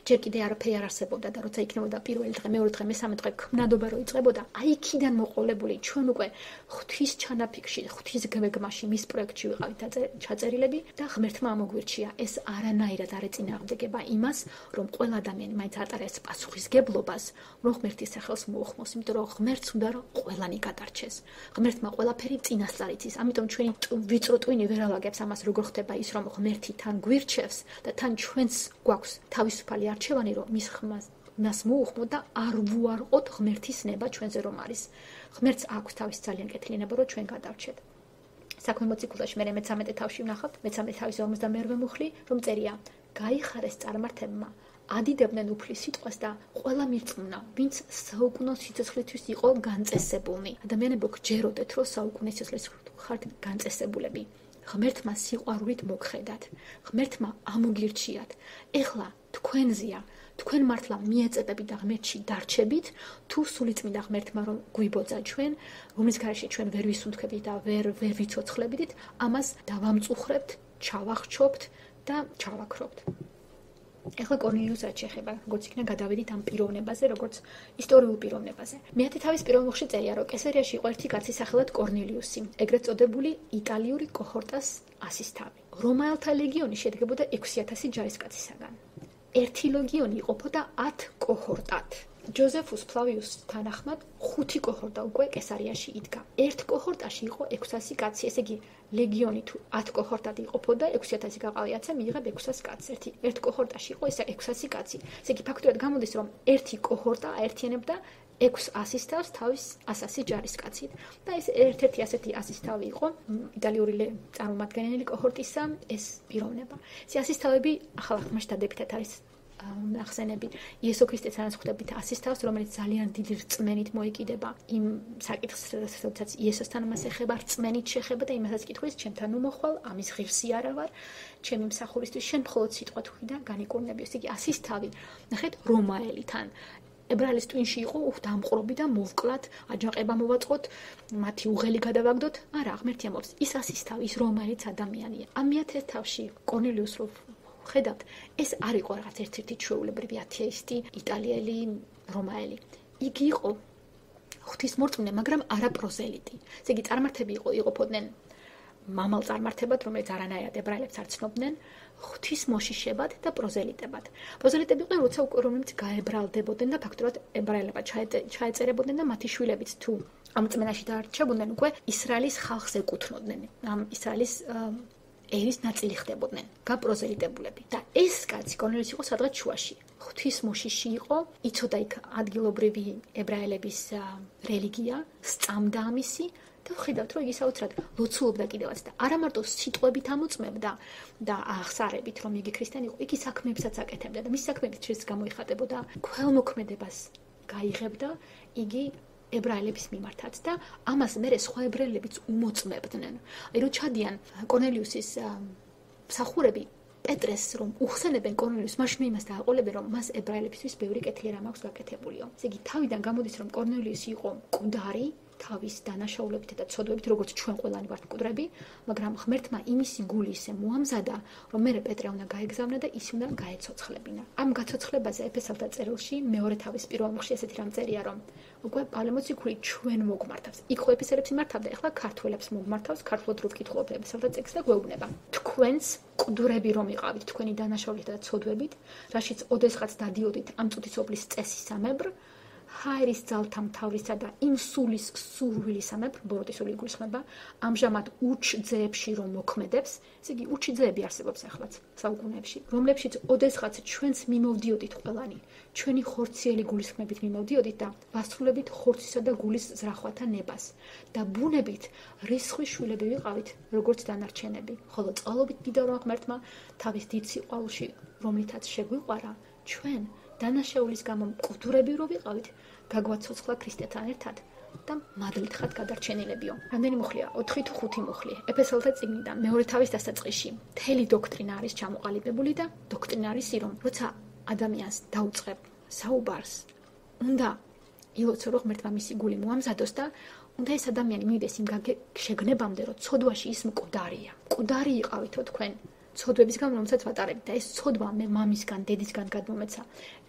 ჯერ კიდე არაფერი არ არსებობდა და როცა იქნებოდა პირველი დღე, მეორე დღე, მესამე დღე ქმნადობა რო იწყებოდა, აი იქიდან მოყოლებული ჩვენ უკვე ღვთის ჩანაფიქში, ღვთის გეგმაში, მის პროექტში ვიყავით ჩაწერილები და ღმერთმა ამოგვირჩია. ეს არანაირად არ ეწინააღმდეგება იმას, რომ ყველა ადამიანი მაინც ატარებს პასუხისგებლობას, რომ ღმერთის სახელს მოუხმოს, იმიტომ რომ ღმერთს უნდა რომ ყველანი გადარჩეს. ღმერთმა ყველაფერი წინასწარ იცის, ამიტომ ჩვენი ვიწრო ტვინი ვერ ალაგებს ამას, როგორ ხდება ის, რომ ღმერთი თან გვირჩევს და თან ჩვენს გვაქვს თავისუფალი არჩევანი რომ მის ხმას მას მოუხმოთ და არ ვუარყოთ ღმერთის ნება ჩვენზე რომ არის. ღმერთს აქვს თავის ძალიან კეთილი ნება რომ ჩვენ გადარჩეთ. საქმე მოციქულთაში მე 13 თავში ვნახავთ, 13 თავის 52 მუხლი, რომ წერია გაიხარეს წარმართებმა, ადიდებდნენ უფლის სიტყვას და ყველა მირწმუნა, ვინც საუკუნო სიცოცხლისთვის იყო განწესებულნი. ადამიანებო გჯეროდეთ რომ საუკუნო სიცოცხლისთვის ხართ განწესებულები. ღმერთმა სიყვარულით მოგხედათ, ღმერთმა ამოგირჩიათ. ეხლა თქვენზია, თქვენ მართლა მიეწებები და ღმერთში დარჩებით, თუ სულიწმინდა ღმერთმა რომ გვიბოძა ჩვენ, რომლის გარეშე ჩვენ ვერ ვისუნთქებით და ვერ ვიცოცხლებდით, ამას დავამწუხრებთ, ჩავახჩობთ და ჩავაქრობთ. ეხლა კორნელიუსს რაც შეეხება, როგორც იქნა გადავედით ამ პიროვნებაზე, როგორც ისტორიულ პიროვნებაზე. მეათე თავის პირველ მუხლში წერია, რომ კესარიაში იყო ერთი კაცი სახელად კორნელიუსი, ეგრეთ წოდებული იტალიური კოჰორტას ასისთავი. რომაელთა ლეგიონი შედგებოდა 6000 ჯარისკაცისაგან. ერთი ლეგიონი იყოფოდა 10 კოჰორტად. ჯოზეფუს ფლავიუს თანახმად 5 კოჰორტა უკვე კესარიაში იდგა. ერთ კოჰორტაში იყო 600 კაცი, ესე იგი ლეგიონი თუ 10 კოჰორტად იყოფოდა, 6000 გაყავიაცა, მიიღებ 600 კაცს. ერთ კოჰორტაში იყო ეს 600 კაცი. ესე იგი ფაქტურად გამოდის, რომ ერთი კოჰორტა აერთიანებდა 600-ის თავს თავის 100 ჯარისკაცით. და ეს ერთ-ერთი ასეთი ასისთავი იყო იტალიური წარმომადგენელი კოჰორტისა ეს პიროვნება. ეს თავები ახალ აღთქმაში დადებითად არის ახსენები. იესო ქრისტეს ანაცვლებით ასისთავს, რომელიც ძალიან დიდი რწმენით მოიკიდება იმ საკითხს, როდესაც იესოსთან მას ეხება, რწმენით შეხება და იმასაც კითხვის, ჩემთან უმოხვალ, ამის ღირსი არა ვარ, ჩემი მსახურისთვის შენ მხოლოდ სიტყვა თქვი და განიკურნები. ესე იგი ასისთავი, ნახეთ, რომაელითან ებრაელის ტვინში იყო დამყრობი და მოვკლათ, აჯანყება მოვაწყოთ, მათი უღელი გადავაგდოთ. არა, ღმერთი ამბობს, ის ასისთავი, ის რომაელიც ადამიანია. ამ მეათე თავში კორნელიუს რო ხედავთ, ეს არ იყო რაღაც ერთ-ერთი ჩვეულებრივი ათეისტი, იტალიელი, რომაელი. იგი იყო ღვთისმორწმუნე, მაგრამ არა პროზელიტი. ესე იგი, წარმართები იყოფოდნენ მამალ წარმართებად, რომელიც არანაირად ებრაელებს არ ცნობდნენ, ღვთისმოშიშებად და პროზელიტებად. პროზელიტები იყვნენ, როცა უკვე რომლებიც გაებრალდებოდნენ და ფაქტურად ებრაელებად ჩაეწერებოდნენ და მათი შვილებიც თუ ამ წმენაში დაარჩებოდნენ, უკვე ისრაელის ხალხს ეკუთვნოდნენ. ამ ისრაელის ერის ნაწილი ხდებოდნენ, გაპროზელიტებულები. და ეს კაცი კორნელიუსი იყო სადღაც შუაში. ღვთისმოშიში იყო, იცოდა იქ ადგილობრივი ებრაელების რელიგია, სწამდა ამისი და ხედავთ, რომ იგი საოცრად ლოცულობდა კიდევაც და არა მარტო სიტყვებით ამოწმებდა და აღსარებით, რომ იგი ქრისტიანი იყო, იგი საქმეებსაც აკეთებდა და მის საქმეებით შეიძლება გამოიხატებოდა ქველმოქმედებას გაიღებდა იგი ებრაელების მიმართაც და ამას მერე სხვა ებრაელებიც უმოწმებდნენ. აი რომ ჩადიან კორნელიუსის მსახურები პეტრეს რომ უხსენებენ კორნელიუსს, მაშინ იმას დააყოლებენ, რომ მას ებრაელებისთვის ბევრი კეთილი რამ აქვს გაკეთებულიო. ესე იგი, თავიდან გამოდის, რომ კორნელიუსი იყო მკვდარი თავის დანაშაულებით და ცოდვებით, როგორც ჩვენ ყველანი ვართ მკვდრები, მაგრამ ღმერთმა იმისი გული ისე მოამზადა, რომ მერე პეტრე უნდა გაეგზავნა და ის უნდა გაეცოცხლებინა. ამ გაცოცხლებაზე ეფესელთა წერილში მეორე თავის პირველ მუხლში ესეთი რამ წერია, რომ უკვე პავლე მოციქული ჩვენ მოგმართავს. იქ ხო ეფესელებს იმართავდა, ეხლა ქართველებს მოგმართავს, ქართულად რო ვკითხულობ ეფესელთა ტექსტს და გვეუბნება. თქვენს მკვდრები რომ იყავით თქვენი დანაშაულით და ცოდვებით, რაშიც ოდესღაც დადიოდით ამ წუთისობლის წესისამებრ, ჰაერის ძალთა მთავრისა და იმ სულის სურვილისამებრ, ბოროტისული იგულისხმება, ამჟამად უჩძეებში რომ მოქმედებს, ესე იგი უჩძეები არსებობს ახლაც საუკუნეებში, რომლებშიც ოდესღაც ჩვენს მიმოვდიოდით ყველანი, ჩვენი ხორციელი გულისხმებით მიმოვდიოდით და ვასრულებით ხორცისა და გულის ზრახვათა ნებას და ბუნებით რისხვის შვილები ვიყავით, როგორც დანარჩენები, ხოლო წყალობით დიდავრა ღმერთმა თავის დიდ სიყვარულში, რომლითაც შეგვიყვარა, ჩვენ დანაშაულის გამო მკვდრები რო ვიყავით, გაგვაცოცხლა ქრისტესთან ერთად და მადლით ხართ გადარჩენილებიო. რამდენი მუხლია? 4 თუ 5 მუხლი. ეფესელთა წიგნიდან მეორე თავის დასაწყისში მთელი დოქტრინა არის ჩამოყალიბებული და დოქტრინა არის რომ როცა ადამიანს დაუწყებ საუბარს, უნდა ილოცო რომ ღმერთმა მისი გული მოამზადოს და უნდა ეს ადამიანი მივიდეს იმ შეგნებამდე, რომ ცოდვაში ის მკვდარია. მკვდარი იყავითო თქვენ ცოდვების გამო, რომელსაც ვატარებთ და ეს ცოდვა მე მამისგან, დედისგან გადმომეცა.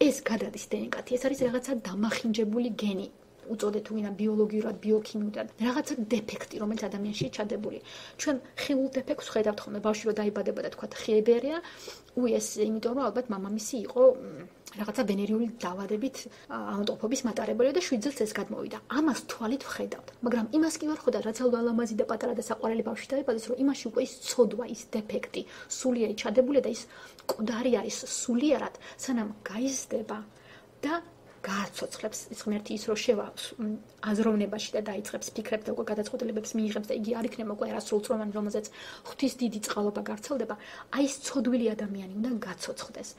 ეს გადადის დნკ-ით. ეს არის რაღაცა დამახინჯებული გენი. უწოდეთ ვინა ბიოლოგიურად, ბიოქიმიურად, რაღაცა დეფექტი, რომელიც ადამიანში ჩადებული. ჩვენ ხილულ დეფექტს ხედავთ ხოლმე, ბავშვი რო დაიბადება და თქვა ხიებერია, ეს იმიტომ რომ ალბათ მამამისი იყო რაღაცა ვენერიული დაავადებით ავადმყოფობის მატარებელი და 7 წელს ეს გადმოვიდა. ამას თვალით ვხედავთ, მაგრამ იმას კი ვერ ხედავთ, რაც ალამაზი და პატარა და საყვარელი ბავშვი დაიბადეს, რომ იმაში უკვე ის ცოდვა, ის დეფექტი, სულიერი ჩადებულია და ის მკვდარი არის სულიერად, სანამ გაიზრდება და გააცოცხლებს ის ღმერთი ის რო შევა აზროვნებაში და დაიწყებს ფიქრებს და უკვე გადაწყვეტილებებს მიიღებს და იგი არ იქნება უკვე არასრულწლოვანი, რომელზეც ღვთის დიდი წყალობა გავრცელდება, აი ეს ცოდვილი ადამიანი უნდა გაცოცხლდეს.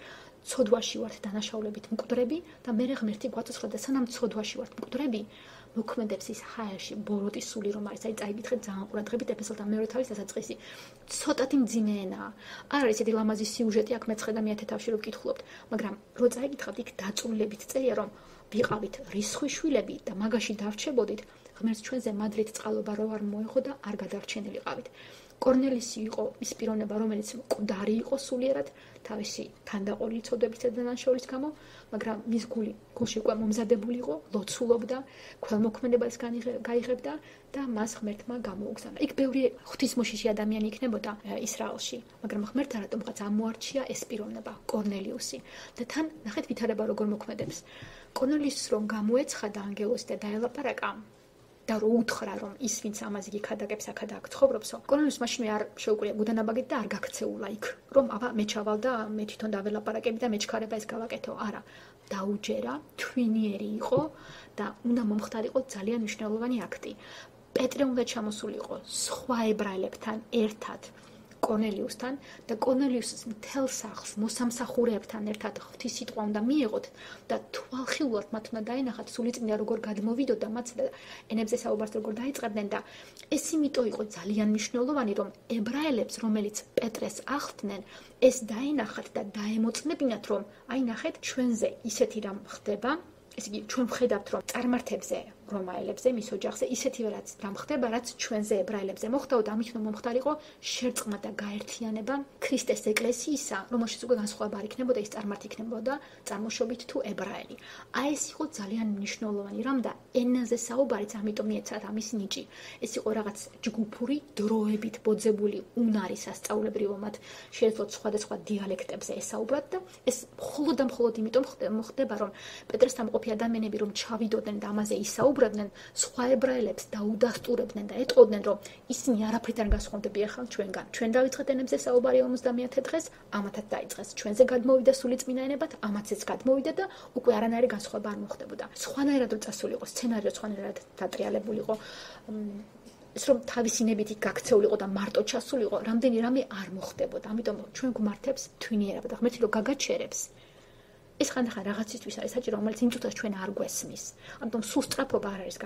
ცოდვაში ვართ დანაშაულებით მკვდრები და მერე ღმერთი გვაცოცხლებს და სანამ ცოდვაში ვართ მკვდრები, მოქმედებს ის ჰაერში ბოროტის სული რომ არის, აი წაიგითხეთ ძალიან ყურადღებით ეფესელთა მეორე თავის დასაწყისი. ცოტათი მძიმე ენაა. არ არის ესეთი ლამაზი სიუჟეტი აქ მეცხრე და მეათე თავში რო ვკითხულობთ, მაგრამ რო წაიგითხავთ იქ დაწვრილებით წერია რომ ვიყავით რისხვის შვილები და მაგაში დავრჩებოდით, ღმერთს ჩვენზე მადლით წყალობა რო არ მოეღო და არ გადარჩენილიყავით. კორნელისი იყო ის პიროვნება, რომელიც მკვდარი იყო სულიერად თავისი თანდაყოლილი ცოდვების და დანაშაულის გამო, მაგრამ მის გულში უკვე მომზადებული იყო, ლოცულობდა, ქველმოქმედებას გაიღებდა და მას ღმერთმა გამოუგზავნა. იქ ბევრი ღვთისმოშიში ადამიანი იქნებოდა ისრაელში, მაგრამ ღმერთმა რატომღაც ამოარჩია ეს პიროვნება, კორნელიუსი. და თან ნახეთ ვითარება როგორ მოქმედებს. კორნელიუსს რომ გამოეცხადა ანგელოზი და დაელაპარაკა და რო უთხრა რომ ის ვინც ამას იგი ქადაგებს აქადა აქ ცხოვრობსო, კორნელიუსს მაშინვე არ შეუკვირია გუდანაბაგით და არ გაქცეულა იქ, რომ აბა მე ჩავალ და მე თვითონ დაველაპარაკები და მე ჩქარება ეს გავაკეთო. არა, დაუჯერა, თვინიერი იყო და უნდა მომხდარიყო ძალიან მნიშვნელოვანი აქტი. პეტრე უნდა ჩამოსულიყო სხვა ებრაელებთან ერთად კორნელიუსთან და კორნელიუსის მთელ სახლს მოსამსახურეებთან ერთად ღვთის სიტყვა უნდა მიეღოთ და თვალხილულად მათ უნდა დაენახათ სულიწმინდა როგორ გადმოვიდოდა და მათ ენებზე საუბარს როგორ დაიწყებდნენ და ეს იმიტომ იყო ძალიან მნიშვნელოვანი, რომ ებრაელებს, რომელიც პეტრეს ახლდნენ, ეს დაენახათ და დაემოწმებინათ, რომ აი ნახეთ ჩვენზე ისეთი რამ ხდება. ესე იგი ჩვენ ვხედავთ რომ წარმართებზე რომაელებზე, მის ოჯახზე, ისეთივე რაც გამხდება, რაც ჩვენზე ებრაელებზე მოხდაო და ამით რომ მომხდარიყო შერწყმა და გაერთიანება ქრისტეს ეკლესიისა, რომელშიც უკვე განსხვავება არ იქნებოდა, ის წარმართ იქნებოდა წარმოშობით თუ ებრაელი. აი ეს იყო ძალიან მნიშვნელოვანი რამ და ენაზე საუბარიც, ამიტომ მიეცათ ამის ნიჭი. ეს იყო რაღაც ჯგუფური დროებით ბოძებული უნარი სასწაულებრივი, მათ შეეძლოთ სხვადასხვა დიალექტებზე ესაუბრათ და ეს მხოლოდ და მხოლოდ იმიტომ მოხდება, რომ პეტრესთან მყოფი ადამიანები რომ ჩავიდოდნენ და ამაზე ისაუბრებდნენ, სხვა ებრაელებს დაუდასტურებდნენ და ეტყოდნენ, რომ ისინი არაფრით არ გასხვავდებიან ხალ ჩვენგან. ჩვენ დავიწყეთ ენებზე საუბარი 50-ე დღეს, ამათაც დაიწყეს. ჩვენზე გადმოვიდა სული წმინდა ენებად, ამათაც გადმოვიდა და უკვე არანაირი განსხვავება არ მოხდებოდა. სხვანაირად რომ წასულიყო, სცენარო სხვანაირად დატრიალებულიყო. ეს რომ თავისინებითი გაქცეულიყო და მარტო ჩასულიყო, რამდენი რამე არ მოხდებოდა. ამიტომ ჩვენ გვმართებს თვინიერება და ღმერთი რომ გაგაჩერებს. ეს ხანდახან რაღაცისთვის არის საჭირო, რომელიც იმ წუთას ჩვენ არ გვესმის. ამიტომ სულ სწრაფობა არ არის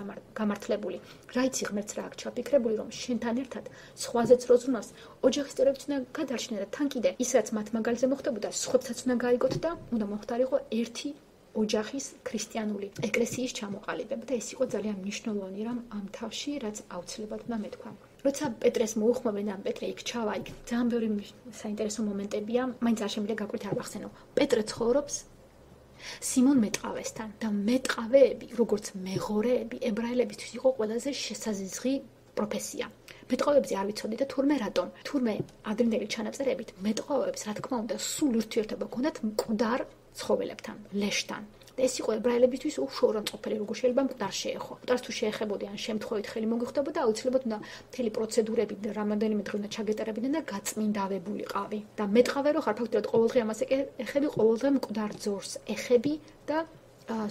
გამართლებული. რა იცი ღმერთს რა აქვს ჩაფიქრებული, რომ შენთან ერთად სხვაზეც რო ზრუნავს, ოჯახის წევრებიც უნდა გადარჩნენ და თან კიდე ის რაც მათ მაგალზე მოხდებოდა, სხვებსაც უნდა გაიგოთ და უნდა მოხდარიყო ერთი ოჯახის ქრისტიანული ეკლესიის ჩამოყალიბება და ეს იყო ძალიან მნიშვნელოვანი რამ ამ თავში, რაც აუცილებლად უნდა მეთქვა. როცა პეტრეს მოუხმობენ და პეტრე იქ ჩავა, იქ ძალიან ბევრი საინტერესო მომენტებია, მაინც არ შემიძლია გაკვირთ არ ვახსენო. პეტრე ცხოვრობს სიმონ მეტყავესთან და მეტყავეები, როგორც მეღორეები, ებრაელებისთვის იყო ყველაზე შესაზღვრელი პროფესია. მეტყავეებზე არ ვიცოდი და თურმე რატომ? თურმე ადრინდელი ჩანაწერებით მეტყავეებს, რა თქმა უნდა, სულ ურთიერთობა ჰქონდათ მკვდარ ცხოველებთან, ლეშთან. და ეს იყო ებრაელებისთვის უშუალო მყოფელი, როგორ შეიძლება მკვდარს შეეხო. მკვდარს თუ შეეხებოდი ან შემთხვევით ხელი მოგიხდებოდა, აუცილებლად უნდა მთელი პროცედურები და რამდენიმე დღე უნდა ჩაგეტარებიდნენ და გაწმინდავებულიყავი. და მეტყავე რო ხარ ფაქტობრივად ყოველდღე ამას ეხები, ყოველდღე მკვდარ ძორს ეხები და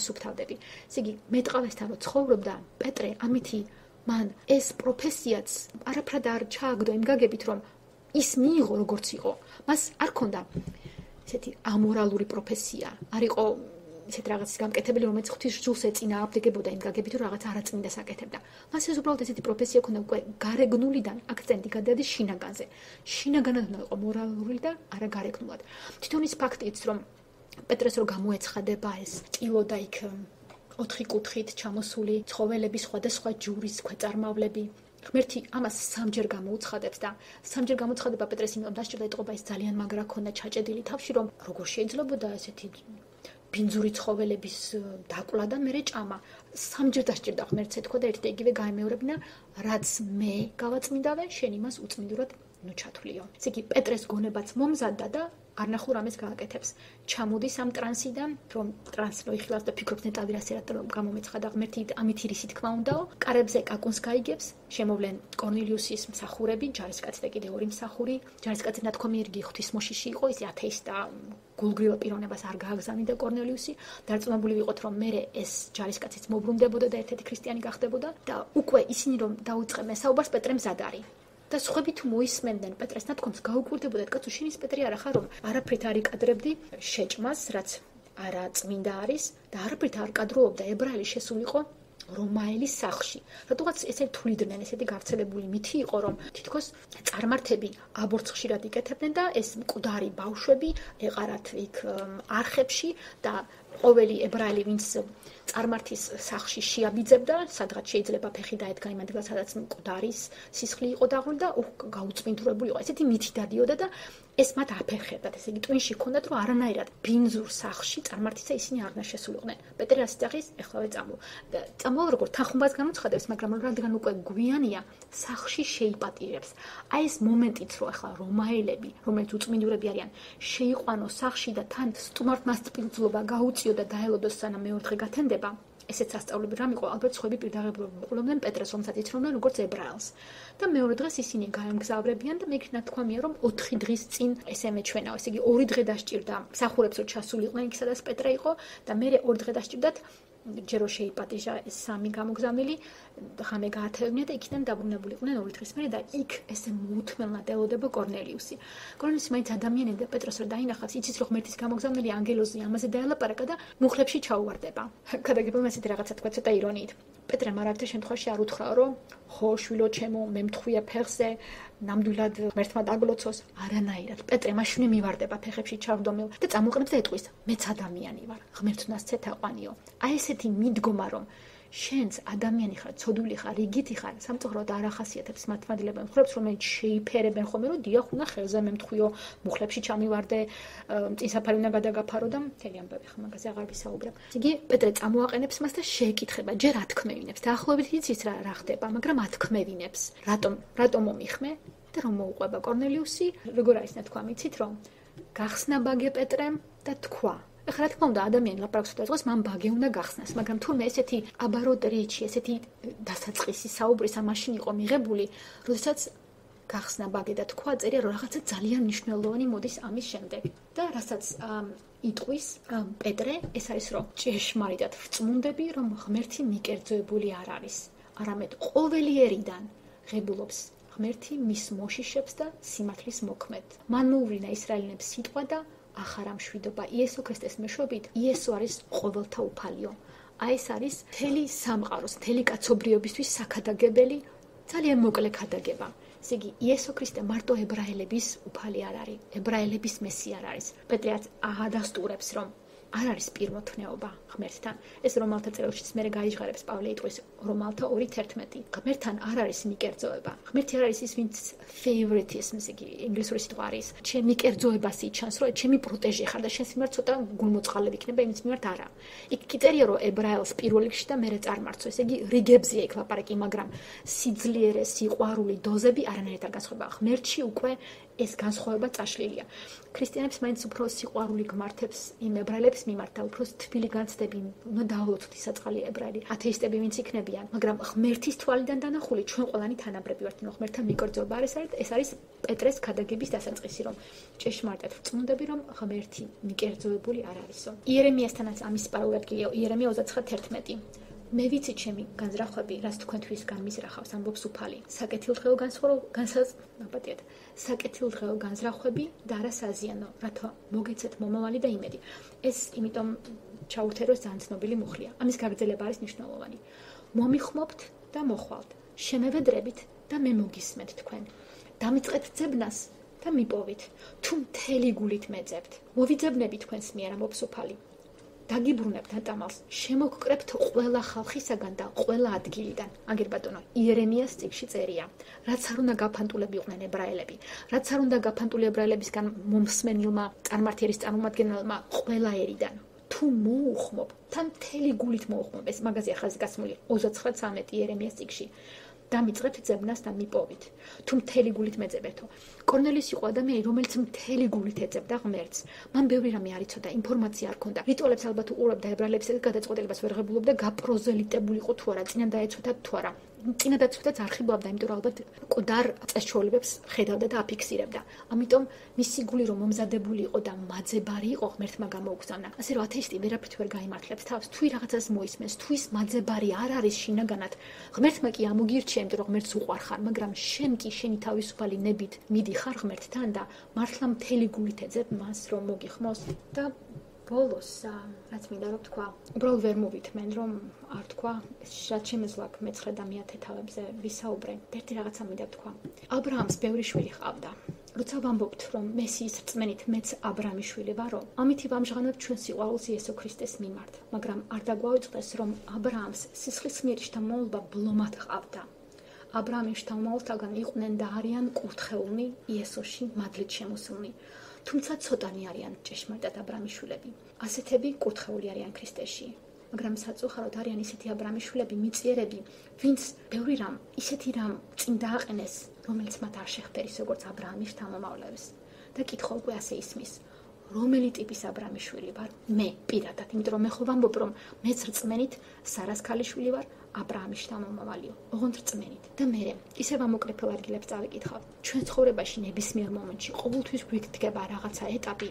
სუფთავდები. ესე იგი, მეტყავესთან რო ცხოვრობდა პეტრე, ამითი მან ეს პროფესიაც არაფრად არ ჩააგდო იმ გაგებით, რომ ის მიიღო როგორც იყო. მას არ ქონდა ესეთი ამორალური პროფესია. არ იყო ესეთ რაღაცის გამკეთებელი, რომელიც ღვთის ჯულს ეწინააღმდეგებოდა იმ გაგებით, რომ რაღაც არაწმინდას აკეთებდა. მას ეს უბრალოდ ესეთი პროფესია ქონდა უკვე გარეგნულიდან აქცენტი გადადის შინაგანზე. შინაგანად უნდა იყო მორალური და არა გარეგნულად. თვითონ ის ფაქტიც, რომ პეტრეს რო გამოეცხადება ეს ტილო და იქ 4 კუთხით ჩამოსული ცხოველები, სხვადასხვა ჯურის ქვეწარმავლები. ღმერთი ამას სამჯერ გამოუცხადებს და სამჯერ გამოცხადება პეტრეს იმიტომ დასჭირდა ეტყობა ის ძალიან მაგრა ქონდა ჩაჭედილი თავში, რომ როგორ შეიძლებოდა ესეთი ბინძური ცხოველების დაკლა და მერე ჭამა. სამჯერ დასჭირდა ღმერთს ეთქვა და ერთ და იგივე გაემეორებინა, რაც მე გავაწმინდავენ, შენ იმას უწმინდურად ნუჩათვლიო. ესე იგი, პეტრეს გონებაც მომზადდა და არნახულ რამეს გააკეთებს. ჩამოდის ამ ტრანსიდან, რომ ტრანს მოიხილავს და ფიქრობს ნეტავი რასერად გამომეცხადა ღმერთი, ამით ირისი თქმა უნდაო. კარებზე კაკუნს გაიგებს, შემოვლენ კორნელიუსის მსახურები, ჯარისკაცი და კიდე ორი მსახური. ჯარისკაცი ნათქვამიერი ღვთისმოშიში იყო, ის ათეისტი და გულგრილ პიროვნებას არ გააგზავნიდა კორნელიუსი. დარწმუნებული ვიყოთ, რომ მერე ეს ჯარისკაციც მოbrunდებოდა და ერთ-ერთი ქრისტიანი გახდებოდა და უკვე ისინი რომ დაუწყებენ საუბარს პეტრე მზად არის. და სხვები თუ მოისმენდნენ პეტრეს ნათქვამს, გაუკვირდებოდათ, კაცო, შენ ის პეტრე არ ახარ, რომ არაფრით არ იკადრებდი შეჭმას, რაც არა წმინდა არის და არაფრით არ კადროობდა ებრაელი შესულიყო რომაელის სახლში. რატოღაც ესე თვლიდნენ, ესეთი გავრცელებული მითი იყო, რომ თითქოს წარმართები აბორტს ხშირად იკეთებდნენ და ეს მკვდარი ბავშვები ეყარათ იქ არხებში და ყოველი ებრაელი, ვინც წარმართის სახლში შეაბიძებდა, სადღაც შეიძლება ფეხი დაედგა იმ ადგილას, სადაც მკვდარის სისხლი იყო დაღული და გაუწმინდურებული იყო. ესეთი მითი დადიოდა და ეს მათ აფერხებდათ. ესე იგი, ტვინში ჰქონდათ, რომ არანაირად ბინძურ სახლში წარმართისა ისინი არ უნდა შესულიყვნენ. პეტრე რას იძახის, ეხლავე წამოვა როგორ თანხმობას გამოცხადებს, მაგრამ რადგან უკვე გვიანია, სახლში შეიპატირებს. აი ეს მომენტიც, რომ ახლა რომაელები, რომელიც უწმინდურები არიან, შეიყვანო სახლში და თან სტუმართ მასწავლებლობა გაუწიო და დაელოდოს სანამ მეორე დღე გათენდება. ესეც სასწაულები რამ იყო, ალბათ სხვები პირდაღებულად უყურებდნენ პეტრეს, რომელსაც იცნობდნენ როგორც ებრაელს. და მეორე დღეს ისინი გაემგზავრებიან და მეკ ნათქვამია, რომ 4 დღის წინ ესე მეჩვენაო. ესე იგი 2 დღე დასჭირდა მსახურებს, რომ ჩასულიყვნენ იქ, სადაც პეტრე იყო და მერე 2 დღე დასჭირდათ ჯერო შეიპატიჟა ეს 3 გამოგზავნილი, ღამე გაათევინა და იქიდან დაბრუნებულიყვნენ 2 დღის მერე და იქ ესე მოუთმელნად ელოდება კორნელიუსი. კორნელიუსი მაინც ადამიანები და პეტროს რა დაინახავს, იცის რომ ღმერთის გამოგზავნილი ანგელოზი ამაზე დაელაპარაკა და მუხლებში ჩაუვარდება. გადაგებმა ესეთი რაღაცა თქვა ცოტა ირონიით. პეტრემ არავითარ შემთხვევაში არ უთხრა, რომ ხო, შვილო ჩემო, მე მთხვია ფეხზე, ნამდვილად ღმერთმა დაგლოცოს, არანაირად. პეტრე მაშინვე მივარდება ფეხებში ჩავდომილ და წამოყენებს და ეტყვის, მეც ადამიანი ვარ, ღმერთს უნდა სცეთ აყვანიო. აი ესეთი მიდგომა, რომ შენც ადამიანი ხარ, ცოდვილი ხარ, რიგითი ხარ, სამწუხაროდ არ ახასიათებს მათმადლებელ მხურებს, რომელიც შეიფერებენ ხოლმე, რომ დიახ, უნდა ხელზე მემთხვიო, მუხლებში ჩამივარდე, წინსაფარი უნდა გადაგაფარო და მთელი ამბავი ხა მაგაზე აღარ ვისაუბრებ. იგი პეტრე წამოაყენებს მას და შეეკითხება, ჯერ ათქმევინებს. დაახლოებით იცის რა ხდება, მაგრამ ათქმევინებს. რატომ მომიხმე და რომ მოუყვება კორნელიუსი, როგორ არის თქვა, მიცით რომ გახსნა ბაგე პეტრემ და თქვა. ეხლა რა თქმა უნდა ადამიანი ლაპარაკს უდაწყოს, მან ბაგე უნდა გახსნას, მაგრამ თურმე ესეთი აბაროტ რიჩი, ესეთი დასაწყისი საუბრის ამაში იყო მიღებული, როდესაც გახსნა ბაგე და თქვა წერია, რომ რაღაცა ძალიან მნიშვნელოვანი მოდის ამის შემდეგ. და რასაც იტყვის პეტრე, ეს არის რომ ჭეშმარიტად ვწმუნდები, რომ ღმერთი მიკერძოებული არ არის, არამედ ყოველი ერიდან ღებულობს ღმერთი მის მოშიშებს და სიმართლის მოქმედ. მან მოუვლინა ისრაელებს სიტყვა და ახარა მშვიდობა იესო ქრისტეს მეშვეობით, იესო არის ყოველთა უფალიო. აი ეს არის მთელი სამყაროს, მთელი კაცობრიობისთვის საქადაგებელი, ძალიან მოკლე ქადაგება. ესე იგი, იესო ქრისტე მარტო ებრაელების უფალი არ არის, ებრაელების მესი არ არის. პეტრეაც აღადასტურებს, რომ არ არის პირმოთნეობა ღმერთთან. ეს რომალთა წერილშიც მერე გაიჟღერებს პავლე იტყვის რომალთა 2:11. ღმერთთან არ არის მიკერძოება. ღმერთი არ არის ის, ვინც favoritism, ესე იგი, ინგლისური სიტყვა არის. ჩემი კერძოებას იჩანს, რომ ჩემი პროტეჟე ხარ და შენს მიმართ ცოტა გულმოწყალები იქნება, იმის მიმართ არა. იქ კი წერია, რომ ებრაელს პირველ რიგში და მერე წარმარცო. ესე იგი, რიგებზია იქ ლაპარაკი, მაგრამ სიძლიერე, სიყვარული, დოზები არანაირად არ განსხვავდება. ღმერთში უკვე ეს განსხვავება წაშლილია. ქრისტიანებს მაინც უფრო სიყვარული გმართებს იმ ებრაელებს მიმართ და უფრო თბილი განცდები უნდა დაავლოთ ისაწყალი ებრაელი ათეისტები ვინც იქნებიან, მაგრამ ღმერთის თვალიდან დანახული ჩვენ ყველანი თანაბრები ვართ, რომ ღმერთთან მიკერძოება არის, ეს არის პეტრეს ქადაგების დასაწყისი, რომ ჭეშმარიტად ვწმუნდები, რომ ღმერთი მიკერძოებული არ არისო. იერემიასთანაც ამის პარალელია, იერემია 29:11. მე ვიცი ჩემი განზრახვები, რაც თქვენთვის განმიზრახავს, ამბობს უფალი. საკეთილდღეო საკეთილდღეო განზრახვები და არა საზიანო, რათა მოგეცეთ მომავალი და იმედი. ეს იმიტომ ჩაურთეროს ძალიან ცნობილი მუხლია. ამის გაგრძელება არის მნიშვნელოვანი. მომიხმობთ და მოხვალთ, შემევედრებით და მე მოგისმენთ თქვენ. დამიწყეთ ძებნას და მიპოვით, თუ მთელი გულით მეძებთ. მოვიძებნები თქვენს მიერ, ამბობს უფალი. დაგიბრუნებთ ატამალს, შემოგკრებთ ყველა ხალხისაგან და ყველა ადგილიდან. აგერ ბატონო, იერემიას წიგნში წერია, რაც არ უნდა გაფანტულებიყვნენ ებრაელები, რაც არ უნდა გაფანტული ებრაელებისგან მომსმენილმა წარმართიერის წარმომადგენელმა ყველა ერიდან. თუ მოუხმობ, თან მთელი გულით მოუხმობ, ეს მაგაზია ხაზი გასმული 29:13 იერემიას წიგნში. დამიწყეთ ძებნას და მიპოვით. თუ მთელი გულით მეძებეთო. კორნელიუსი იყო ადამიანი, რომელიც მთელი გულით ეძებდა ღმერთს. მან ბევრი რამე არ იცოდა, ინფორმაცია არ ჰქონდა. რიტუალებს ალბათ უყურებდა ებრაელებისგან გადაწყვეტილებას ვერ ღებულობდა, გაპროზელიტებული იყო თუ არა, წინან დაეცვეთა თუ არა. წინა დაცვეთაც არ ხიბლავდა, იმიტომ რომ ალბათ მკვდარ წესჩვეულებებს ხედავდა და აფიქსირებდა. ამიტომ მისი გული რომ მომზადებული იყო და მაძებარი იყო, ღმერთმა გამოუგზავნა. ასე რომ ათეისტი ვერაფრით ვერ გაიმართლებს თავს, თუ რაღაცას მოისმენს, თუ ის მაძებარი არ არის შინაგანად. ღმერთმა კი ამოგირჩია, იმიტომ რომ ღმერთს უყვარხარ, მაგრამ შენ კი შენი თავისუფალი ნებით მიდიხარ ღმერთთან და მართლა მთელი გულით ეძებ მას, რომ მოგიხმოს და ბოლოს, რაც მინდა რომ თქვა, უბრალოდ ვერ მოვითმენ, რომ არ თქვა, რაც შემეძლო აქ მე-9 და მე-10 თავებზე ვისაუბრე. ერთი რაღაცა მინდა თქვა. აბრაამს ბევრი შვილი ჰყავდა. როცა ვამბობთ, რომ მესიის რწმენით მეც აბრაამის შვილი ვარო, ამითი ვამჟღავნებთ ჩვენ სიყვარულს იესო ქრისტეს მიმართ, მაგრამ არ დაგვაუწყდეს, რომ აბრაამს სისხლისმიერი შთამომავლობა ბლომად ჰყავდა. აბრაამის შთამომავლთაგან იყვნენ და არიან კურთხეულნი იესოში მადლით შემოსულნი. თუმცა ცოტანი არიან ჭეშმარიტად აბრაამის შვილები. ასეთები კურთხეული არიან ქრისტეში. მაგრამ საწუხაროდ არიან ისეთი აბრაამის შვილები, მიწიერები, ვინც ბევრი რამ, ისეთი რამ წინ დააყენეს, რომელიც მათ არ შეხვდერის როგორც აბრაამის შთამომავლებს. და კითხვა უკვე ასე ისმის. რომელი ტიპის აბრაამის შვილი ვარ? მე პირადად, იმიტომ რომ მე ხო ვამბობ, რომ მეც რწმენით სარას ქალიშვილი ვარ, აბრაამის შთამომავალიო, ოღონდ რწმენით. და მე ისევ ამოკრეფილ ადგილებს წავიკითხავ. ჩვენ ცხოვრებაში ნებისმიერ მომენტში ყოველთვის გვიგდება რაღაცა ეტაპი,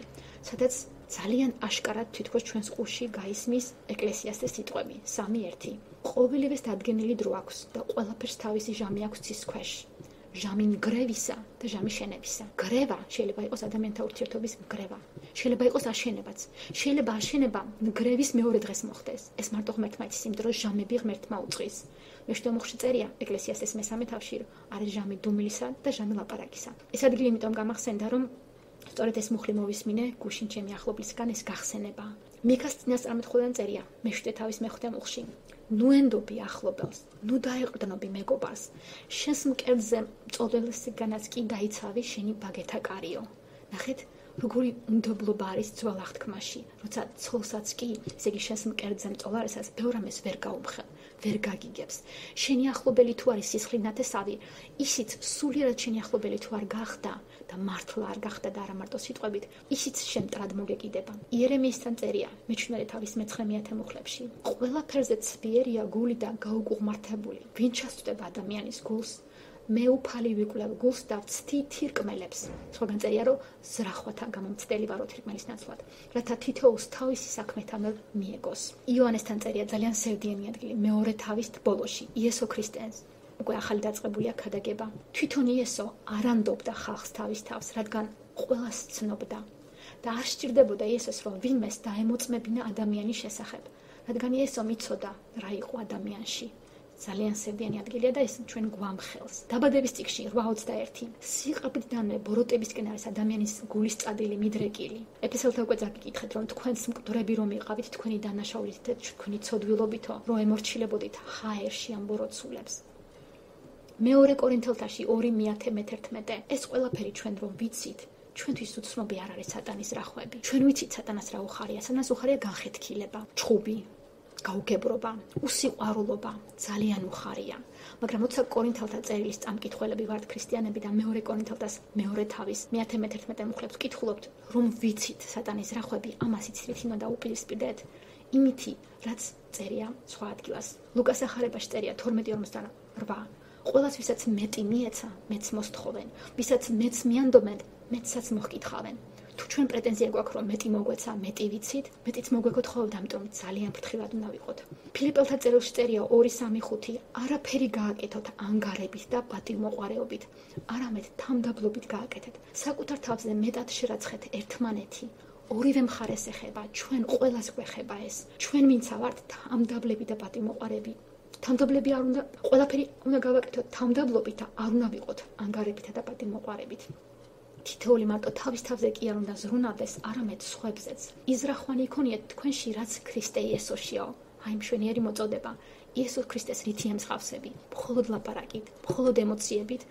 სადაც ძალიან აშკარად თითქოს ჩვენს ყურში გაისმის ეკლესიასთან სიტყვები 3:1. ყოველივეს დადგენილი დრო აქვს და ყველაფერს თავისი ჟამი აქვს ცის ქვეშ. ჟამი ნგრევისა და ჟამი შენებისა. გრევა შეიძლება იყოს ადამიანთა ურთიერთობის მგრევა. შეიძლება იყოს აშენებაც. შეიძლება აშენება ნგრევის მეორე დღეს მოხდეს. ეს მარტო ღმერთმა იცის, იმიტომ რომ ჟამები ღმერთმა უწყის. მეშვიდე მოხში წერია ეკლესიასთან მე-3 თავში, არის ჟამი დუმილისა და ჟამი ლაპარაკისა. ეს ადგილი იმიტომ გამახსენდა, რომ სწორედ ეს მუხლი მოვისმინე გუშინ ჩემი ახლობლისგან ეს გახსენება. მიქას წინასწარმეტყველთან წერია, მე-7 თავის მე-5 მუხში. ნუ ენდობი ახლობელს, ნუ დაეყრდნობი მეგობარს, შენს მკერდზე მწოდველისგანაც კი დაიცავი შენი ბაგეთა კარიო. ნახეთ, როგორი უნდობლობა არის ძველ აღთქმაში, როცა ცოლსაც კი, ესე იგი შენს მკერდზე მწოლარესას ბევრ ამას ვერ გაუმხელ, ვერ გაგიგებს. შენი ახლობელი თუ არის სისხლინათესავი, ისიც სულიერად შენი ახლობელი თუ არ გახდა და მართლა არ გახდა და არა მარტო სიტყვებით, ისიც შემტრად მოგეკიდება. იერემიისთან წერია, მეჩვენე თავის მე-9 მუხლებში. ყველაფერზე ცბიერია გული და გაუგუღმართებული. ვინ ჩასწვდება ადამიანის გულს? მე უფალი ვიკვლევ გულს და ვცთითი რკმელებს. სხვაგან წერია, რომ ზრახვათა გამომცდელი ვარო თირკმელის ნაცვლად, რათა თითოეულს თავისი საქმეთანო მიეგოს. იოანესთან წერია ძალიან სევდიანი ადგილი, მეორე თავის ბოლოში, იესო ქრისტეს. უკვე ახალი დაწყებულია ქადაგება. თვითონ იესო არ ანდობდა ხალხს თავის თავს, რადგან ყველას ცნობდა და არ სჭირდებოდა იესოს, რომ ვინმეს დაემოწმებინა ადამიანის შესახებ, რადგან იესო მიცოდა რა იყო ადამიანში. ძალიან სევდიანი ადგილია და ეს ჩვენ გვამხელს. დაბადების წიგნში 8:21. სიყრბიდანვე ბოროტებისკენ არის ადამიანის გულის წადილი მიდრეკილი. ეფესელთა უკვე წაგიკითხეთ, რომ თქვენს მკვდრები რომ იყავით თქვენი დანაშაულით და თქვენი ცოდვილობითო, რომ ემორჩილებოდით ჰაერში ამ ბოროტსულებს. მეორე კორინთელთაში 2:11. ეს ყველაფერი ჩვენ რომ ვიცით, ჩვენთვის უცნობი არ არის სატანის რახვები. ჩვენ ვიცით სატანას რა უხარია, სანას უხარია განხეთქილება, ჩხუბი, გაუგებრობა, უსიყვარულობა, ძალიან უხარია. მაგრამ როცა კორინთელთა წერილის წამკითხველები ვართ ქრისტიანები და მეორე კორინთელთას მეორე თავის 11 მუხლებს ვკითხულობთ, რომ ვიცით სატანის რახვები, ამას იცით უნდა დაუპირისპირდეთ, იმითი, რაც წერია სხვა ადგილას. ლუკას ახარებაში წერია 12:48. ყველას ვისაც მეტი მიეცა, მეც მოსთხოვენ, ვისაც მეც მიანდობენ, მეცაც მოჰკითხავენ. თუ ჩვენ პრეტენზია გვაქვს, რომ მეტი მოგვეცა, მეტი ვიცით, მეტიც მოგვეკოთ ხოლმე, ამიტომ ძალიან ფრთხილად უნდა ვიყოთ. ფილიპელთა წერილში წერია 2:3-5, არაფერი გააკეთოთ ანგარებით და პატივმოყვარეობით, არამედ თამდაბლობით გააკეთეთ. საკუთარ თავზე მეტად შერაცხეთ ერთმანეთი. ორივე მხარეს ეხება, ჩვენ ყველას გვეხება ეს. ჩვენ ვინცა ვართ თამდაბლები და პატივმოყვარეები. თამდაბლები არ უნდა, ყველაფერი უნდა გავაკეთოთ თამდაბლობით და არ უნდა ვიყოთ ანგარებითა და პატივმოყვარეებით. თითოეული მარტო თავის თავზე კი არ უნდა ზრუნავდეს, არამედ სხვებზეც. იზრახვანი იქონიეთ თქვენში, რაც ქრისტე იესოშიაო. აი მშვენიერი მოწოდება. იესო ქრისტეს რითი ემსხავსები, მხოლოდ ლაპარაკით, მხოლოდ ემოციებით,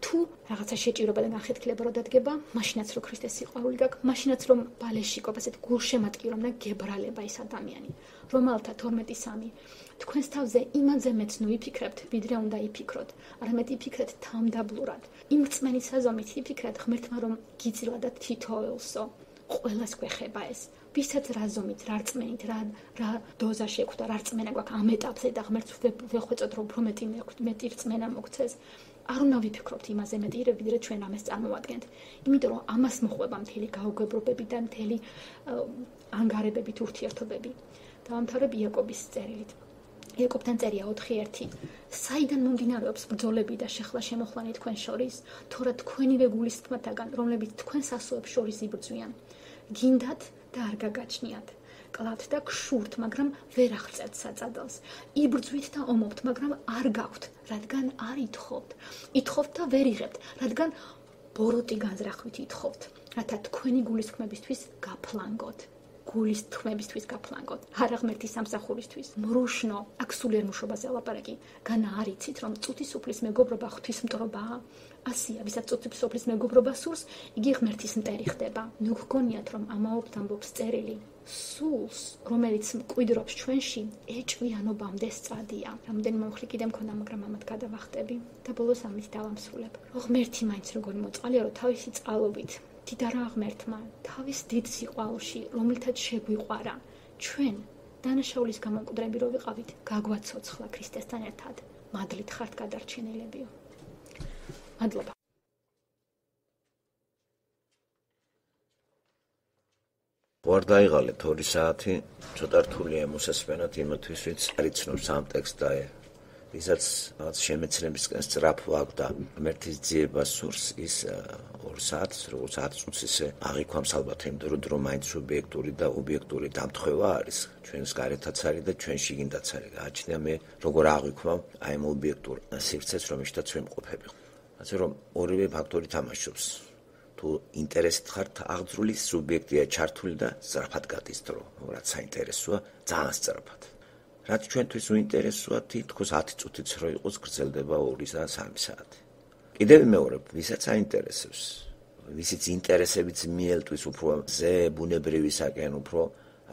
თუ რაღაცა შეჭირება და განხეთქილება რო დადგება, მაშინაც რო ქრისტეს სიყვარული გაქვს, მაშინაც რომ ბალეში ყოფ, ასეთ გულშემატკი რომ და გებრალება ის ადამიანი. რომალთა 12:3. თქვენს თავზე იმაზე მეც ნუ იფიქრებთ, ვიდრე უნდა იფიქროთ, არამედ იფიქრეთ თამდაბლურად. იმ რწმენის საზომით იფიქრეთ ღმერთმა რომ გიძილა და თითოეულსო. ყველას გვეხება ეს. ვისაც რა ზომით, რა რწმენით, რა დოზა შეგვდა, რა რწმენა გვაქვს ამ ეტაპზე და ღმერთს ვეხვეწოთ რომ უფრო მეტი რწმენა მოგცეს. არ უნდა ვიფიქროთ იმაზე მეტი, ვიდრე ჩვენ ამას წარმოადგენთ. იმიტომ რომ ამას მოხვება მთელი გაუგებრობები და მთელი ანგარებებით ურთიერთობები. დავამთავრებ იაკობის წერილით. იაკობთან წერია 4:1. საიდან მომდინარეობს ბრძოლები და შეხლა შემოხლანი თქვენ შორის, თორა თქვენივე გულისხმათაგან, რომლებიც თქვენს ასოებს შორის იბრძვიან. გინდათ და არ გაგაჩნიათ. კლავთ და გშურთ, მაგრამ ვერ აღწევთ საწადელს. იბრძვით და ომობთ, მაგრამ არ გაქვთ, რადგან არ ითხოვთ. ითხოვთ და ვერ იღებთ, რადგან ბოროტი განზრახვით ითხოვთ, რათა თქვენი გულისხმებისთვის გაფლანგოთ. გულის თქმებისთვის გაფლანგოთ, არა ღმერთის სამსახურისთვის. მრუშნო, აქ სულიერ მუშობაზე ლაპარაკი. განა არ იცით, რომ წუთის სუფლის მეგობრობა ღვთისმტკვრობაა? ასია, ვისაც წუთის სუფლის მეგობრობა სურს, იგი ღმერთის მტერი ხდება. ნუ გგონიათ, რომ ამაობთ ამბობს წერილი. სულს, რომელიც მკვიდრობს ჩვენში, ეჭვიანობამდე სწადია. რამდენიმე მომხრი კიდე მქონდა, მაგრამ ამათ გადავახტები და ბოლოს ამით დავამსრულებ. ღმერთი მაინც როგორი მოწყალია, რომ თავისი წყალობით დიდარა ღმერთმა თავის დიდ სიყვარულში, რომლითაც შეგვიყვარა, ჩვენ დანაშაულის გამომკვდრები რო ვიყავით, გაგვაცოცხლა ქრისტესთან ერთად. მადლით ხართ გადარჩენილებიო. მადლობა. ვარ დაიღალეთ 2 საათი, ცოტა რთულია მოსასმენად იმათვის, ვინც არ იცნობს ამ ტექსტს და ვისაც რაღაც შემეცნებისკენ სწრაფვა აქვს და ღმერთის ძიება სურს, ის 2 საათს, როგორც 10 წუთს ისე აღიქვამს ალბათ, იმიტომ რომ მაინც სუბიექტური და ობიექტური დამთხევა არის. ჩვენს გარეთაც არის და ჩვენ შიგნითაც არის. გააჩნია მე როგორ აღიქვამ აი ამ ობიექტურ სივრცეს, რომელშიც ჩვენ მყოფები. ასე რომ ორივე ფაქტორი თამაშობს. თუ ინტერესით ხართ აღძრული სუბიექტია ჩართული და სწრაფად გადის დრო, რაც საინტერესოა, ძალიან სწრაფად. რაც ჩვენთვის უინტერესოა, თითქოს 10 წუთიც რო იყოს, გრძელდება 2 და 3 საათი. კიდევ ვიმეორებ, ვისაც აინტერესებს, ვისიც ინტერესებიც მიელტვის უფრო ზე ბუნებრივისაკენ, უფრო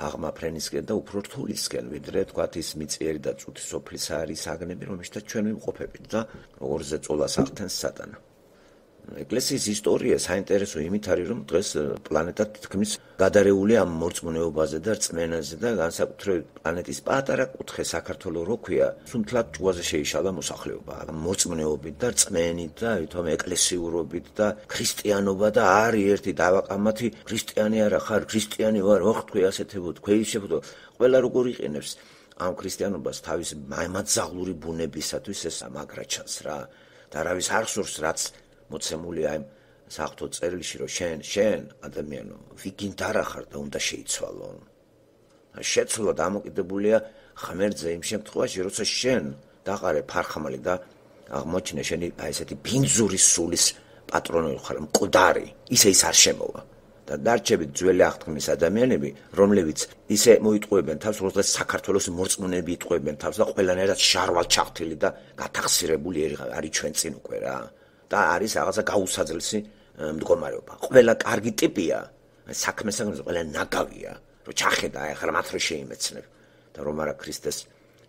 აღმაფრენისკენ და უფრო რთულისკენ, ვიდრე თქვათ ის მიწიერი და წუთი სოფლის არის საგნები, რომელშიც ჩვენ ვიმყოფებით და როგორ ზეწოლას ახდენს სატანა. ეკლესიის ისტორია საინტერესო იმით არის, რომ დღეს პლანეტა თითქმის გადარეული ამ მორწმუნეობაზე და რწმენაზე და განსაკუთრებით პლანეტის პატარა კუთხე საქართველოს რო ქვია, სუნთლად ჭუაზე შეიშალა მოსახლეობა. მორწმუნეობით და რწმენით და ვითომ ეკლესიურობით და ქრისტიანობა და არის ერთი დავაყამათი ქრისტიანი არა ხარ, ქრისტიანი ვარ, ოხთქვი ასეთებო, ქვეიშებო, ყველა როგორ იყენებს ამ ქრისტიანობას თავის მამაძაღლური ბუნებისათვის ეს მაგრაჩანს რა. და რავის არ სურს რაც მოცემულია იმ საღვთო წერილში, რომ შენ ადამიანო, ვიგინთ არა ხარ და უნდა შეიცვალო. შეცვლა დამოკიდებულია ღმერთზე იმ შემთხვევაში, როცა შენ დაყარე ფარხმალი და აღმოჩნე შენი აი ესეთი ბინძური სულის პატრონი ხარ, მკვდარი, ისე ის არ შემოვა. და დარჩებით ძველი აღთქმის ადამიანები, რომლებიც ისე მოიტყუებენ თავს, როგორც საქართველოს მორწმუნეები იტყუებენ თავს და ყველანაირად შარვალ ჩახთილი და გათახსირებული არის ჩვენ წინ უკვე რა. და არის რაღაცა გაუსაძლისი მდგომარეობა. ყველა კარგი ტიპია, საქმესაგანზე ყველა ნაგავია, რომ ჩახედა, ახლა მათ რო შეიმეცნებ და რომ არა ქრისტეს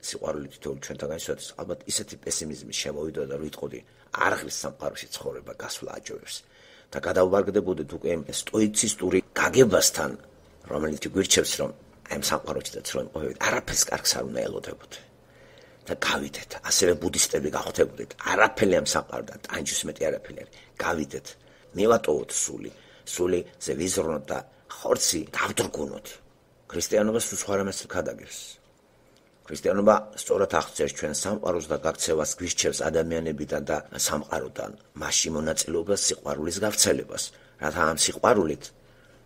სიყვარული თითოეულ ჩვენთან გაიცვალოს, ალბათ ისეთი პესიმიზმი შემოვიდა და რო იტყოდი, არღლის სამყაროში ცხოვრება გასვლა აჯობებს. და გადავვარგდებოდეთ უკვე სტოიცისტური გაგებასთან, რომელიც გვირჩევს, რომ ამ სამყაროში და რომ ყოფილიყო, არაფერს კარგს არ უნდა ელოდებოდეთ. და გავიდეთ, ასევე ბუდისტები გახვდებოდეთ, არაფერი ამ სამყაროდან, ტანჯვის მეტი არაფერი არის. გავიდეთ, მივატოვოთ სული ზე ვიზრუნოთ და ხორცი დავდრგუნოთ. ქრისტიანობა სულ სხვა რამეს გადაგებს. ქრისტიანობა სწორად აღწერს ჩვენ სამყაროს და გაქცევას გვირჩევს ადამიანებიდან და სამყაროდან, მასში მონაწილეობას, სიყვარულის გავრცელებას. რათა ამ სიყვარულით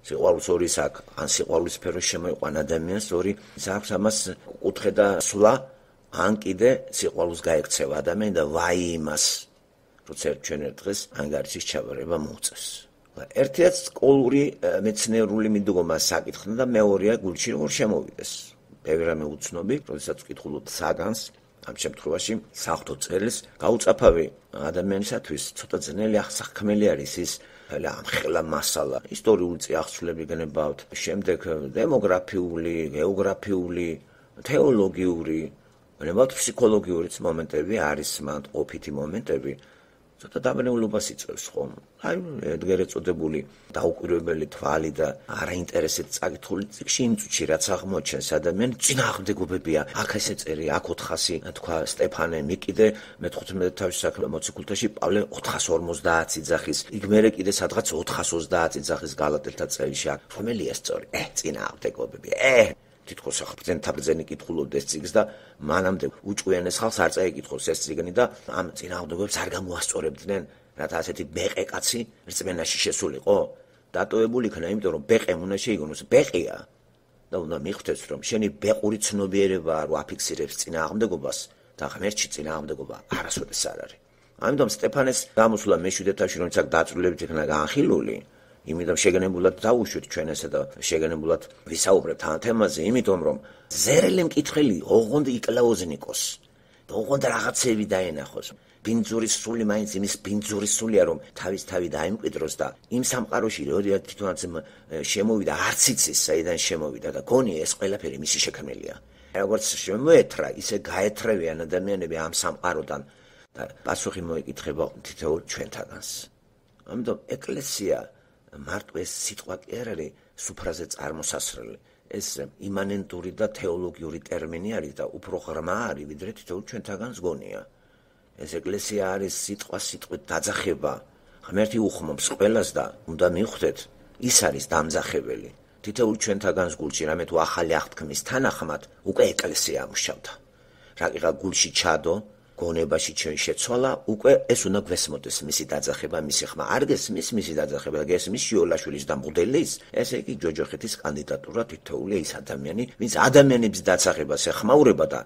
სიყვარულს ორი აქვს, ან სიყვარულის სფერო შემოიყვან ადამიანს, ორი აქვს ამას კუთხე და სვლა, ან კიდე სიყვარულს გაექცევა ადამიანი და ვაი იმას, როცა ჩვენ ერთ დღეს ანგარიშის ჩაბარება მოუწევს. ერთიაც სკოლური მეცნიერული მიდგომა საკითხდა და მეორეა გულში როგორ შემოვიდეს. ბევრი რამე უცნობი, როდესაც ვკითხულობ საგანს, ამ შემთხვევაში საღვთო წერილს, გაუწაფავი ადამიანისათვის ცოტა ძნელი აღსაქმელი არის ის ამხელა მასალა, ისტორიული წიაღწევები გენებავთ, შემდეგ დემოგრაფიული, გეოგრაფიული, თეოლოგიური, გენებავთ ფსიქოლოგიურიც მომენტები არის, მანდ ყოფითი მომენტები. ცოტა დაბნეულობას იწვევს ხომ? აი, ედგერ ეწოდებული დაუკვირვებელი თვალი და არაინტერესით წაკითხული წიგნში იმ წუთში რაც აღმოჩენს ადამიანი წინააღმდეგობებია. აქ ესე წერი, აქ 400 თქვა სტეფანე მიკიდე მე-15 თავის საქმე მოციქულთაში პავლე 450 იძახის. იქ მერე კიდე სადღაც 430 იძახის გალატელთა წერილში. რომელია სწორი? წინააღმდეგობები. თითქოს ახბრძენი კითხულობდეს წიგნს და მანამდე უჭვიანეს ხალხს არ წაიკითხოს ეს წიგნი და ამ წინააღმდეგობებს არ გამოასწორებდნენ, რათა ასეთი ბეყე კაცი რწმენაში შესულიყო. დატოვებული იქნა, იმიტომ რომ ბეყემ უნდა შეიგონოს, ბეყია და უნდა მიხვდეს, რომ შენი ბეყური ცნობიერება რო აფიქსირებს წინააღმდეგობას და ღმერთში წინააღმდეგობა არასოდეს არ არის. ამიტომ სტეფანეს გამოსვლა მე-7-ში, რომელიც აქ დაწვრილებით იქნა განხილული, იმიტომ შეგენებულად დავუშვით ჩვენ ესა და შეგენებულად ვისაუბრებთ ამ თემაზე, იმიტომ რომ ზერელი მკითხელი ოღონდ იკლაოზნიკოს, ოღონდ რაღაცები დაენახოს. ბინძურის სული მაინც იმის ბინძურის სულია, რომ თავი დაიმკვიდროს და იმ სამყაროში როდესაც თვითონაც შემოვიდა, არც იცის საიდან შემოვიდა და გონია ეს ყველაფერი მისი შექმნილია. როგორც შემოეთრა, ისე გაეთრევიან ადამიანები ამ სამყაროდან და პასუხი მოიკითხება თითოეულ ჩვენთანაც. ამიტომ ეკლესია მარტო ეს სიტყვა კი არ არის სუფრაზე წარმოსასრული. ეს იმანენტური და თეოლოგიური ტერმინი არის და უფრო ღრმა არის, ვიდრე თითოეულ ჩვენთაგანს გონია. ეს ეკლესია არის სიტყვით დაძახება. ღმერთი უხმობს ყველას და უნდა მიხვდეთ, ის არის დამძახებელი. თითოეულ ჩვენთაგანს გულში რამე თუ ახალი აღთქმის თანახმად უკვე ეკლესია ამუშავდა. რაკიღა გულში ჩადო, გონებაში შეცვალა, უკვე ეს უნდა გვესმოდეს მისი დაძახება, მისი ხმა. არ გესმის მისი დაძახება და გესმის შიოლაშვილის და მღვდელის, ესე იგი ჯოჯოხეთის კანდიდატურა თითოეული ის ადამიანი, ვინც ადამიანების დაძახებას ეხმაურება და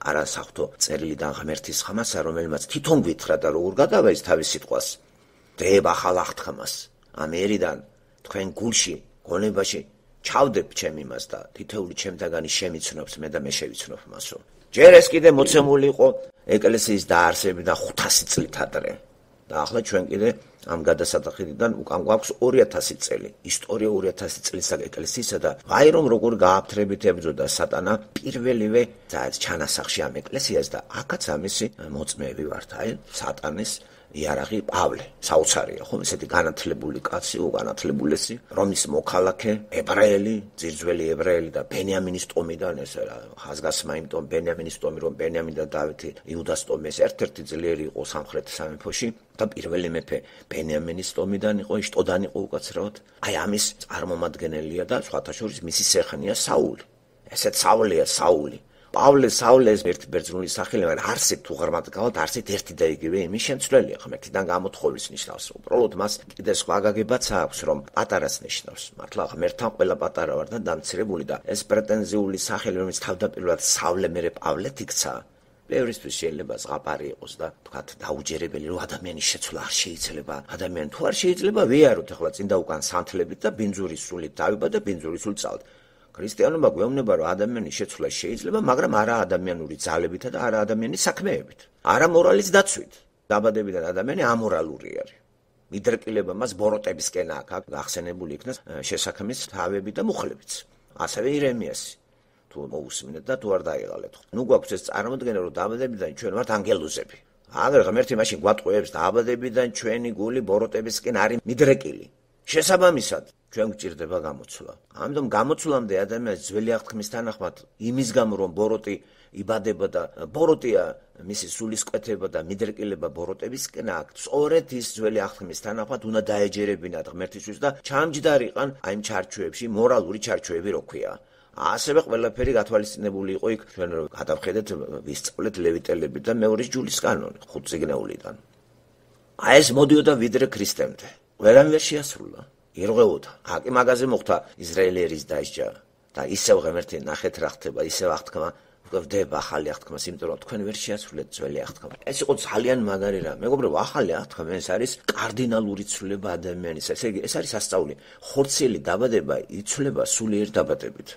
არა საღვთო წერილიდან ღმერთის ხმასა, რომელმაც თვითონ გვითხრა და როგორ გადავა ის თავის სიტყვას. დებ ახალ აღთქმას. ამ ერიდან თქვენ გულში, გონებაში ჩავდებ ჩემ იმას და თითოეული ჩემთაგანი შემიცნობს მე და მე შევიცნობ მასო. ჯერ ეს კიდე მოცემული იყო ეკლესიის დაარსებიდან 500 წლით ადრე. და ახლა ჩვენ კიდე ამ გადასატახიდან უკან გვაქვს 2000 წელი. ისტორია 2000 წლის ეკლესიისა და ვაი რომ როგორ გააფთრებით ებრძოდა სატანა პირველივე ჩანასახში ამ ეკლესიას და აქაც ამისი მოწმეები ვართ. აი სატანის იარაღი პავლე, საოცარია, ხომ ესეთი განათლებული კაცი, უგანათლებულესი, რომის მოქალაქე, ებრაელი, ძირძველი ებრაელი და ბენიამინის ტომიდან ეს ხაზგასმა იმიტომ ბენიამინის ტომი, რომ ბენიამინ და დავითი იუდას ტომი ეს ერთ-ერთი ძლიერი იყო სამხრეთ სამეფოში და პირველი მეფე ბენიამინის ტომიდან იყო, შტოდან იყო უკაცრავად. აი ამის წარმომადგენელია და სხვათა შორის მისი სეხნია საული. ესეც საული. პავლე საულეს ერთი ბერძნული სახელი, მაგრამ არსით თუ ღრმად არსით ერთი და იგივე იმის შემცვლელია, ღმერთიდან გამოთხოვის ნიშნავს. უბრალოდ მას კიდე სხვა გაგებაც აქვს, რომ პატარას ნიშნავს. მართლა ღმერთთან ყველა პატარა ვარ და დამცირებული და ეს პრეტენზიული სახელი, რომელიც თავდაპირველად სავლე მერე პავლეთ იქცა, ბევრისთვის შეიძლება ზღაპარი იყოს და თქვათ დაუჯერებელი, რომ ადამიანის შეცვლა არ შეიძლება. ადამიანი თუ არ შეიძლება, ვიაროთ ახლა წინ და უკან სანთლებით და ბინძურის სულით დავიბადე და ბინძურის სულ წავდ. ქრისტიანობა გვეუბნება, რომ ადამიანის შეცვლა შეიძლება, მაგრამ არა ადამიანური ძალებით და არა ადამიანის საქმეებით. არა მორალის დაცვით. დაბადებიდან ადამიანი ამორალური არის. მიდრეკილება მას ბოროტებისკენ აქვს, გახსენებული იქნას შესაქმის თავები და მუხლებიც. ასევე ირემიასი. თუ მოусმინეთ და თუ არ დაიღალეთ. ნუ გვაქვს ეს წარმოდგენა, რომ დაბადებიდან ჩვენ ვართ ანგელოზები. აგერ ღმერთი მაშინ გვატყუებს დაბადებიდან ჩვენი გული ბოროტებისკენ არის მიდრეკილი. შესაბამისად ჩვენ გვჭირდება გამოცვლა. ამიტომ გამოცვლამდე ადამიანის ძველი აღთქმის თანახმად იმის გამო რომ ბოროტი იბადება და ბოროტია მისი სულისკვეთება და მიდრეკილება ბოროტებისკენ აქვს, სწორედ ის ძველი აღთქმის თანახმად უნდა დაეჯერებინათ ღმერთისთვის და ჩამჯდარიყან აი იმ ჩარჩოებში, მორალური ჩარჩოები რო ქვია. ასევე ყველაფერი გათვალისწინებული იყო იქ ჩვენ რომ გადავხედეთ ვისწავლეთ ლევიტელები და მეორის ჯულის კანონი 5 წიგნეულიდან. აი ეს მოდიოდა ვიდრე ქრისტემდე. ვერამ ვერ შეასრულა. ირღვეოდა. აკი მაგაზე მოხდა ისრაელერის დასჯა და ისევ ღმერთი ნახეთ რა ხდება, ისევ აღთქმა ვდება ახალი აღთქმას, იმიტომ რომ თქვენ ვერ შეასრულეთ ძველი აღთქმა. ეს იყო ძალიან მაგარი რამ. მეგობრებო, ახალი აღთქმა ეს არის კარდინალური ცვლილება ადამიანის. ეს არის სასწაული. ხორციელი დაბადება იცვლება სულიერ დაბადებით.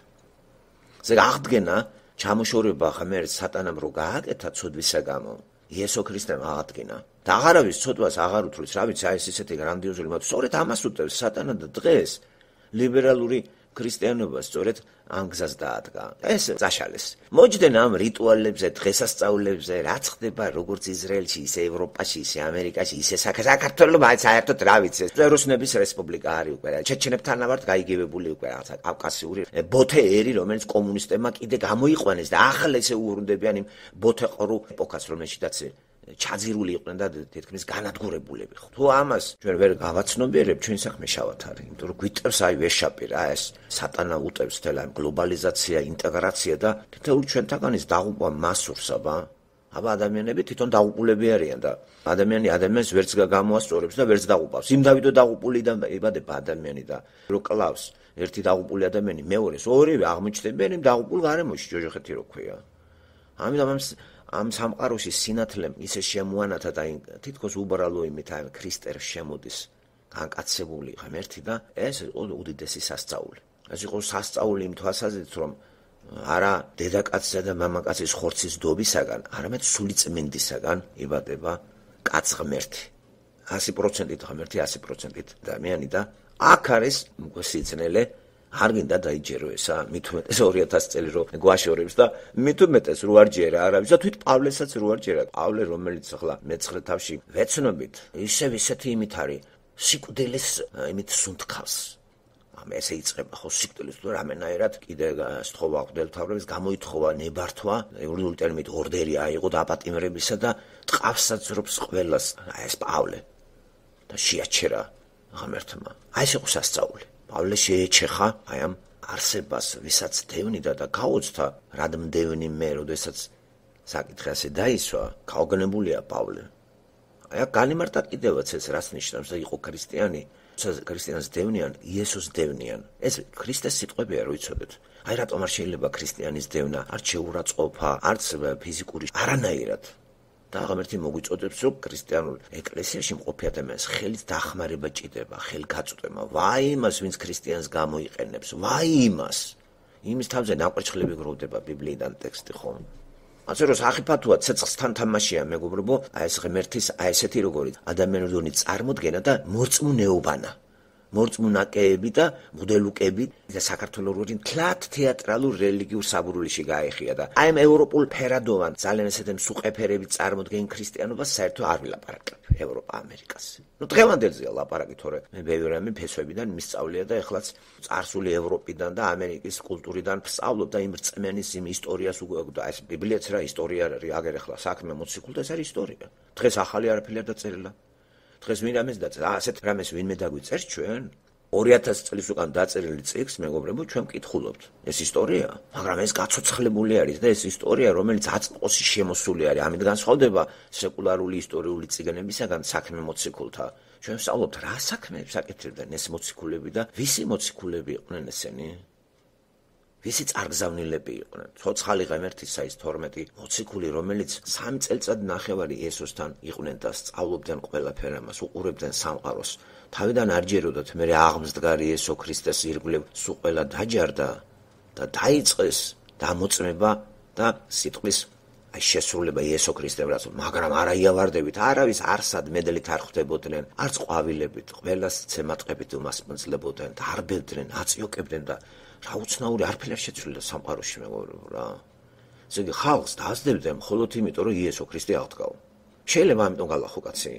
ეს აღდგენა ჩამოშორება ღმერთს სატანამ რო გააკეთა ცოდვისა გამო. იესო ქრისტემ აღადგინა. და აღარავის ცოდვას აღარ უთვლის, რა ვიცი, აი ეს ისეთი გრანდიოზული მოდი. სწორედ ამას უტევს სატანა და დღეს ლიბერალური ქრისტიანობა სწორედ ამ გზას დაადგა. ეს წაშალეს. მოჯდნენ ამ რიტუალებზე, დღესასწაულებზე, რაც ხდება როგორც ისრაელში, ისე ევროპაში, ისე ამერიკაში, ისე საქართველოში, აი საერთოდ რა ვიცი, წეროსნების რესპუბლიკა არის უკვე. ჩეჩნებთანავართ გაიგებებული უკვე რაღაცა კავკასიური ბოთე ერი, რომელიც კომუნისტებმა კიდე გამოიყვანეს და ახლა ესე უბრუნდებიან იმ ბოთეყრუ ეპოქას, რომელშიც ჩაძირული იყვნენ და თითქმის განადგურებულები ხო. თუ ამას ჩვენ ვერ გავაცნობიერებ, ჩვენ საქმე შავად არის. იმიტომ რომ გვიტევს აი ვეშაპი რა, ეს სატანა უტევს თელა გლობალიზაცია, ინტეგრაცია და თითოეული ჩვენთაგანის დაღუპვა მასურს აბა. აბა ადამიანები თვითონ დაღუპულები არიან და ადამიანს ვერც გამოასწორებს და ვერც დაღუპავს. იმ დავიდო დაღუპულიდან იბადება ადამიანი და რო კლავს ერთი დაღუპული ადამიანი მეორეს, ორივე აღმოჩნდებიან იმ დაღუპულ გარემოში, ჯოჯოხეთი რო ქვია. ამიტომ ამ სამყაროში სინათლემ ისე შემოანათა და თითქოს უბრალო იმით აი ქრისტეს შემოდის განკაცებული ღმერთი და ეს იყო უდიდესი სასწაული. ეს იყო სასწაული იმ თვალსაზრისით, რომ არა დედაკაცისა და მამაკაცის ხორცის დობისაგან, არამედ სულიწმინდისაგან იბადება კაც ღმერთი. 100%-ით ღმერთი, 100%-ით ადამიანი და აქ არის სიცნელე. არ გინდა დაიჯერო ესა, მით უმეტეს 2000 წელი რო გვაშორებს და მით უმეტეს რო არ ჯერა არავის და თვით პავლესაც რო არ ჯერა. პავლე რომელიც ახლა მეცხრე თავში ვეცნობით, ისევ ისეთი იმით არის, სიკვდილის იმით სუნთქავს. ესე იწყება ხო სიკვდილის თუ რამენაერად კიდე სთხოვა ღვთელმთავრების გამოითხოვა ნებართვა, ევროპული ტერმით ორდერი აიღო და აპატიმრებისა და ტყავსაც ძრობს ყველას. აი ეს პავლე და შეაჩერა ღმერთმა. აი ეს იყო სასწაული. პავლე შეეჩეხა აი ამ არსებას, ვისაც დევნიდა და გაუცდა, რად მდევნი მე, როდესაც საკითხი ასე დაისვა, გაოგნებულია პავლე. აი აქ განიმარტა კიდევაც ეს რას ნიშნავს და იყო ქრისტიანი, ქრისტიანს დევნიან, იესოს დევნიან. ეს ქრისტეს სიტყვებია, რო იცოდეთ. აი რატომ არ შეიძლება ქრისტიანის დევნა, არც შეურაცხყოფა, არც ფიზიკური, არანაირად. და ღმერთი მოგვიწოდებს, რომ ქრისტიანულ ეკლესიაში მყოფი ადამიანს ხელით დახმარება ჭირდება, ხელგაწვდომა. ვაი იმას, ვინც ქრისტიანს გამოიყენებს, ვაი იმას. იმის თავზე ნაკვერცხლები გროვდება ბიბლიიდან ტექსტი ხომ. ასე რომ სახიფათოა ცეცხლთან თამაშია მეგობრებო, აი ეს ღმერთის აი ესეთი როგორი ადამიანური წარმოდგენა და მორწმუნეობანა. მორწმუნაკეები და მღვდელუკები და საქართველოს თლათ თეატრალურ რელიგიურ საბურულიში გაეხია და აი ამ ევროპულ ფერადოვან ძალიან ესეთი მსუყეფერებით წარმოდგენ ქრისტიანობას საერთოდ არ ვილაპარაკებ ევროპა ამერიკას. ნუ დღევანდელზეა ლაპარაკი, თორე მე ბევრი რამე ფესვებიდან მისწავლია და ეხლაც წარსული ევროპიდან და ამერიკის კულტურიდან ვსწავლობ და იმ რწმენის იმ ისტორიას და ეს ბიბლიაც რა ისტორია არის, აგერ ეხლა საქმე მოციქულთა ეს არის ისტორია. დღეს ახალი არაფერი არ დაწერილა. დღეს ვინ რამეს დაწერა? ასეთ რამეს ვინმე დაგვიწერს ჩვენ? 2000 წლის უკან დაწერილი წიგს, მეგობრებო, ჩვენ ვკითხულობთ. ეს ისტორია, მაგრამ ეს გაცოცხლებული არის და ეს ისტორია, რომელიც აწმყოში შემოსული არის. ამით განსხვავდება სეკულარული ისტორიული წიგნებისაგან საქმე მოციქულთა. ჩვენ ვსწავლობთ რა საქმეებს აკეთებდნენ ეს მოციქულები და ვისი მოციქულები იყვნენ ესენი? ვისი წარგზავნილები იყვნენ? ცოცხალი ღმერთისა ის 12 მოციქული, რომელიც 3 წელიწადნახევარი იესოსთან იყვნენ და სწავლობდნენ ყველაფერ ამას, უყურებდნენ სამყაროს. თავიდან არ ჯეროდათ, მე აღმზდგარი იესო ქრისტეს ირგვლივ სულ ყველა დაჯარდა და დაიწყეს დამოწმება და სიტყვის შესრულება იესო ქრისტემ, მაგრამ არა იავარდებით, არავის არსად მედლით არ ხვდებოდნენ, არც ყვავილებით, ყველას ცემატყებით უმასპინძლებოდნენ, დარბევდნენ, აწიოკებდნენ და რა უცნაური არაფერი არ შეცვლიდა სამყაროში მეგობრებო რა. ესე იგი ხალხს დაასდებდნენ მხოლოდ იმიტომ, რომ იესო ქრისტე აღდგა. შეიძლება ამიტომ გალახო კაცი.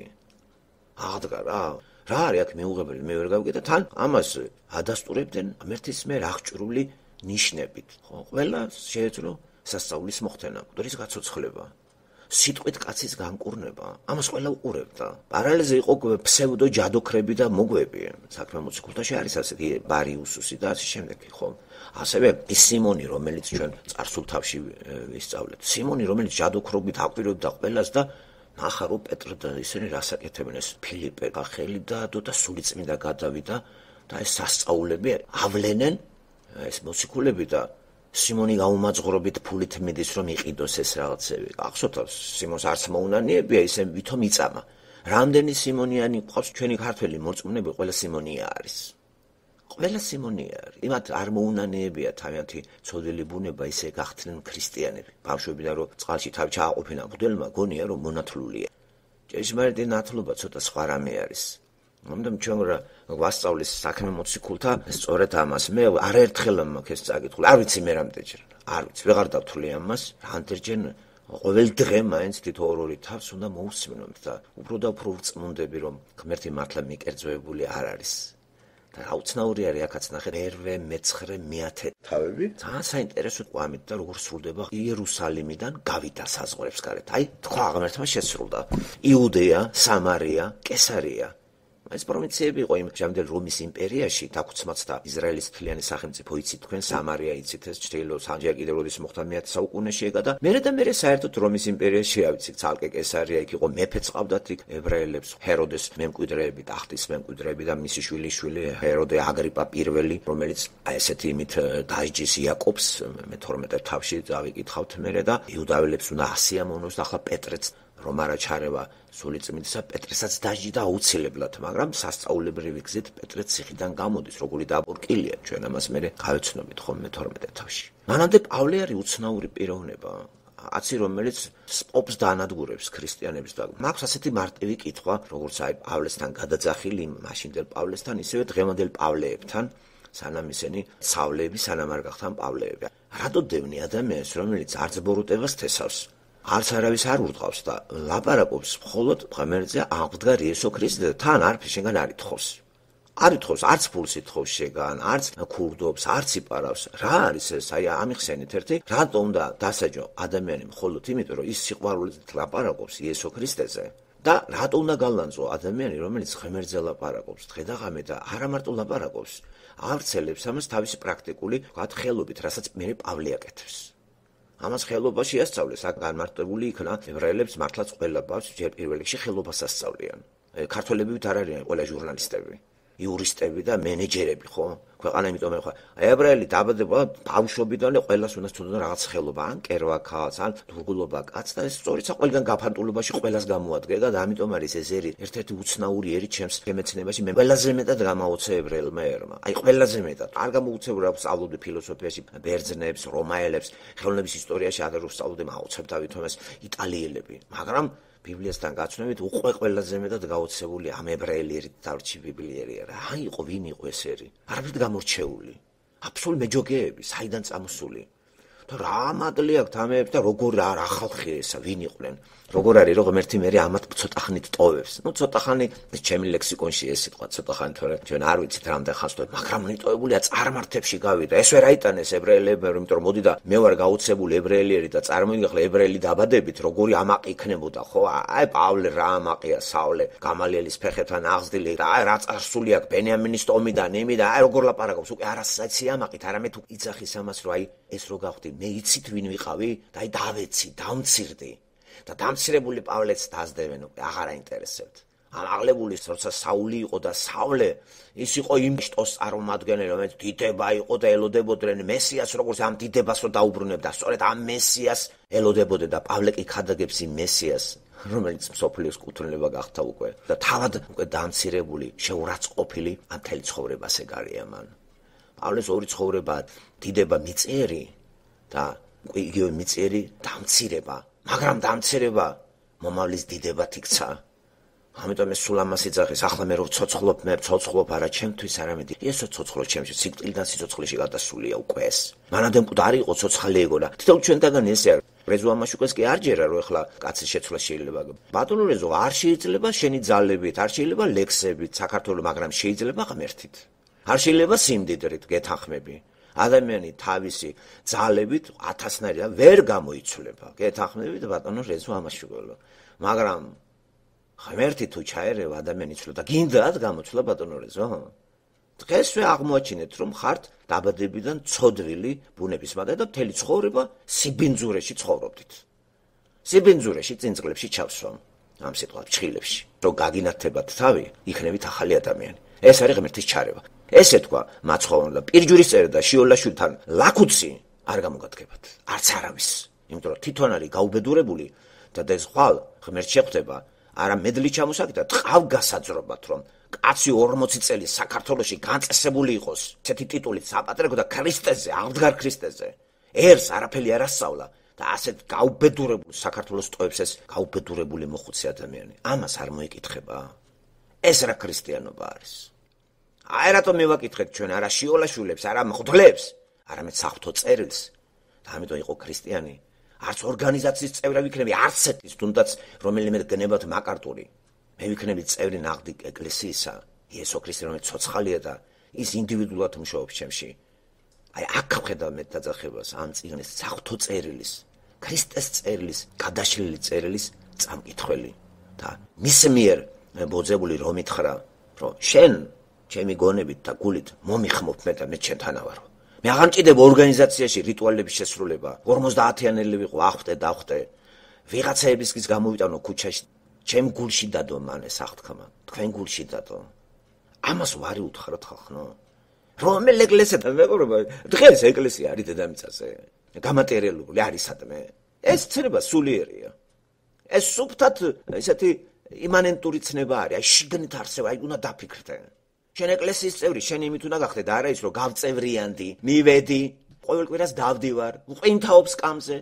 აღდგა რა. რა არის აქ მეუღებელი, მე ვერ გავიგე და თან ამას ადასტურებდნენ ღმერთის მიერ აღჭურვილი ნიშნებით. ხო, ყველა შეეძლო სასწაულის მოხდენა, მკვდრის გაცოცხლება, სიტყვით კაცის განკურნება, ამას ყველა უყურებდა. პარალელზე იყო ფსევდო ჯადოქრები და მოგვები. საქმე მოციქულთაში არის ასეთი ბარიუსუსი და ასე შემდეგი, ხო? ასევე ის სიმონი, რომელიც ჩვენ წარსულ თავში ვისწავლეთ. სიმონი, რომელიც ჯადოქრობით აკვირვებდა ყველას და ნახა რომ პეტრ და ისინი რას აკეთებენ, ეს ფილიპე ხელი დაადო და სულიწმინდა გადავიდა და ეს სასწაულები ავლენენ ეს მოციქულები და სიმონი გაუმაძღრობით ფულით მიდის რომ იყიდოს ეს რაღაცები. ახსოვთ, სიმონს არც მოუნანიებია, ისე ვითომ იწამა. რამდენი სიმონიანი ყავს ჩვენი ქართველი მორწმუნეები, ყველა სიმონია არის. ყველა სიმონია არის. იმათ არ მოუნანიებია თავიანთი ცოდვილი ბუნება, ისე გახდნენ ქრისტიანები. ბავშვებიდან რომ წყალში თავი ჩააყოფინა მღვდელმა, გონია რომ მონათლულია. ჭეშმარიტი ნათლობა ცოტა სხვა რამე არის. ამიტომ ჩვენ რა ვასწავლის საქმე მოციქულთა, სწორედ ამას. მე არაერთხელ მაგას წაკითხული. არ ვიცი მე რამდენჯერ. არ ვიცი, ვეღარ დავთვლი ამას. რამდენჯერ ყოველ დღე მაინც თითო ორ-ორი თავს უნდა მოусმინოთ და უფრო და უფრო ვწმუნდები, რომ ღმერთი მართლა მიკერძოებული არ არის. და აუცნაური არის აქაც ნახეთ მერვე, მეცხრე, მეათე თავები. ძალიან საინტერესო ყვამით და როგორ სრულდება იერუსალიმიდან გავიდა საზღვრებს გარეთ. აი, თქვა ღმერთმა შესრულდა. იუდეა, სამარია, კესარია. ეს პროვინციები იყო იმ ჟამდელ რომის იმპერიაში, დაგუცმაცდა ისრაელის თლიანი სახელმწიფო იცით თქვენ, სამარია იცით, ეს ჩრდილო სამჯერ კიდევ როდის მოხდა მე-10 საუკუნეში ეგა და მერე საერთოდ რომის იმპერიაში შეავიცით, ცალკე კესარია, იქ იყო მეფეც ყავდათ იქ ებრაელებს, ჰეროდეს მემკვიდრეები, ტახტის მემკვიდრეები და მისი შვილი ჰეროდე აგრიპა პირველი, რომელიც აი ესეთი იმით დაიჯის იაკობს მე-12 თავში დავიკითხავთ მერე და იუდაველებს უნდა ასიამოვნოს და ახლა პეტრეც რომ არა ჩარევა სულიწმინდისა, პეტრესაც დაჯდა აუცილებლად, მაგრამ სასწაულებრივი გზით პეტრეც ციხიდან გამოდის, როგორი დაბორკილია, ჩვენ ამას მე გავეცნობით ხომ მე-12 თავში. მანამდე პავლე არის უცნაური პიროვნება, აცი რომელიც სპობს და ანადგურებს ქრისტიანებს და მაქვს ასეთი მარტივი კითხვა, როგორც აი პავლესთან გადაძახილი, მაშინდელ პავლესთან, ისევე დღევანდელ პავლეებთან, სანამ ისინი ცავლეები, სანამ არ გახდნენ პავლეები. რატო დევნი ადამიანს, რომელიც არც ბოროტებას თესავს, არც არავის არ ურტყავს და ლაპარაკობს მხოლოდ ღმერთზე აღდგარ იესო ქრისტე და თან არაფერი შეგან არ ითხოვს. არ ითხოვს, არც ფულს ითხოვს შეგან, არც ქურდობს, არც იპარავს. რა არის ეს? აი ამიხსენით ერთი, რატო უნდა დასაჯო ადამიანი მხოლოდ იმიტომ, რომ ის სიყვარულით ლაპარაკობს იესო ქრისტეზე და რატო უნდა გალანძო ადამიანი, რომელიც ღმერთზე ლაპარაკობს დღე და ღამე და არა მარტო ლაპარაკობს, ავრცელებს ამას თავისი პრაქტიკული გათხრებით, რასაც მე პავლე აკეთებს. ამას ხელობაში ასწავლეს, აქ განმარტებული იქნა ებრაელებს მართლაც ყველა ბავშვს ჯერ პირველ რიგში ხელობას ასწავლიან. ქართველები არ არიან ყველა ჟურნალისტები. იურისტები და მენეჯერები, ხო? ქვეყანა იმიტომ ეხლა ებრაელი დაბადება ბავშვობიდანვე ყველას უნდა თუნდაც რაღაც ხელობა, ან კერვა ქალს, ან დურგულობა კაცს და ეს სწორედ ყველგან გაფანტულებაში ყველას გამოადგება და ამიტომ არის ეს ერთ-ერთი უცნაური ერი ჩემს მეცნიერებაში მე ყველაზე მეტად გამაოცე ებრაელმა ერმა. აი ყველაზე მეტად. არ გამოუცე რა ვსწავლობდი ფილოსოფიაში ბერძნებს, რომაელებს, ხელოვნების ისტორიაში ადრე ვსწავლობდი მაუცებ დავითომეს იტალიელები, მაგრამ ბიბლიასთან გაცნობით უკვე ყველაზე მეტად გაოცებული ამ ებრაელი ერით დარჩი ბიბლიერი რა. აი იყო ვინ იყო ეს ერი? არაფრით გამორჩეული. აბსოლუტურად მეჯოგეები, საიდან წამოსული. და რა მადლი აქვს თამეებს და როგორ რა ხალხი ესა, ვინ იყვნენ? როგორ არის რომ ღმერთი მე ამათ ცოტა ხნით ტოვებს. ნუ ცოტა ხანი ჩემი ლექსიკონში ეს სიტყვა ცოტა ხანი თორე ჩვენ არ ვიცით რამდენ ხანს ტოვებს, მაგრამ ნიტოებულია წარმართებში გავიდა. ეს ვერ აიტანეს ებრაელები, იმიტომ რომ მოდი და მე ვარ გაუცებული ებრაელი და წარმოვიდგინე ახლა ებრაელი დაბადებით როგორი ამაყი იქნებოდა, ხო? აი პავლე რა ამაყია, საულე გამალielis ფეხებთან აღზრდილი და აი რა წარსული აქვს ბენიამინის ტომიდან, იმიდან, აი როგორ ლაპარაკობს, უკვე არასაცი ამაყით, არამედ თუ იძახის ამას რომ აი ეს რო გავხდი, მე იცით ვინ ვიყავი და აი დავეცი, დამცირდი. და დამცირებული პავლეც დაძდევენ უკვე აღარ აინტერესებთ. ამაღლებული როცა საული იყო და საულე ის იყო იმ შტოს წარმომადგენელი რომელიც დიდება იყო და ელოდებოდნენ მესიას როგორც ამ დიდებას რო დაუბრუნებდა სწორედ ამ მესიას ელოდებოდა და პავლე კი ხადაგებს იმ მესიას რომელიც მსოფლიოს კუთვნილება გახდა უკვე და თავად უკვე დამცირებული შეურაცხყოფილი ამ მთელი ცხოვრებას ეგარია მან. პავლეს ორი ცხოვრება დიდება მიწიერი და უკვე იგივე მიწიერი დამცირება მაგრამ დამცირება მომავლის დიდებად იქცა. ამიტომ ეს სულ ამას იძახის, ახლა მე რო ცოცხლობ, მე ცოცხლობ არა ჩემთვის, არამედ ესო ცოცხლო ჩემში, სიკვდილიდან სიცოცხლეში გადასულია უკვე ეს. მანამდე მკვდარი იყო ცოცხალი ეგონა. თითოეულ ჩვენთაგან ესე არის. რეზო ამაშუკეს კი არ ჯერა რომ ახლა კაცის შეცვლა შეიძლება. ბატონო რეზო არ შეიძლება შენი ძალებით, არ შეიძლება ლექსებით, საქართველოს, მაგრამ შეიძლება ღმერთით. არ შეიძლება სიმდიდრით გეთანხმები. ადამიანი თავისი ძალებით 1000-ნაირი ვერ გამოიცვლება. გეთანხმებით ბატონო რეზო ამაშუგელო. მაგრამ ღმერთი თუ ჩაერევა ადამიანი იცვლა და გინდათ გამოცვლა ბატონო რეზო. დღესვე აღმოაჩინეთ რომ ხართ დაბადებიდან ცოდვილი ბუნებისმადე და მთელი ცხოვრება სიბინძურეში ცხოვრობდით. სიბინძურეში წინწკლებში ჩავსვამ ამ სიტყვას ჩხილებში. რომ გაგინათებათ თავი, იქნებით ახალი ადამიანი. ეს არის ღმერთის ჩარევა. ესე თქვა მაცხოვრო და პირჯურის წერა და შიოლაშვილთან ლაქუცი არ გამოგადგებათ. არც არავის. იმიტომ რომ თვითონ არის გაუბედურებული და ეს ხვალ ღმერთ შეხვდება არა მედლი ჩამოსაკიდა ტყავ გასაძრობათ რომ კაცი 40 წელი საქართველოში განწესებული იყოს ესეთი ტიტულით საპატრიარქო და ქრისტეზე აღდგარ ქრისტეზე ერს არაფერი არ ასწავლა და ასეთ გაუბედურებულ საქართველოს ტოებს ეს გაუბედურებული მოხუცი ადამიანი ამას არ მოიკითხება ეს რა ქრისტიანობა არის აი რატომ მივაკითხეთ ჩვენ არა შიოლაშვილებს არა მღვდლებს არამედ საღვთო წერილს და ამიტომ იყო ქრისტიანი არც ორგანიზაციის წევრი ვიქნები არც ეთის თუნდაც რომელიმე გნებათ მაკარტური მე ვიქნები წევრი ნაღდი ეკლესიისა იესო ქრისტე რომელიც ცოცხალია და ის ინდივიდუალურად მუშაობს ჩემში აი აქ ვხედავ მე დაძახებას ამ წიგნის საღვთო წერილის ქრისტეს წერილის გადაშლილი წერილის წამკითხველი და მის მიერ ბოძებული რომ მითხრა რომ შენ ჩემი გონებით და გულით მომიხმობ მე და მე ჩემთან ავარო მე აღარ მჭირდება ორგანიზაციაში რიტუალების შესრულება 50-იანელი ვიყო ახტე დავხტე ვიღაცაებისგის გამოვიტანო ქუჩაში ჩემ გულში დადო მან ეს აღთქმა თქვენ გულში დადო ამას ვარი უთხრათ ხალხო რომელ ეკლესიათან მეგობრებო დღეს ეკლესია არის დედამიწაზე გამატერიალურული არის სადმე ეს ცნება სულიერია ეს სუფთად ესეთი იმანენტური ცნება არის აი შიგნით არსება აი უნდა დაფიქრდე შენ ეკლესიის წევრი, შენ იმით უნდა გახდე და არა ის რომ გავწევრიანდი, მივედი, ყოველ კვირას დავდივარ, უყინთაობს კამზე.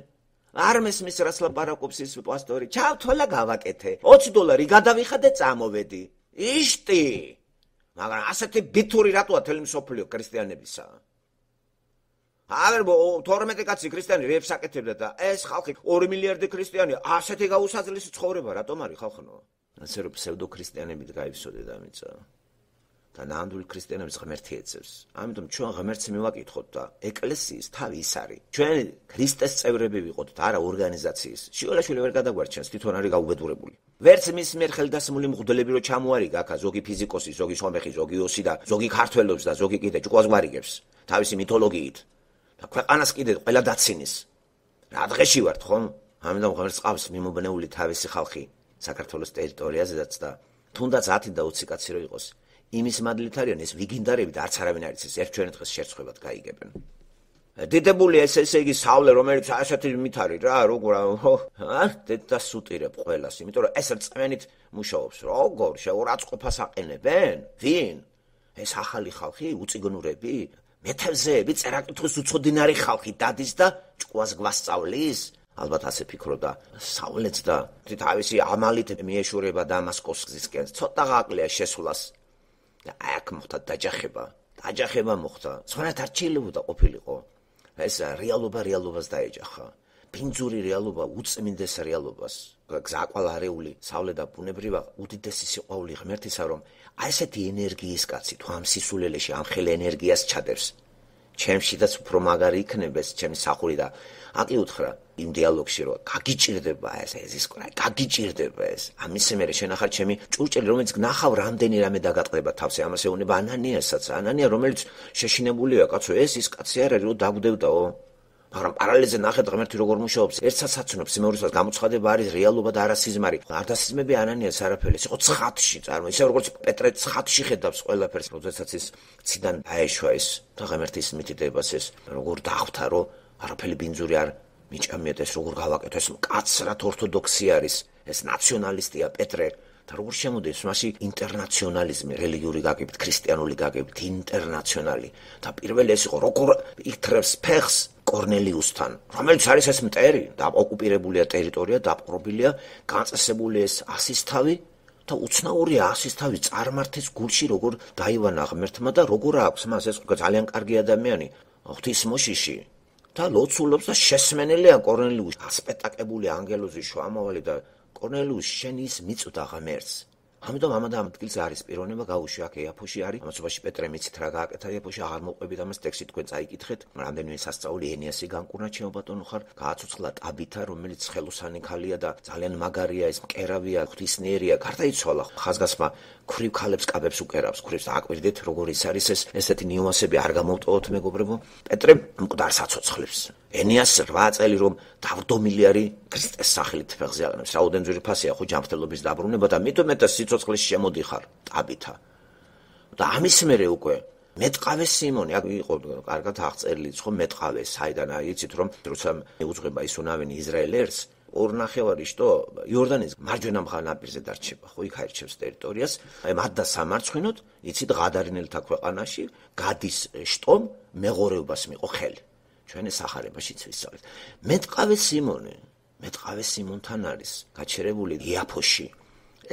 არ მესმის რას ლაპარაკობს ის პასტორი. ჩავთვალა გავაკეთე. $20 გადავიხადე წამოვედი. იშტი. მაგრამ ასეთი ბითური რატოა თელი მსოფლიო ქრისტიანებისა? აღარ 12 კაცი ქრისტიანი რეებს აკეთებდა და ეს ხალხი 2 მილიარდი ქრისტიანი ასეთი გაუსაძლისი ცხოვრება რატომ არის ხალხო? ასე რომ ფსევდო ქრისტიანებით გაივსოდე და მიწა. და ნამდვილი ქრისტიანების ღმერთი ეცევს. ამიტომ ჩვენ ღმერთს მივაკითხოთ და ეკლესიის თავი ის არის. ჩვენ ქრისტეს წევრები ვიყოთ და არა ორგანიზაციის. შიოლაშვილი ვერ გადაგვარჩენს, თვითონ არის გაუბედურებული. ვერც მის მიერ ხელდასმული მღვდლები რო ჩამოარიგა აქა, ზოგი ფიზიკოსი, ზოგი სომეხი, ზოგი ოსი და ზოგი ქართველობს და ზოგი კიდე ჭკუას გვარიგებს თავისი მითოლოგიით. და ქვეყანას კიდე ყველა დაცინის. რა დღეში ვართ, ხომ? ამიტომ ღმერთს ყავს მიმობნეული თავისი ხალხი საქართველოს ტერიტორიაზედაც და თუნდაც 10 და 20 კაცი რო იყოს იმის მადლით არიან ეს ვიგინდარები და არც არავინ არის ეს ერთ-ერთი დღეს შერცხვებად გაიგებენ. დიდებული ესე იგი სავლე რომელიც ასეთი მით არის რა როგორ დედა სუტირებ ყველას იმიტომ რომ ეს რწმენით მუშაობს როგორ შეურაცხყოფას აყენებენ ვინ ეს ახალი ხალხი უწიგნურები მეთევზეები წერაკითხვის უცოდინარი ხალხი დადის და ჭკუას გვასწავლის ალბათ ასე ფიქრობდა სავლეც და თავისი ამალით მიეშურება დამასკოსისკენ ცოტა გააკლია შესვლას და აქ მოხდა დაჯახება მოხდა სხვანაირად არ შეიძლება ყოფილიყო ეს რეალობას დაეჯახა. Pinzuri რეალობა უწმინდეს რეალობას. გზაყვალარეული სავლე და ბუნებრივა უდიდესი სიყვარული ღმერთისა რომ აი ესეთი ენერგიის კაცი თუ ამ სისულელეში ამ ხელ ენერგიას ჩადებს. ჩემშიდაც უფრო მაგარი იქნებეს ჩემი სახური და აკი უთხრა იმ დიალოგში რომ გაგიჭირდება ეს გაგიჭირდება ეს ამის მერე შენახარ ჩემი ჭურჭელი რომელიც გნახავ რამდენი რამე დაგატყდება თავს ამას ეუბნება ანანიასაც ანანია რომელიც შეშინებულია კაცო ეს ის კაცი არ არის რომ დაგვდევდაო მაგრამ პარალელზე ნახეთ ღმერთი როგორ მუშაობს ერთსაც აცნობს მეორესაც გამოცხადება არის რეალობა და არასიზმარი არ დასიზმები ანანიას არაფერი ის იყო ცხადში წარმო ისე როგორც პეტრე ცხადში ხედავს ყველაფერს როდესაც ის ციდან აეშვა ეს და ღმერთის მითითებას ეს როგორ დახვდა რომ არაფერი ბინძური არ მიჭამიეთ ეს როგორ გავაკეთო ეს მკაცრად ორთოდოქსი არის ეს ნაციონალისტია პეტრე და როგორ შემოდის მასში ინტერნაციონალიზმი რელიგიური გაგებით ქრისტიანული გაგებით ინტერნაციონალი და პირველი ეს იყო როგორ ითრევს ფეხს კორნელიუსთან რომელიც არის ეს მტერი და ოკუპირებულია ტერიტორია დაპყრობილია განწესებული ეს ასისთავი და უცნაურია ასისთავი წარმართის გულში როგორ დაივანა ღმერთმა და როგორ აქვს მას ეს ძალიან კარგი ადამიანი ღვთისმოშიში და ლოცულობს და შესმენელია კორნელიუსი ასპეტაკებული ანგელოზი შუამავალი და კორნელიუსი შენ ის მიწვდა ღმერთს ამიტომ ამ ადგილზე არის პიროვნება გაუშვი აქ იაფოში არის ამასობაში პეტრე მიცით რა გააკეთა იაფოში აღარ მოყვებით ამას ტექსტი თქვენ წაიკითხეთ რამდენიმე სასწაული ენიასი განკურნა ჩემო ბატონო ხარ გააცოცხლა ტაბითა რომელიც ხელოსანი ქალია და ძალიან მაგარია ეს მკერავია ღვთისნიერია გარდაიცვალა ხაზგასმა ქრივ ქალებს კაბებს უკერავს ქრივს აკვირდეთ როგორ ის არის ესეთი ნიუანსები არ გამოვტოვოთ მეგობრებო პეტრე მკვდარს აცოცხლებს ენიას 8 წელი რომ დავდომილი არის ქრისტეს სახელით ფეხზე აყენებს რაოდენჯერ ფასია ხო ჯანმრთელობის დაბრუნება და მით უმეტეს სიცოცხლეში შემოდიხარ ტაბითა და ამის მერე უკვე მეტყავე სიმონი აქ იყო კარგად აღწერილი ხო მეტყავე საიდან აიცით რომ როცა უძღვება ის უნავენი ისრაელერს ორნახევარი შტო იორდანის მარჯვენა ნაპირზე დარჩება ხო იქ აირჩევს ტერიტორიას აი მათ და სამარცხინოთ იცით ღადარინელთა ქვეყანაში გადის შტომ მეღორეობას მიყო ხელი ჩვენ ეს ახარებაშიც ვისწავლეთ მეტყავე სიმონთან არის გაჩერებული იაფოში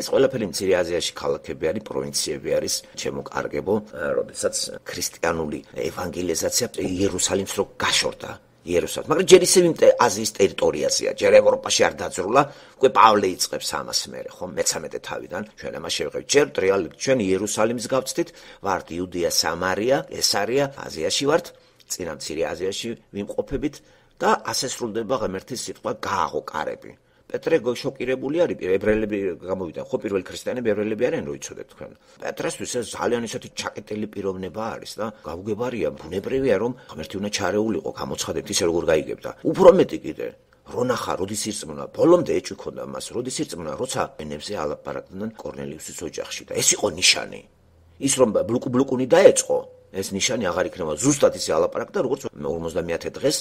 ეს ყველაფერი მცირე აზიაში ქალაქები არის პროვინციები არის ჩემო კარგებო როდესაც ქრისტიანული ევანგელიზაცია იერუსალიმს რო გაშორდა იერუსალიმს მაგრამ ჯერ ისევ აზიის ტერიტორიაზეა ჯერ ევროპაში არ დაძრულა უკვე პავლე იწყებს ამას მერე ხო მე-13 თავიდან ჩვენ ამას შევღებთ ჯერ რეალურად ჩვენ იერუსალიმს გავწდით ვართ იუდეა სამარია ეს არის აზიაში ვართ წინა მცირე აზიაში ვიმყოფებით და ასე სრულდება ღმერთის სიტყვა გააღო კარები პეტრე შოკირებული არის ებრაელები გამოვიდნენ ხო პირველი ქრისტიანები ებრაელები არიან რო იცოდეთ თქვენ პეტრესთვის ეს ძალიან ისეთი ჩაკეტილი პიროვნება არის და გაუგებარია ბუნებრივია რომ ღმერთი უნდა ჩარეულიყო გამოცხადებთ ისე როგორ გაიგებდა უფრო მეტი კიდე რო ნახა როდის ირწმუნა ბოლომდე ეჭვი ქონდა მას როდის ირწმუნა როცა ენებზე ალაპარაკდნენ კორნელიუსის ოჯახში და ეს იყო ნიშანი ის რომ ბლუკუნი დაეწყო ეს ნიშანი აღარ იქნება ზუსტად ისე ალაპარაკდა როგორც 50 დღეს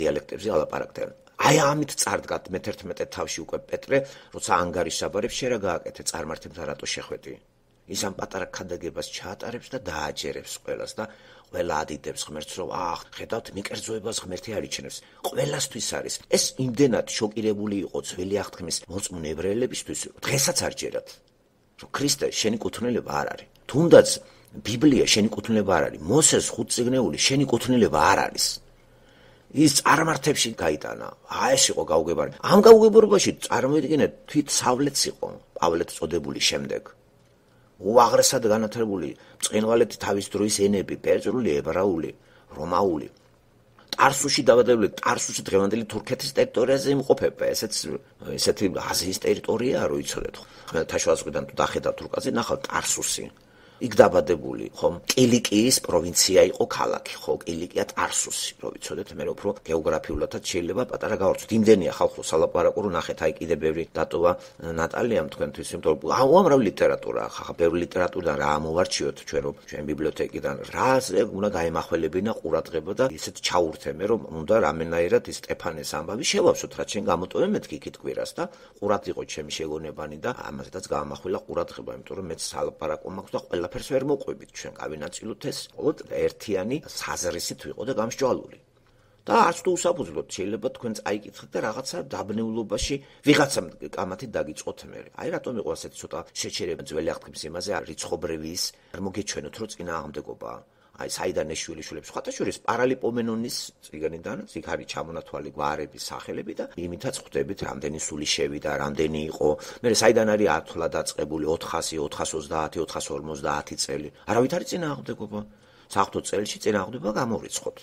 დიალექტებზე ალაპარაკდნენ აი ამით წარდგათ მე-11 თავში უკვე პეტრე როცა ანგარის საბარებს შერა გააკეთე წარმართებთან რატო შეხვედი ის ამ პატარა ქადაგებას ჩაატარებს და დააჯერებს ყველას და ყველა ადიდებს ღმერთს რომ ხედავთ მიკერძოებას ღმერთი არიჩნევს ყველასთვის არის ეს იმდენად შოკირებული იყო ძველი აღთქმის მოწმუნე ებრაელებისთვის დღესაც არ ჯერათ რომ ქრისტე შენი კუთვნილება არ არის თუნდაც ბიბლია შენი კუთვნილება არ არის მოსეს 5 წიგნეული შენი კუთვნილება არ არის ის წარმართებში გაიტანა ეს იყო გაუგებარი ამ გაუგებარებაში წარმოიდგინეთ თვით სავლეც იყო პავლეთ წოდებული შემდეგ უაღრესად განათლებული წყინვალეთი თავის დროის ენები ბერძნული ებრაული რომაული ტარსუში დაბადებული ტარსუსი დღევანდელი თურქეთის ტერიტორიაზე იმყოფება ესეთი აზიის ტერიტორიაა რო იცოდეთ ხმელთაშუა ზღვიდან თუ დახედავთ თურქეთზე ნახავთ ტარსუსი იქ დაბადებული, ხომ? კილიკიის პროვინცია იყო ქალაქი, ხო? კილიკია ტარსუსი, რო ვიცოდეთ, მე უფრო გეოგრაფიულადაც შეიძლება პატარა გავარცოთ. იმდენია ხალხო სალაპარაკო, რომ ნახეთ, აი კიდე ბევრი დატოვა ნატალიამ თქვენთვის, იმიტომ რომ უამრავი ლიტერატურა, ხახა ბევრი ლიტერატურიდან რა ამოვარჩიოთ ჩვენ, რომ ჩვენ ბიბლიოთეკიდან რაზე უნდა გაემახველებინა ყურადღება და ისეთ ჩაურთე მე, რომ უნდა რამენაირად ის სტეფანეს ამბავი შევავსოთ, რაც შენ გამოტოვე მეთქი კითხვირას და ყურად იყო ჩემი შეგონებანი და ამაზედაც გაამახვილა ყურადღება, იმიტომ რომ მეც სალაპარაკო მაქვს და ყველაფერს ვერ მოყვებით ჩვენ გავინაწილოთ ეს, მხოლოდ ერთიანი საზრისით ვიყო და გამსჯვალული. და არც თუ უსაფუძვლოდ შეიძლება თქვენ წაიკითხეთ და რაღაცა დაბნეულობაში ვიღაცამ კამათით დაგიწყოთ მე. აი რატომ იყო ასეთი ცოტა შეჩერება ძველი აღთქმის იმაზე რიცხობრევის არ მოგეჩვენოთ რომ წინააღმდეგობაა. აი საიდან ეშვილიშვილებს ხათაშორის პარალიპომენონის წიგნიდან იქ არის ჩამონათვალი გვარების სახელები და იმითაც ხვდებით რამდენი სული შევიდა, რამდენი იყო. მე საიდან არის ათვლა დაწყებული 400, 430, 450 წელი. არავით არის წინააღმდეგობა. საღვთო წელში წინააღმდეგობა გამორიცხოთ.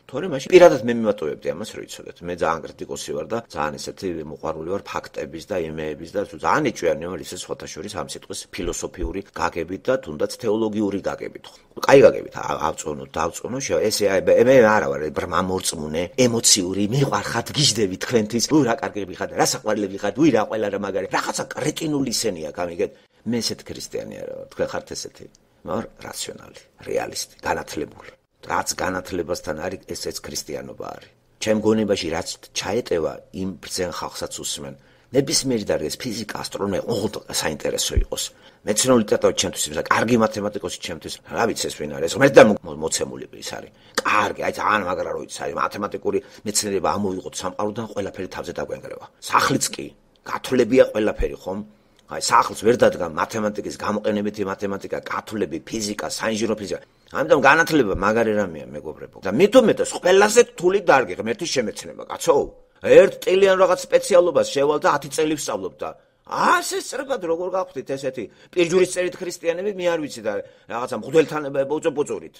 თორემ მაშინ პირადად მე მიმატოვებდი ამას რო იცოდეთ. მე ძალიან კრიტიკოსი ვარ და ძალიან ესეთი მოყვარული ვარ ფაქტების და იმეების და ძალიან ეჭვიანი ვარ ისე სხვათა შორის ამ სიტყვის ფილოსოფიური გაგებით და თუნდაც თეოლოგიური გაგებით. კაი გაგებით ავწონოთ, დავწონო, ესე მე არა ვარ ბრმამორწმუნე, ემოციური, მიყვარხარ, გიждდები თქვენთვის, რა კარგები ხართ, რა საყვარლები ხართ, რა ყველა რა მაგარი. რაღაცა კრეტინული ისენია, გამიგეთ. მე ესეთ ქრისტიანი არა ვარ, თქვენ ხართ ესეთი. მაგრამ რაციონალი, რეალისტი, განათლებული. რაც განათლებასთან არის ესეც ქრისტიანობა არის. ჩემ გონებაში რაც ჩაეტევა იმ ბრძენ ხალხსაც უსმენ. ნებისმიერი და ეს ფიზიკა, ასტრონომია ოღონდ საინტერესო იყოს. მეცნიერული ლიტერატურა ჩემთვის იმისა, კარგი მათემატიკოსი ჩემთვის, რა ვიცი ეს ვინ არის, ღმერთთან მოცემული ის არის. კარგი, აი ძალიან მაგრა რო იცი, მათემატიკური მეცნიერება ამოვიღოთ სამყაროდან ყველაფერი თავზე დაგვენგრევა. სახლიც კი, გათვლებია ყველაფერი, ხომ? აი სახლს ვერ დადგა მათემატიკის გამოყენებითი მათემატიკა, გათვლები, ფიზიკა, საინჟინრო ფიზიკა. ამიტომ განათლება მაგარი რამეა მეგობრებო. და მით უმეტეს ყველაზე რთული დარგი ღმერთის შემეცნება, კაცო. ერთ ტილიან რაღაც სპეციალობას შევალ და 10 წელი ვსწავლობ და ასე სწრაფად როგორ გავხდით ესეთი პირჯურის წერით ქრისტიანები, მე არ ვიცი და რაღაცა მღვდელთან ბოწობოწორით.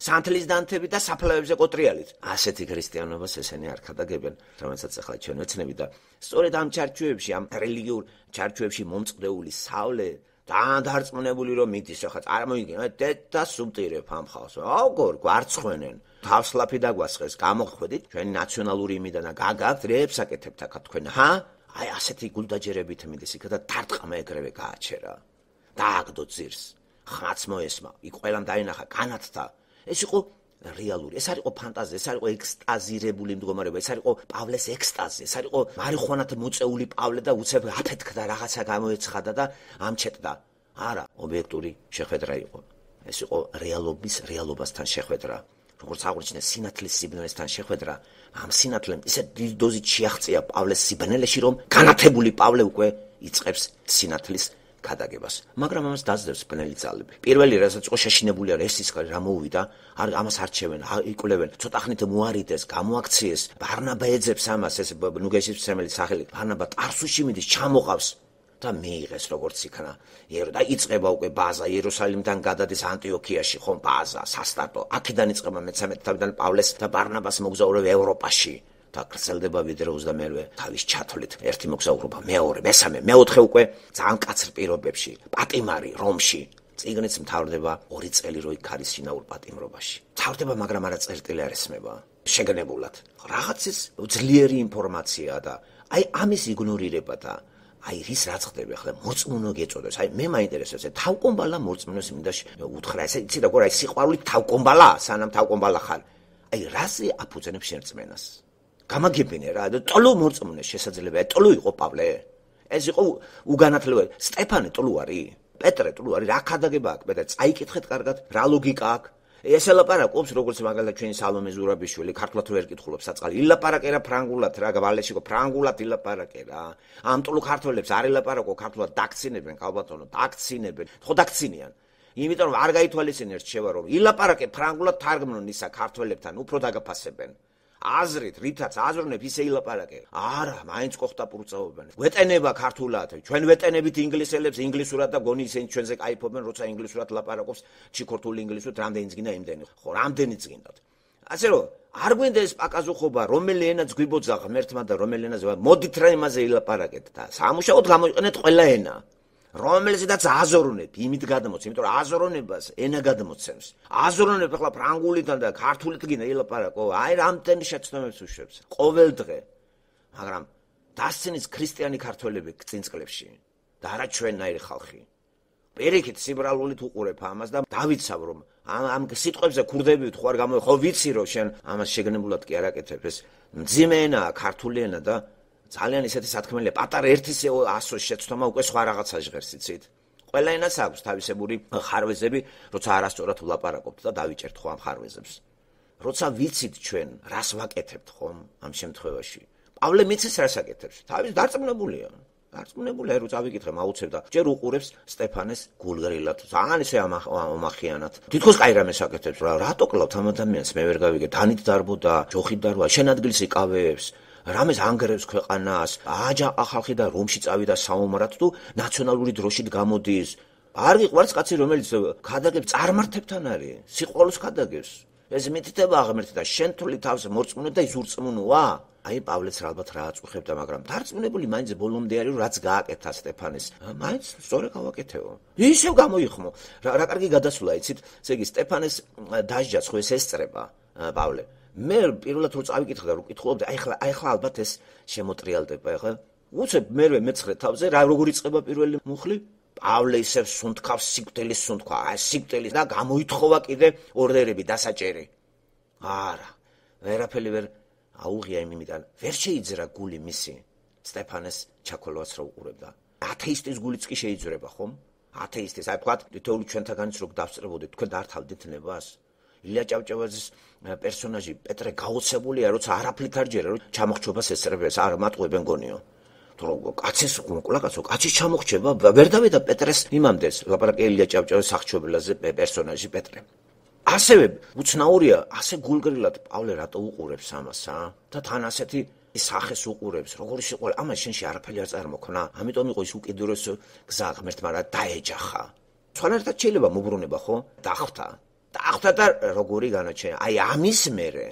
სანთლის დანთები და საფლავებზე ყოტრიალით. ასეთი ქრისტიანობას ესენი არ ხადაგებენ, რომელსაც ახლა ჩვენ ვეცნები და სწორედ ამ ჩარჩოებში, ამ რელიგიურ ჩარჩოებში მომწყდეული სავლე ძალიან დარწმუნებული რომ მიდის ახლა წარმოიდგინე და სუბტირებ ამ ხალხს. აუგორ გვარცხვენენ. თავსლაფი დაგვასხეს, გამოხვედით ჩვენი ნაციონალური იმიდან და გაგაქვთ რეებს აკეთებთ აქ თქვენ, ჰა? აი ასეთი გულდაჯერებით მიდის იქ და დარტყმა ეგრევე გააჩერა. დააგდო ძირს. ხმაც მოესმა. იქ ყველამ დაინახა განათთა. ეს იყო რეალური, ეს არ იყო ფანტაზია, ეს არ იყო ექსტაზირებული მდგომარეობა, ეს არ იყო პავლეს ექსტაზი, ეს არ იყო მარიხუანათ მოწეული პავლე და უცებ აფეთქდა რაღაცა გამოეცხადა და ამჩეთდა. არა, ობიექტური შეხვედრა იყო. ეს იყო რეალობასთან შეხვედრა. როგორც აღნიშნე სინათლის სიბნელესთან შეხვედრა, ამ სინათლემ ისე დიდი დოზით შეაღწია პავლეს სიბნელეში, რომ განათებული პავლე უკვე იწყებს სინათლის გადაგებას. მაგრამ ამას დაძლევს ბნელი ძალები. პირველი რასაც იყო შეშინებული არა ეს ის რა მოუვიდა, ამას არჩევენ, იკვლევენ, ცოტა ხნით მოარიდეს, გამოაქციეს. ბარნაბა ეძებს ამას, ეს ნუგეშის მცემელი სახელი. ბარნაბა ტარსუსში მიდის, ჩამოყავს და მიიღეს როგორც იქნა. და იწყება უკვე ბაზა იერუსალიმიდან გადადის ანტიოქიაში, ხომ ბაზა, სასტარტო. აქედან იწყება მე-13 თავიდან პავლეს და ბარნაბას მოგზაურობა ევროპაში. და გრძელდება ვიდრე 21-ვე თავის ჩათვლით ერთი მოგზაურობა, მეორე, მესამე, მეოთხე უკვე ძალიან მკაცრ პირობებში, პატიმარი რომში. წიგნიც მთავრდება 2 წელი რო იქ არის შინაურ პატიმრობაში. მთავრდება, მაგრამ არა წერტილი არ ესმება. შეგნებულად. რაღაცის ძლიერი ინფორმაცია და აი ამის იგნორირება და აი რის რაც ხდება ახლა მოწმუნო გეწოდეს. აი მე მაინტერესებს ეს თავკომბალა მოწმუნოს მინდა უთხრა ესე იცი როგორ აი სიყვარული თავკომბალა, სანამ თავკომბალა ხარ. აი რაზე აფუძენებს შერწმენას? გამაგებინე რა, ტოლო მოწმუნე შესაძლებელია, ტოლო იყო პავლე. ეს იყო უგანათლებელი. სტეფანე ტოლო არის? პეტრე ტოლო არის? რა ხადაგება აქვს? პეტრე წაიკითხეთ კარგად, რა ლოგიკა აქვს? ეს ელაპარაკობს როგორც მაგალითად ჩვენი სალომე ზურაბიშვილი, ქართულად ვერ კითხულობს საწყალი. ილაპარაკე რა ფრანგულად, რა ვალეში ყო ფრანგულად ილაპარაკე რა. ამ ტოლო ქართველებს არ ილაპარაკო ქართულად დაქცინებენ, ქალბატონო, დაქცინებენ. ხო დაქცინიან. იმიტომ რომ არ გაითვალისწინე რჩევა რომ ილაპარაკე ფრანგულად თარგმნონ ისა ქართველებთან, უფრო დაგაფასებენ. აზრით, რითაც აზროვნებ ისე ილაპარაკე. არა, მაინც ყოხტა პურწაობენ. ვეტენება ქართულად, ჩვენ ვეტენებით ინგლისელებს ინგლისურად და გონი ისინი ჩვენზე кайფობენ, როცა ინგლისურად ლაპარაკობს, ჩიქორთული ინგლისურად რამდენიც გინდა იმდენი. ხო, რამდენიც გინდათ. ასე რომ, არ გვინდა ეს პაკაზუხობა, რომელი ენაც გვიბოძა ღმერთმა და რომელი ენაზე, მოდით რა იმაზე ილაპარაკეთ და სამუშაოდ გამოიყენეთ ყველა ენა. რომელზედაც აზროვნებ, იმით გადმოცემ, იმიტომ რომ აზროვნებას ენა გადმოცემს. აზროვნებ ახლა ფრანგულიდან და ქართულით გინდა ელაპარაკო, აი რამდენი შეცდომებს უშვებს. ყოველ დღე. მაგრამ დასცინეს ქრისტიანი ქართველები წინწყლებში და არა ჩვენნაირი ხალხი. პირიქით სიბრალულით უყურებ ამას და დავიცავ რომ ამ სიტყვებზე ქურდებით ხო არ გამოი ხო ვიცი რომ შენ ამას შეგნებულად კი არ აკეთებ ეს მძიმე ენაა ქართული ენა და ძალიან ისეთი სათქმელია პატარა ერთის 100 შეცდომა უკვე სხვა რაღაცა ჟღერს იცით ყველა ენას აქვს თავისებური ხარვეზები როცა არასწორად ვლაპარაკობთ და დავიჭერთ ხო ამ ხარვეზებს როცა ვიცით ჩვენ რას ვაკეთებთ ხომ ამ შემთხვევაში პავლე მიცის რას აკეთებს თავის დარწმუნებულია დარწმუნებული რომ წავიკითხე მაუცებ და ჯერ უყურებს სტეფანეს გულგრილად ძალიან ისე ამახიანად თითქოს კაი რამეს აკეთებს რა რატო კლავთ ამ ადამიანს მე ვერ გავიგე თანით დარბოდა ჯოხით დარბა შენ ადგილს იკავებს რამეს ანგრევს ქვეყანას აჯაყა ხალხი და რომში წავიდა საომრად თუ ნაციონალური დროშით გამოდის არ გიყვარს კაცი რომელიც ქადაგებს წარმართებთან არის სიყვარულს ქადაგებს ეს მითითება აღმერთი და შენ თვლი თავს მორწმუნე და ის ურწმუნოა აი პავლეც ალბათ რა აწუხებდა მაგრამ დარწმუნებული მაინც ბოლომდე არის რაც გააკეთა სტეფანეს მაინც სწორად გავაკეთეო ისევ გამოიხმო რა კარგი გადასულა იცით ესე იგი სტეფანეს დასჯაც ხო ეს ესწრება პავლე მე პირველად რო წავიკითხე და რო კითხულობდი აი ხლა ალბათ ეს შემოტრიალდება ახლა უცებ მერვე მეცხრე თავზე რა როგორ იწყება პირველი მუხლი პავლე ისევ სუნთქავს სიკვდილის სუნთქვა აი სიკვდილის და გამოითხოვა კიდე ორდერები დასაჭერი არა ვერაფერი ვერ აუღია იმიდან ვერ შეიძრა გული მისი სტეფანეს ჩაქოლვას რო უყურებდა ათეისტის გულიც კი შეიძრება ხომ ათეისტის აი თქვა თითოეული ჩვენთაგანიც რო დავსწრებოდით თქვენ დართავდით ნებას ილია ჭავჭავაძის პერსონაჟი პეტრე გაოცებულია როცა არაფრით არ ჯერა რომ ჩამოხჩობას ესწრებს არა მატყუებენ გონიო თუ კაცის მოკვლაკაცო კაცის ჩამოხჩება ვერ დავიდა პეტრეს იმამდე ლაპარაკი ილია ჭავჭავაძის სახჩობილაზე პერსონაჟი პეტრე ასევე უცნაურია ასე გულგრილად პავლე რატო უყურებს ამას და თან ასეთი სახეს უყურებს როგორი სიყვარული ამას შენში არაფერი არ წარმოქმნა ამიტომ იყო ის უკიდურეს გზა ღმერთმა რა დაეჯახა სხვანაირად შეიძლება მოbrunება ხო დახვდა და როგორი განაჩენი აი ამის მერე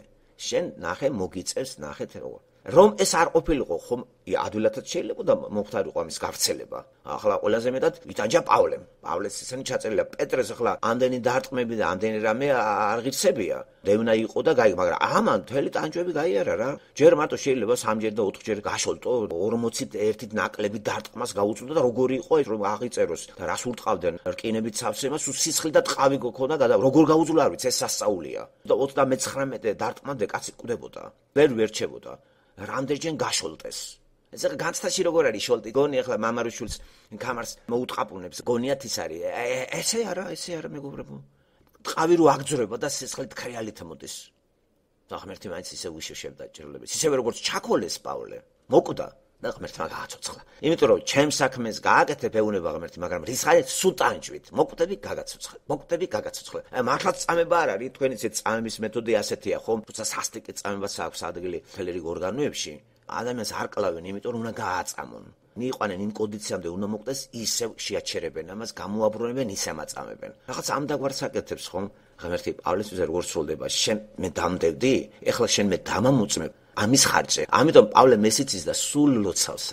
შენ ნახე მოგიწევს ნახეთ რომ ეს არ ყოფილიყო ხომ ადვილადაც შეიძლება და მომხდარიყო ამის გავრცელება ახლა ყველაზე მეტად იტანჯა პავლეს ისინი ჩაწერილია პეტრეს ახლა ამდენი დარტყმები და ამდენი რამე არ ღირსებია დევნა იყო და გაიგო მაგრამ ამან მთელი ტანჯვები გაიარა რა ჯერ მარტო შეიძლება 3ჯერ და 4ჯერ გაშოლტო 40-ით ერთით ნაკლები დარტყმას გაუწოდა და როგორი იყო ეს რომ აღიწეროს და რას ურტყავდნენ რკინებით სავსემას სისხლი და ტყავი გქონდა როგორ გაუძულა არ ვიცი ეს სასწაულია და 39 დარტყმამდე კაცი კვდებოდა ვერ ვერჩებოდა რამდენჯერ გაშოლტეს ეს განცდაში როგორ არის შოლტი გონი ახლა მამარუშვილს კამარს მოუტყაპუნებს გონიათ ის არის ესე არა მეგობრებო ტყავი რო აგძრება და სისხლით ქრიალით მოდის და ღმერთი მაინც ისე უშეშებდა ჭრილებს ისევე როგორც ჩაქოლეს პავლე მოკვდა და ღმერთმა გააცოცხლა იმიტომ რომ ჩემს საქმეს გააკეთებ ეუნება ღმერთი მაგრამ რისხარით სუტანჯვით მოკვდები გაგაცოცხლე მართლაც წამება არ არის თქვენ ისე წამების მეთოდი ასეთია ხო თუმცა სასტიკი წამებაც აქვს ადგილი თელერიგ ორგანოებში ადამიანს არ კლავენ იმიტომ რომ უნდა გააწამონ მიიყვანენ იმ კონდიციამდე უნდა მოკვდეს ისევ შეაჩერებენ ამას გამოაბრუნებენ ისე ამაწამებენ რაღაც ამ დაგვარს აკეთებს ხომ ღმერთი პავლესთვის როგორ სრულდება შენ მე დამდევდი ეხლა შენ მე დამამოწმებ ამის ხარჯზე ამიტომ პავლე მესიცის და სულ ლოცავს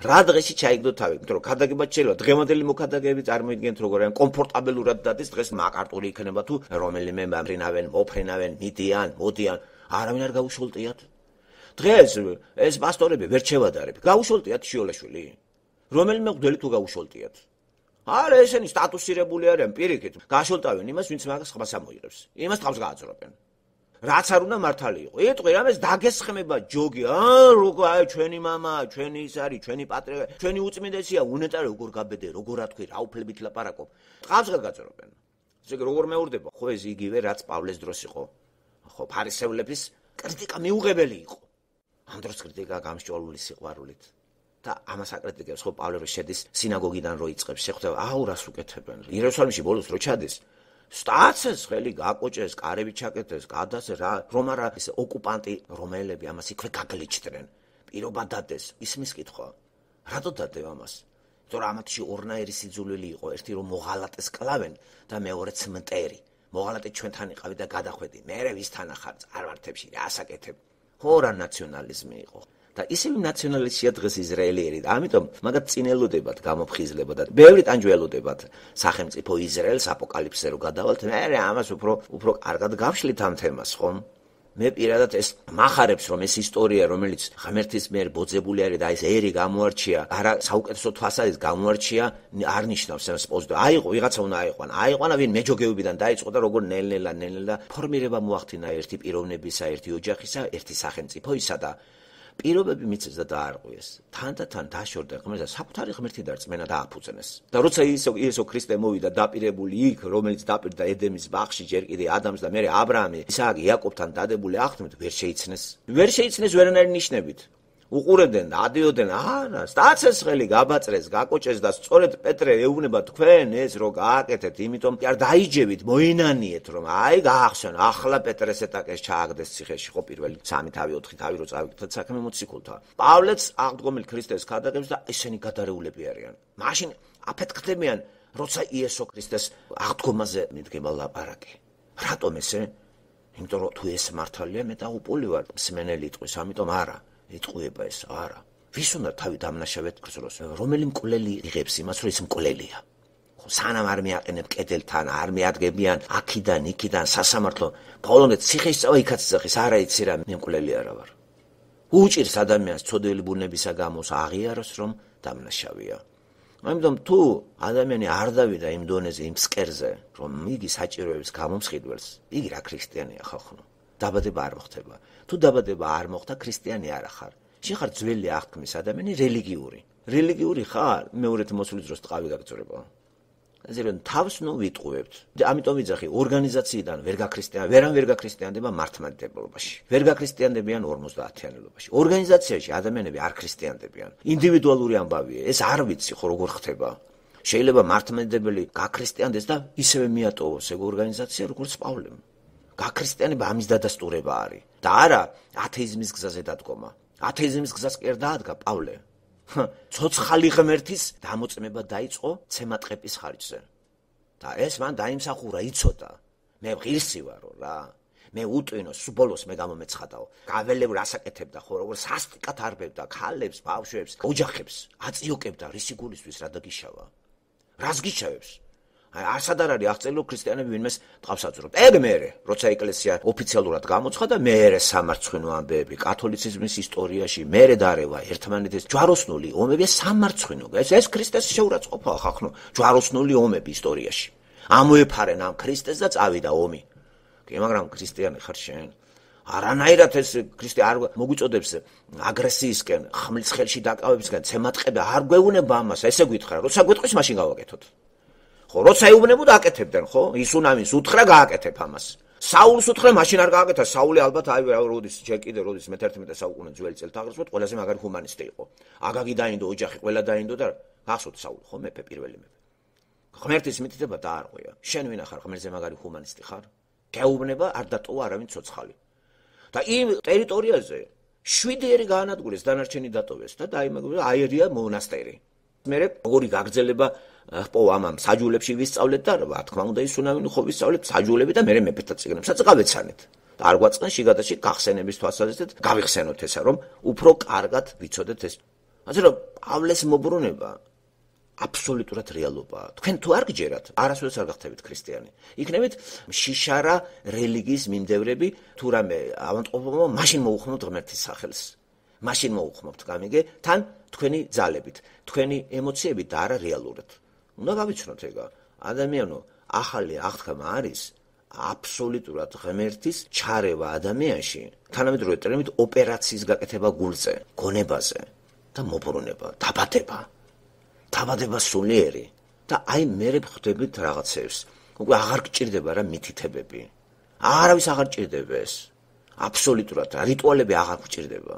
რა დღეში ჩაიგდო თავი იმიტომ რომ ქადაგებად შეიძლება დღევანდელი მოქადაგეები წარმოიდგენთ როგორ ან კომფორტაბელურად დადის დღეს მაკარტური იქნება თუ რომელიმე მოფრინავენ მოდიან არავინ არ გაუშოლტიათ დღეს ეს პასტორები ვერ შევადარებ გაუშოლტიათ შიოლაშვილი რომელიმე მღვდელი თუ გაუშოლტიათ არა ესენი სტატუსირებული არიან პირიქით გაშოლტავენ იმას ვინც მაგას ხმას ამოიღებს იმას თავს გააძრობენ რაც არ უნდა მართალი იყო ეტყვი რამეს დაგესხმება ჯოგი როგორ აი ჩვენი мама ჩვენი ის არის ჩვენი პატრია ჩვენი უწმინდესია უნეტარი როგორ გაბედე როგორ რა თქვი რა უფლებით ლაპარაკობ თავს გააძრობენ ესე იგი როგორ მეურდება ხო ეს იგივე რაც პავლეს დროს იყო ხო ფარისევლების კრიტიკა მიუღებელი იყო ამ დროს კრიტიკა გამსჭვალული სიყვარულით და ამას აკრიტიკებს ხო პავლე რო შედის სინაგოგიდან რო იწყებს შეხვდება რას უკეთებენ იერუსალიმში ბოლოს რო ჩადის სტაცეს ხელი გაკოჭეს კარები ჩაკეტეს გადასე რომ არა ეს ოკუპანტი რომელები ამას იქვე გაგლიჩდნენ პირობა დადეს ისმის კითხვა რატო დადევ ამას იმიტომ რომ ამათში ორნაირი სიძულველი იყო ერთი რომ მოღალატეს კლავენ და მეორეც მტერი მოღალატე ჩვენთან იყავი და გადახვედი მე ვისთან ახარ წარმართებში რა ასაკეთებ ხო რა ნაციონალიზმი იყო და ისევ ნაციონალისტია დღეს ისრაელიერი. ამიტომ მაგათ წინელოდებათ გამოფხიზლება და ბევრი ტანჯველოდებათ სახელმწიფო ისრაელს აპოკალიფსზე რო გადავალთ, მე ამას უფრო კარგად გავშლით ამ თემას, ხომ? მე პირადად ეს მახარებს, რომ ეს ისტორია, რომელიც ღმერთის მიერ ბოძებული არის და ეს ერი გამოარჩია, არა საუკეთესო თვალსაზრისით გამოარჩია, არ ნიშნავს ეს პოზიტივ. აიღო, ვიღაცა უნდა აიყვანა, ვინ მეჯოგეობიდან დაიწყო და როგორ ნელ-ნელა ფორმირება მოახდინა ერთი პიროვნებისა, ერთი ოჯახისა, ერთი სახელმწიფოისა და პირობები მიწეს და დაარღვიეს. თან დაშორდნენ ღმერთს და საკუთარი ღმერთი და რწმენა დააფუძნეს. და როცა იესო ქრისტე მოვიდა დაპირებული იქ, რომელიც დაპირდა ედემის ბაღში ჯერ კიდე ადამს და მერე აბრაამი, ისააკი, იაკობთან დადებული აღთქმით ვერ შეიცნეს. ვერ შეიცნეს ვერანაირი ნიშნებით. უყურებდნენ, ადიოდნენ, ანას, დაცესხელი გაბაწრეს, გაკოჭეს და სწორედ პეტრე ეუბნება თქვენ ეს რო გააკეთეთ, იმიტომ არ დაიჯებით, მოინანიეთ, რომ აი გაახსენ, ახლა პეტრეს ეტაკეს ჩააგდეს ციხეში, ხო პირველი 3 თავი 4 თავი რო წავიკეთეთ საქმე მოციქულთა. პავლეც აღდგომილ ქრისტეს ქადაგებს და ესენი გადარეულები არიან. მაშინ აფეთქდებიან, როცა იესო ქრისტეს აღდგომაზე მიდგება ლაპარაკი. რატომ ესე? იმიტომ რომ თუ ეს მართალია, მე დაუპული ვარ მსმენელი იტყვის, ამიტომ არა. იტყუება ეს არა. ვის უნდა თავი დამნაშავედ გრძნოს? რომელი მკვლელი იღებს იმას, რომ ის მკვლელია? ხო, სანამ არ მიაყენებ კედელთან, არ მიადგებიან აქიდან, იქიდან სასამართლო, ბოლომდე ციხეში წავა იქაც ძახის, არა იცი რა, მე მკვლელი არა ვარ. უჭირს ადამიანს ცოდველი ბუნებისა გამოს აღიაროს, რომ დამნაშავია. ამიტომ თუ ადამიანი არ დავიდა იმ დონეზე, იმ ფსკერზე, რომ იგი საჭიროებს გამომსხიდველს, იგი რა ქრისტიანია ხალხო? დაბადება არ მოხდება. თუ დაბადება არ მოხდა, ქრისტიანი არ ხარ. შეხარ ძველი აღთქმის ადამიანი რელიგიური. რელიგიური ხარ, მეორეთ მოსulis დროს ტყავი გაგწურება. ასე რომ თავს ნუ ვიტყუებთ. ამიტომ ვიძახი, ორგანიზაციიდან ვერ გაქრისტიანდება მართლმადიდებლობაში. ვერ გაქრისტიანდებიან 50-იანობაში. ორგანიზაციაში ადამიანები არ ქრისტიანდებიან. ინდივიდუალური ამბავია. ეს არ ვიცი ხო როგორ ხდება. შეიძლება მართლმადიდებელი გაქრისტიანდეს და ისევე მიატოვოს ეგ ორგანიზაცია როგორც პავლემ. გაქრისტიანება ამის დადასტურება არის და არა ათეიზმის გზაზე დადგომა. ათეიზმის გზას კი არ დაადგა პავლე. ცოცხალი ღმერთის დამოწმება დაიწყო ცემატყეპის ხარჯზე. და ეს მან დაიმსახურა, იცოდა. მე ღირსი ვარო რა. მე უტვინო, ბოლოს მე გამომეცხადაო. გაველებ რასაკეთებდა ხო, როგორ სასტიკად არბებდა ქალებს, ბავშვებს, ოჯახებს, აწიოკებდა რისი გულისთვის რა დაგიშავა. რას გიშავებს? ასად არ არის აღწერილო ქრისტიანები ვინმეს ტყავს აძურებთ. ეგ მერე, როცა ეკლესია ოფიციალურად გამოცხადა, მერე სამარცხვინო ამბები კათოლიციზმის ისტორიაში, მერე დარევა ერთმანეთის ჯვაროსნული ომები სამარცხვინო. ეს ქრისტეს შეურაცხყოფაა ხახნო, ჯვაროსნული ომები ისტორიაში. ამოეფარენ ამ ქრისტეს და წავიდა ომი. კი, მაგრამ ქრისტიანი ხარ შენ? არანაირად ეს ქრისტე არ მოგვიწოდებს აგრესიისკენ, ხმლის ხელში დაკავებისკენ, ცემატყები არ გვეუბნება ამას, ესე გითხრა, როცა გვეტყვის მაშინ გავაკეთოთ. ხო, როცა ეუბნებოდა აკეთებდნენ, ხო? ისუნამის უთხრა გააკეთებ ამას. საულს უთხრა მაშინ არ გააკეთა. საული ალბათ როდის ჯერ კიდე როდის მე-11 საუკუნე ძველი წელთაღრიცხვით ყველაზე მაგარი ჰუმანისტი იყო. აგაგი დაინდო, ოჯახი ყველა დაინდო და გახსოვთ საული, ხო, მეფე პირველი მეფე. ღმერთის მითითება დაარღვია. შენ ვინა ხარ, ღმერთზე მაგარი ჰუმანისტი ხარ? გეუბნება არ დატოვა არავინ ცოცხალი. და იმ ტერიტორიაზე 7 ერი გაანადგურეს, დანარჩენი დატოვეს და დაიმაგრა აერია მონასტერი. მერე ორი გაგრძელება პოვა ამ საჯულებში ვისწავლეთ და რა თქმა უნდა ისუნავინი ხო ვისწავლეთ საჯულები და მერე მეფეთა წიგნებსაც გავეცანეთ. და არ გვაწყენ შიგადაში გახსენების თვალსაზრისით გავიხსენოთ ესა რომ უფრო კარგად ვიცოდეთ ეს. ასე რომ პავლეს მობრუნება აბსოლუტურად რეალობაა. თქვენ თუ არ გჯერათ, არასოდეს არ გახდებით ქრისტიანი. იქნებით შიშარა რელიგიის მიმდევრები, თუ რამე ავანტყოფობა, მაშინ მოუხმობთ ღმერთის სახელს. მაშინ მოუხმობთ გამიგე თან თქვენი ძალებით, თქვენი ემოციებით და არა რეალურად. უნდა გავიცნოთ ეგა. ადამიანო, ახალი აღთქმა არის აბსოლუტურად ღმერთის ჩარევა ადამიანში, თანამედროვე ტერმინით ოპერაციის გაკეთება გულზე, გონებაზე და მობრუნება, დაბადება სულიერი და აი მერე ხვდებით რაღაცებს. უკვე აღარ გჭირდება რა მითითებები. არავის აღარ ჭირდება ეს. აბსოლუტურად რიტუალები აღარ გჭირდება.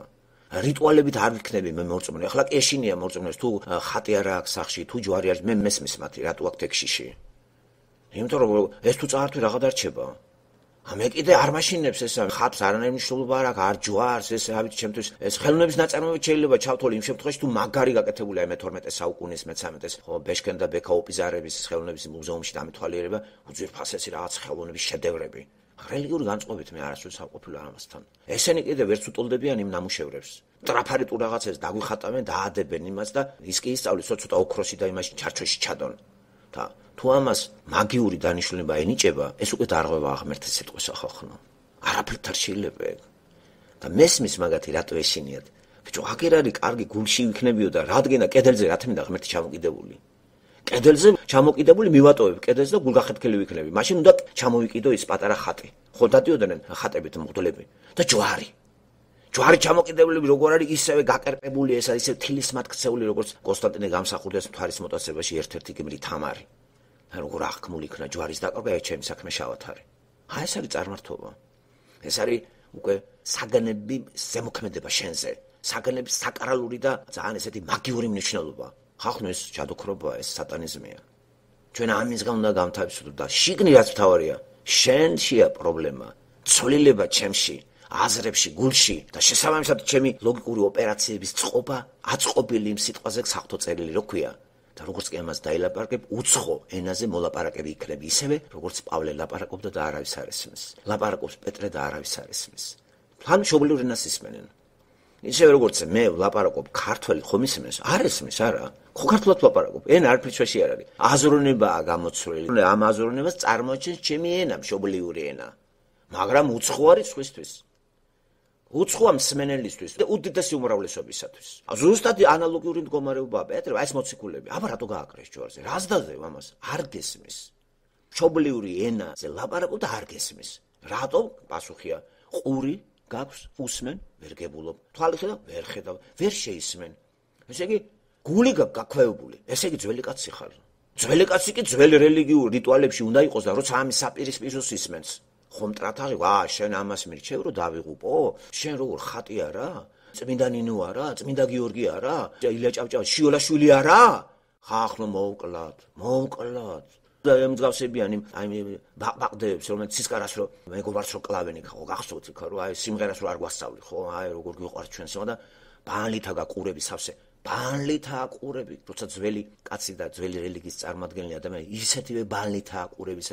რიტუალებით არ ვიქნები მე მორწმუნე. ახლა კი ეშინია მორწმუნეს თუ ხატი არა აქვს სახში, თუ ჯვარი არის, მე მესმის მათი რატო აქ ტექსში. იმიტომ რომ ეს თუ წაართვი რაღა დარჩება. მე კიდე არ მაშინებს ეს ხატს არანაირი მნიშვნელობა არ აქვს, არ ჯვარს ეს ავით ჩემთვის ეს ხელოვნების ნაწარმოებიც შეიძლება ჩავთვალე იმ შემთხვევაში თუ მაგარი გაკეთებულია მე-12 საუკუნის მე-13-ის ხო ბეშკენ და ბეკაოპიზარების ხელოვნების მუზეუმში დამითვალიერება უძვირფასესი რაღაც ხელოვნების შედევრები. რელიგიური განწყობით მე არასდროს არ ყოფილი ამასთან. ესენი კიდე ვერც უტოლდებიან იმ ნამუშევრებს. ტრაფარიტულ რაღაცებს დაგვიხატავენ, დაადებენ იმას და ის კი ისწავლის ცოტა ოქროსი და იმაში ჩარჩოში ჩადონ. და თუ ამას მაგიური დანიშნულება ენიჭება, ეს უკვე დარღვევა აღმერთეს სიტყვის ახალხნო. არაფრით არ შეიძლება ეგ. და მესმის მაგათი რატო ეშინიათ? ბიჭო, აგერ არის კარგი გულში ვიქნებიო და რადგენა კედელზე რა თქმა უნდა ღმერთი ჩამოკიდებული. კედელზე ჩამოკიდებული მივატოვებ კედელს და გულგახეთქილი ვიქნები. მაშინ უნდა ჩამოვიკიდო ის პატარა ხატი. ხო დადიოდნენ ხატებით მღვდლები და ჯვარი. ჯვარი ჩამოკიდებული როგორ არის ისევე გაკერპებული ესა ისე თილისმათ ქცეული როგორც კონსტანტინე გამსახურდეს მთვარის მოტაცებაში ერთ-ერთი გმირი თამარი. როგორ აღქმული იქნა ჯვარის დაკარგვა ჩემი საქმე შავად არის. ეს არის წარმართობა. ეს არის უკვე საგანები ზემოქმედება შენზე. საგანების საკრალური და ძალიან ესეთი მაგიური მნიშვნელობა. ხახნო ეს ჯადოქრობაა, ეს სატანიზმია. ჩვენ ამისგან უნდა გამთავისუფლდეთ და შიგნით რაც მთავარია, შენშია პრობლემა, ცვლილება ჩემში, აზრებში, გულში და შესაბამისად ჩემი ლოგიკური ოპერაციების წყობა აწყობილი იმ სიტყვაზე საღვთო წერილი რო ქვია. და როგორც კი ამას დაილაპარაკებ, უცხო ენაზე მოლაპარაკები იქნება ისევე, როგორც პავლე ლაპარაკობდა და არავის არ ესმის. ლაპარაკობს პეტრე და არავის არ ესმის. თან მშობლიურ ენას ისმენენ. ისევე როგორც მე ლაპარაკობ ქართველი ხომ ისმენს? არ ესმის, არა. ხო ქართულად ლაპარაკობ. ენა არ ფრიჩვაში არ არის. აზროვნებაა გამოცვლილი. ამ აზროვნებას წარმოაჩენს ჩემი ენა, მშობლიური ენა. მაგრამ უცხო არის სხვისთვის. უცხოა მსმენელისთვის და უდიდესი უმრავლესობისათვის. ზუსტად ანალოგიური მდგომარეობაა, პეტრე, ეს მოციქულები. აბა რატო გააკრეს ჯვარზე? რას დაძევ ამას? არ გესმის. მშობლიური ენაზე ლაპარაკობ და არ გესმის. რატო? პასუხია, ყური გაქვს, უსმენ, ვერ გებულობ. თვალი ხედავ, ვერ ხედავ, ვერ შეისმენ. ესე იგი, გული გაქვეებული. ესე იგი, ძველი კაცი ხარ. ძველი კაცი კი ძველ რელიგიურ რიტუალებში უნდა იყოს და როცა ამის საპირისპიროს ისმენს. ხომ ტრათაღი, შენ ამას მირჩევ რომ დავიღუპო? შენ როგორ ხატი არა? წმინდა ნინო არა? წმინდა გიორგი არა? ილია ჭავჭავა შიოლაშვილი არა? ხახნო მოვკლათ. და მსგავსებიან იმ ბაყდებს, რომელიც ცისკარას რო მეგობარს რო კლავენი ხო გახსოვთ იქ რომ აი სიმღერას რო არ გვასწავლი ხო? აი როგორ გიყვარს ჩვენ სიმღერა და ბანლითა გაკურები სავსე. ბანლითა აყურები, როცა ძველი კაცი და ძველი რელიგიის წარმომადგენელი ადამიანი ისეთივე ბანლითა აყურების,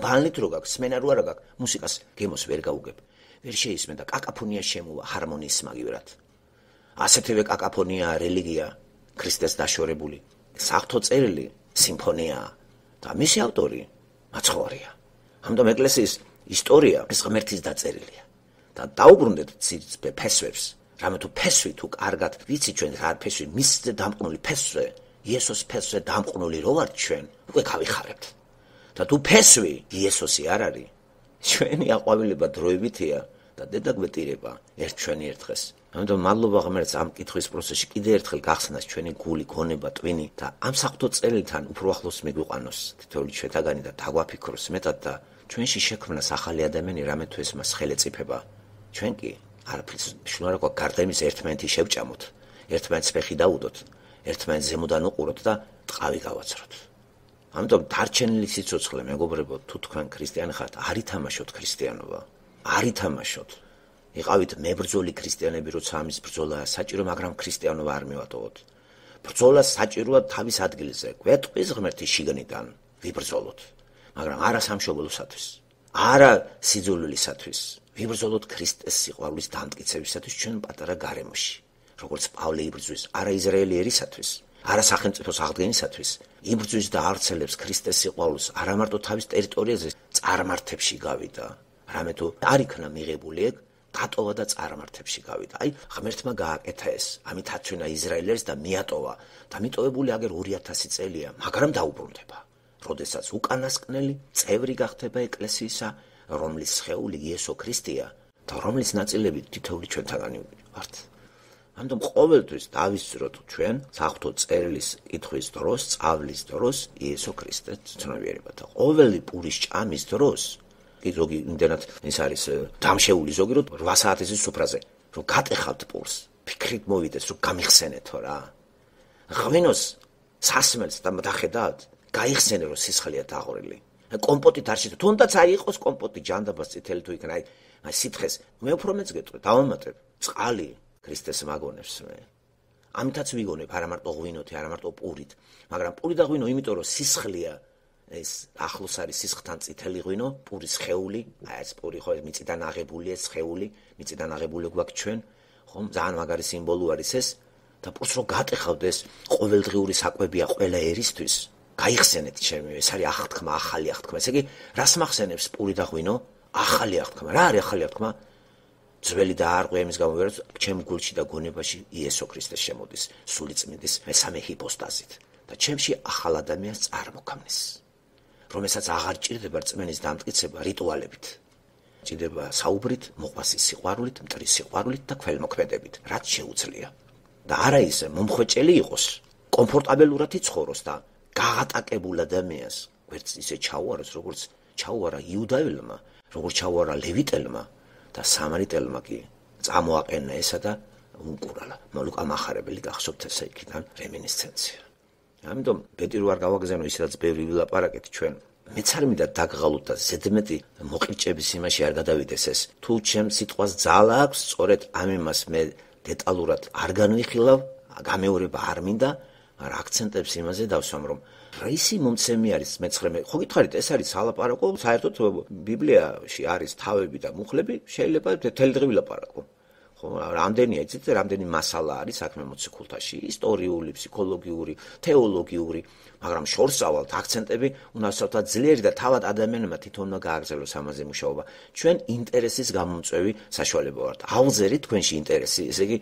ბანლით რო გაქვს, სმენა რო არა გაქვს, მუსიკას გემოს ვერ გაუგებ. ვერ შეისმენ და კაკაფონია შემოვა ჰარმონიის მაგივრად. ასეთივე კაკაფონია რელიგია, ქრისტეს დაშორებული. საღვთო წერილი სიმფონიაა და მისი ავტორი მაცხოვარია. ამიტომ ეკლესიის ისტორია ეს ღმერთის დაწერილია. და დაუბრუნდეთ ფესვებს. რამე თუ ფესვი თუ კარგად ვიცი ჩვენ რა ფესვი მისზე დამყნული ფესვზე იესოს ფესვზე დამყნული რო ვართ ჩვენ უკვე გავიხარებთ და თუ ფესვი იესოსი არ არის ჩვენი აყვავილება დროებითია და დედაგვეტირება ერთ ჩვენი ერთ დღეს. ამიტომ მადლობა ღმერთს ამ კითხვის პროცესში კიდე ერთხელ გახსნას ჩვენი გული, გონება, ტვინი და ამ საღვთო წერილთან უფრო ახლოს მიგვიყვანოს თითოეული ჩვენთაგანი და დაგვაფიქროს მეტად და ჩვენში შექმნას ახალი ადამიანი რამე თუ ეს მას ხელეწიფება. ჩვენ კი არაფერს შუა რა გარდა იმის ერთმანეთი შევჭამოთ, ერთმანეთს ფეხი დაუდოთ, ერთმანეთს ზემოდან უყუროთ და ტყავი გავაცროთ. ამიტომ დარჩენილი სიცოცხლე მეგობრებო, თუ თქვენ ქრისტიანი ხართ, არ ითამაშოთ ქრისტიანობა. არ ითამაშოთ. იყავით მებრძოლი ქრისტიანები, როცა ამის ბრძოლაა საჭირო, მაგრამ ქრისტიანობა არ მივატოვოთ. ბრძოლა საჭიროა თავის ადგილზე. გვეტყვის ღმერთის შიგნიდან ვიბრძოლოთ, მაგრამ არა სამშობლოსათვის, არა სიძულვილისათვის. ვიბრძოლოთ ქრისტეს სიყვარულის დამტკიცებისათვის ჩვენ პატარა გარემოში. როგორც პავლე იბრძვის არა ისრაელიერისათვის, არა სახელმწიფოს აღდგენისათვის, იბრძვის და ავრცელებს ქრისტეს სიყვარულს არა მარტო თავის ტერიტორიაზე, წარმართებში გავიდა. რამე თუ არ იქნა მიღებული ეგ, დატოვა და წარმართებში გავიდა. აი, ღმერთმა გააკეთა ეს, ამით აცვენა ისრაელერს და მიატოვა და მიტოვებული აგერ 2000 წელია, მაგრამ დაუბრუნდება. როდესაც უკანასკნელი წევრი გახდება ეკლესიისა, რომლის სხეული იესო ქრისტეა და რომლის ნაწილები თითოეული ჩვენთაგანი ვართ. ამიტომ ყოველთვის დავისწროთ ჩვენ საღვთო წერილის კითხვის დროს, სწავლის დროს იესო ქრისტეს ცნობიერება და ყოველი პურის ჭამის დროს კი ზოგი იმდენად ის არის დამშეული ზოგი რომ 8 საათის სუფრაზე რომ გატეხავთ პურს, ფიქრით მოვიდეს რომ გამიხსენეთო რა. ღვინოს სასმელს და დახედავთ, გაიხსენე რომ სისხლია დაღვრილი. კომპოტით არ შეიძლება. თუნდაც აი იყოს კომპოტი ჯანდაბას წითელი თუ იქნა, აი სითხეს, მე უფრო მეც გეტყვი, დავამატებ. წყალი ქრისტეს მაგონებს მე. ამითაც ვიგონებ არა მარტო ღვინოთი, არა მარტო პურით, მაგრამ პური და ღვინო იმიტომ რომ სისხლია ეს ახლოს არის სისხლთან წითელი ღვინო, პურის სხეული, აი ეს პური ხო მიწიდან აღებულია სხეული, მიწიდან აღებული გვაქვს ჩვენ, ხომ? ძალიან მაგარი სიმბოლო არის ეს და პურს რო გატეხავდეს, ყოველდღიური საკვებია ყველა ერისთვის. გაიხსენეთ ჩემი, ეს არის აღთქმა, ახალი აღთქმა. ესე იგი, რას მახსენებს პური და ღვინო? ახალი აღთქმა. რა არის ახალი აღთქმა? ძველი და არღვე იმის გამო ვერაც ჩემ გულში და გონებაში იესო ქრისტეს შემოდის სულიწმინდის მესამე ჰიპოსტაზით და ჩემში ახალ ადამიანს წარმოქმნის, რომელსაც აღარ ჭირდება რწმენის დამტკიცება რიტუალებით. ჭირდება საუბრით, მოყვასის სიყვარულით, მტრის სიყვარულით და ქველმოქმედებით, რაც შეუძლია. და არა ისე მომხვეჭელი იყოს, კომფორტაბელურად იცხოვროს და გაღატაკებულ ადამიანს ვერც ისე ჩაუაროს, როგორც ჩაუარა იუდაველმა, როგორც ჩაუარა ლევიტელმა და სამარიტელმა კი წამოაყენა ესა და უკურალა. ლუკა მახარებელი გახსოვთ ესე იქიდან რემინისცენცია. ამიტომ ბედი რო არ გავაგზავნო ისედაც ბევრი ვილაპარაკეთ ჩვენ. მეც არ მინდა დაგღალოთ და ზედმეტი მოყრიჭების იმაში არ გადავიდეს ეს. თუ ჩემ სიტყვას ძალა აქვს, სწორედ ამ იმას მე დეტალურად არ განვიხილავ, გამეორება არ მინდა, მაგრამ აქცენტებს იმაზე დავსვამ, რომ ისი მომცემი არის მე-19. ხო გითხარით, ეს არის სალაპარაკო, საერთოდ ბიბლიაში არის თავები და მუხლები, შეიძლება თელი დღე ვილაპარაკო. ხო, რამდენია იცით, რამდენი მასალა არის საქმე მოციქულთაში, ისტორიული, ფსიქოლოგიური, თეოლოგიური, მაგრამ შორს წავალთ აქცენტები, უნდა ვსვათ ძლიერი და თავად ადამიანმა თვითონ უნდა გააგრძელოს ამაზე მუშაობა. ჩვენ ინტერესის გამომწვევი საშუალება ვართ. აუზერით თქვენში ინტერესი, ესე იგი